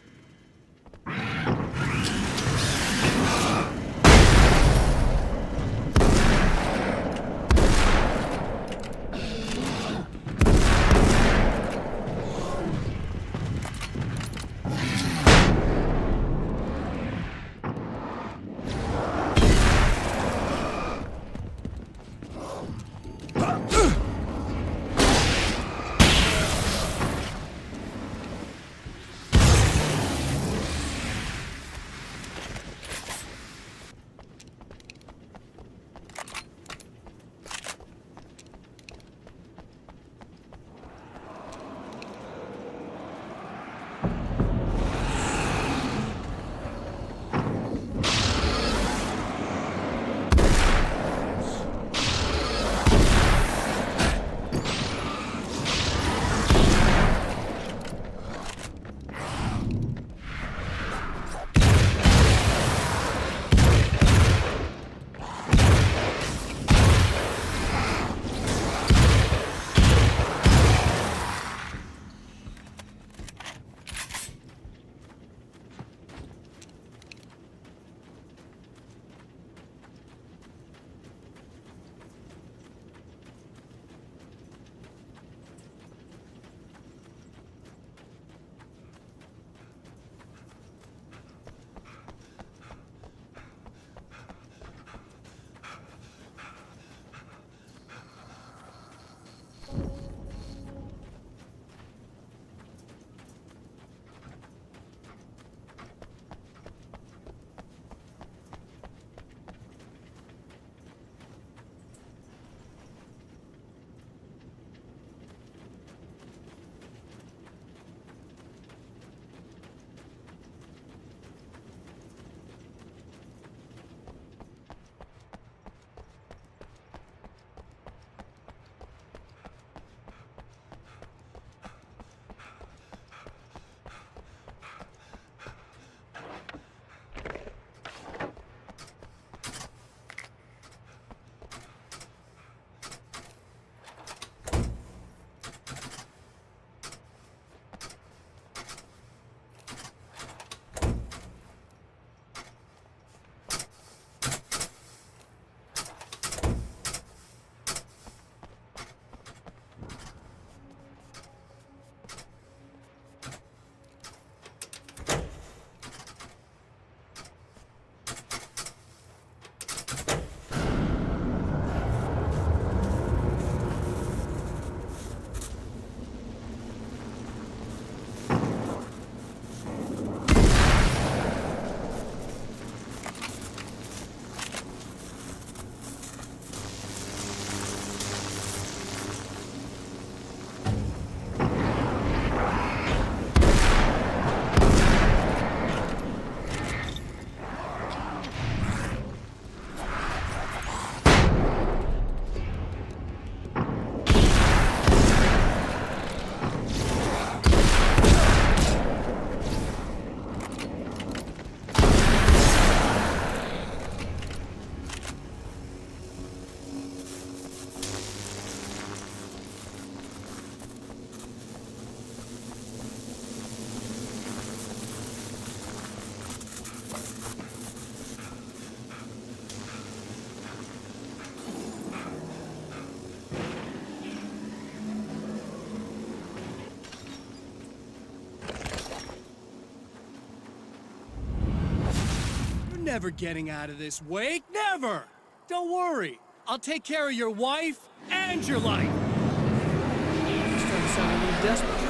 never getting out of this, Wake. Never! Don't worry. I'll take care of your wife and your life. You're starting to sound a little desperate.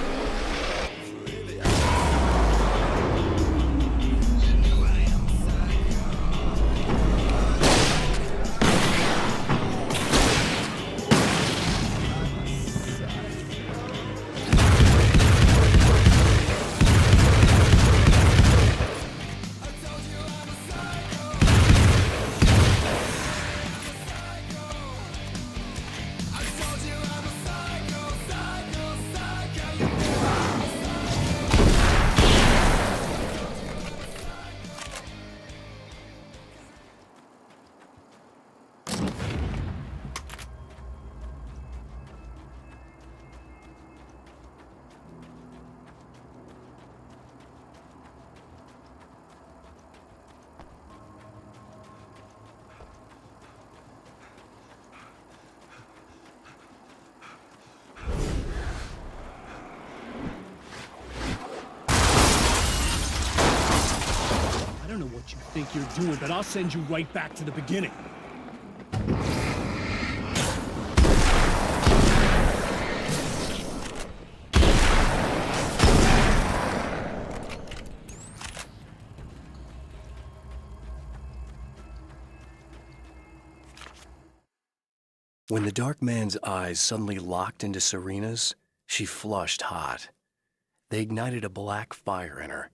I don't know what you think you're doing, but I'll send you right back to the beginning. When the dark man's eyes suddenly locked into Serena's, she flushed hot. They ignited a black fire in her.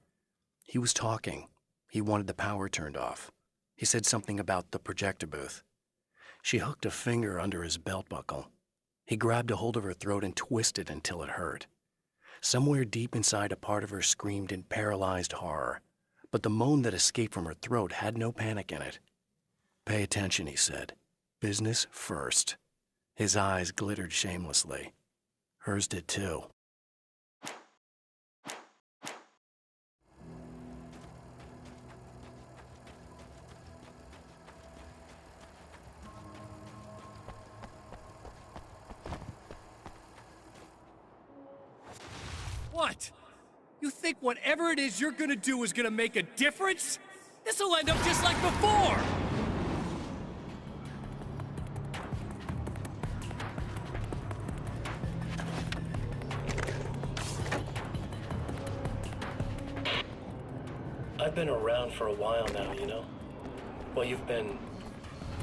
He was talking. He wanted the power turned off. He said something about the projector booth. She hooked a finger under his belt buckle. He grabbed a hold of her throat and twisted until it hurt. Somewhere deep inside, a part of her screamed in paralyzed horror, but the moan that escaped from her throat had no panic in it. "Pay attention," he said. "Business first." His eyes glittered shamelessly. Hers did too. What? You think whatever it is you're gonna do is gonna make a difference? This'll end up just like before! I've been around for a while now, you know? Well, you've been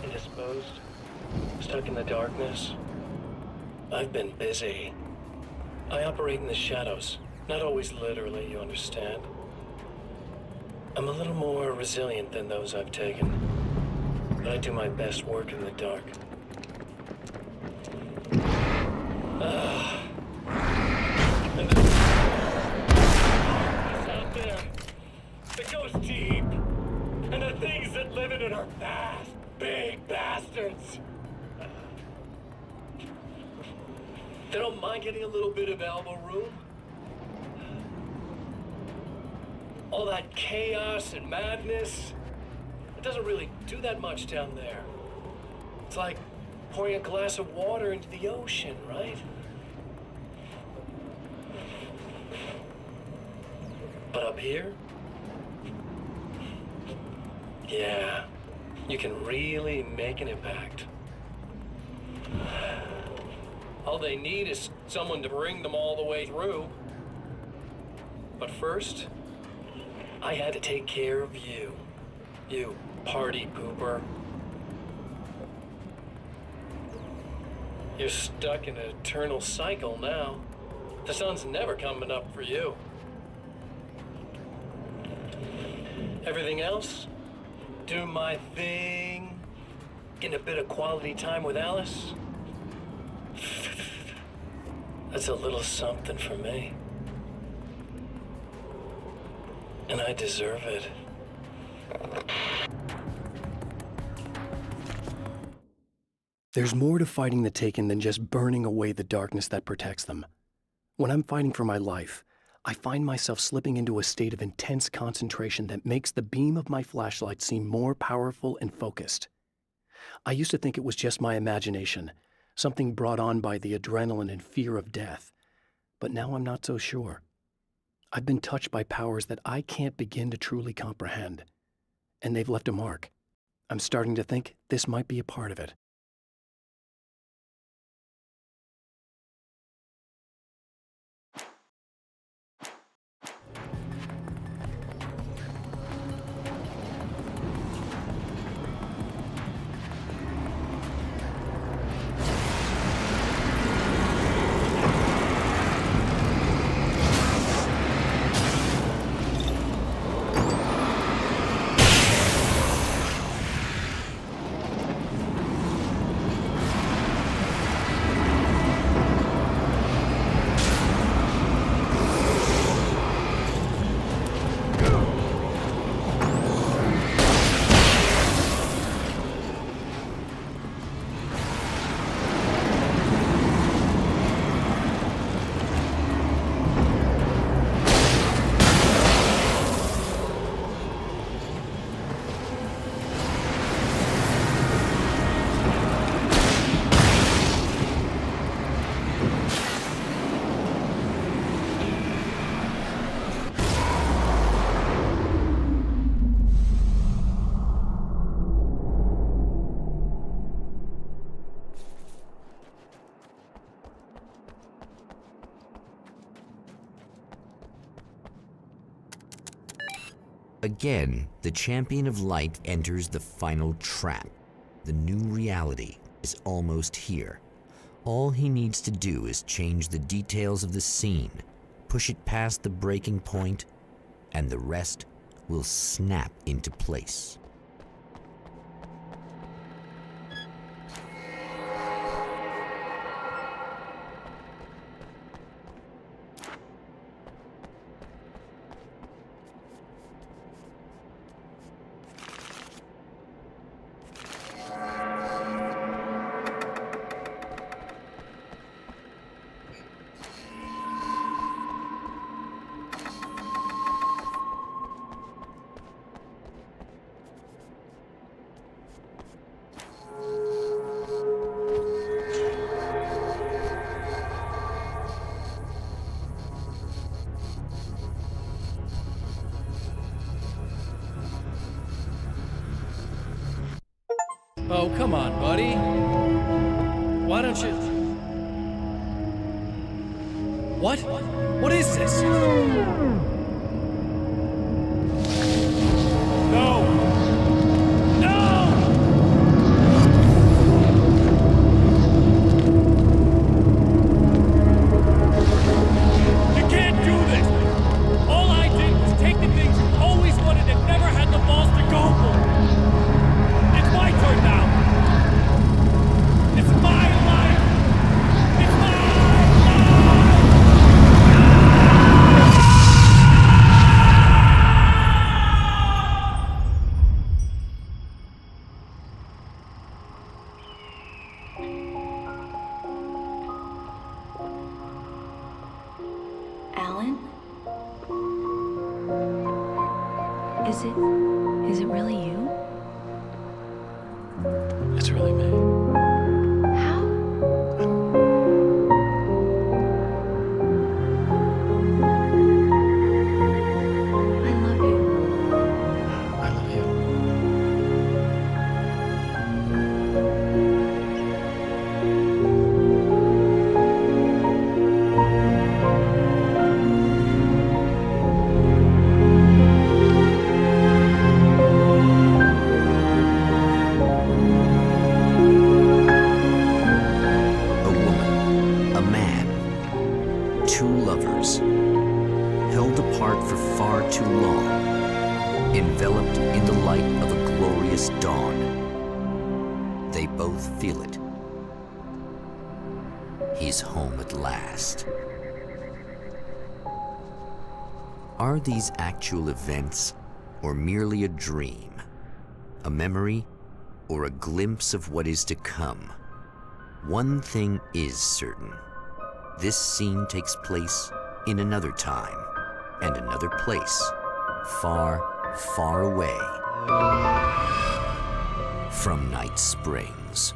indisposed, stuck in the darkness. I've been busy. I operate in the shadows, not always literally, you understand? I'm a little more resilient than those I've taken, but I do my best work in the dark. And the out there that goes deep, and the things that live in it are fast, big bastards. They don't mind getting a little bit of elbow room. All that chaos and madness, it doesn't really do that much down there. It's like pouring a glass of water into the ocean, right? But up here, yeah, you can really make an impact. All they need is someone to bring them all the way through. But first, I had to take care of you. You party pooper. You're stuck in an eternal cycle now. The sun's never coming up for you. Everything else, do my thing, getting a bit of quality time with Alice. That's a little something for me. And I deserve it. There's more to fighting the Taken than just burning away the darkness that protects them. When I'm fighting for my life, I find myself slipping into a state of intense concentration that makes the beam of my flashlight seem more powerful and focused. I used to think it was just my imagination, something brought on by the adrenaline and fear of death. But now I'm not so sure. I've been touched by powers that I can't begin to truly comprehend. and they've left a mark. I'm starting to think this might be a part of it. Again, the champion of light enters the final trap. The new reality is almost here. All he needs to do is change the details of the scene, push it past the breaking point, and the rest will snap into place. Oh, come on, buddy. Why don't you... What? What is this? No! No! You can't do this! All I did was take the things you always wanted and never had the balls to go for! It's my turn now! It's my life! It's my life! Alan? Is it really you? It's really me. How? I love you. I love you. A woman, a man, two lovers, held apart for far too long, enveloped in the light of a glorious dawn. They both feel it. He's home at last. Are these actual events, or merely a dream? A memory, or a glimpse of what is to come? One thing is certain. This scene takes place in another time and another place, far, far away from Night Springs.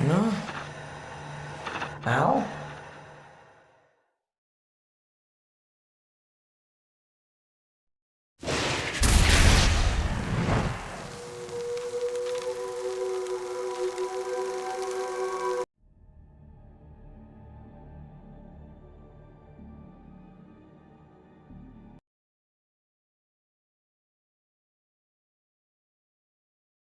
No?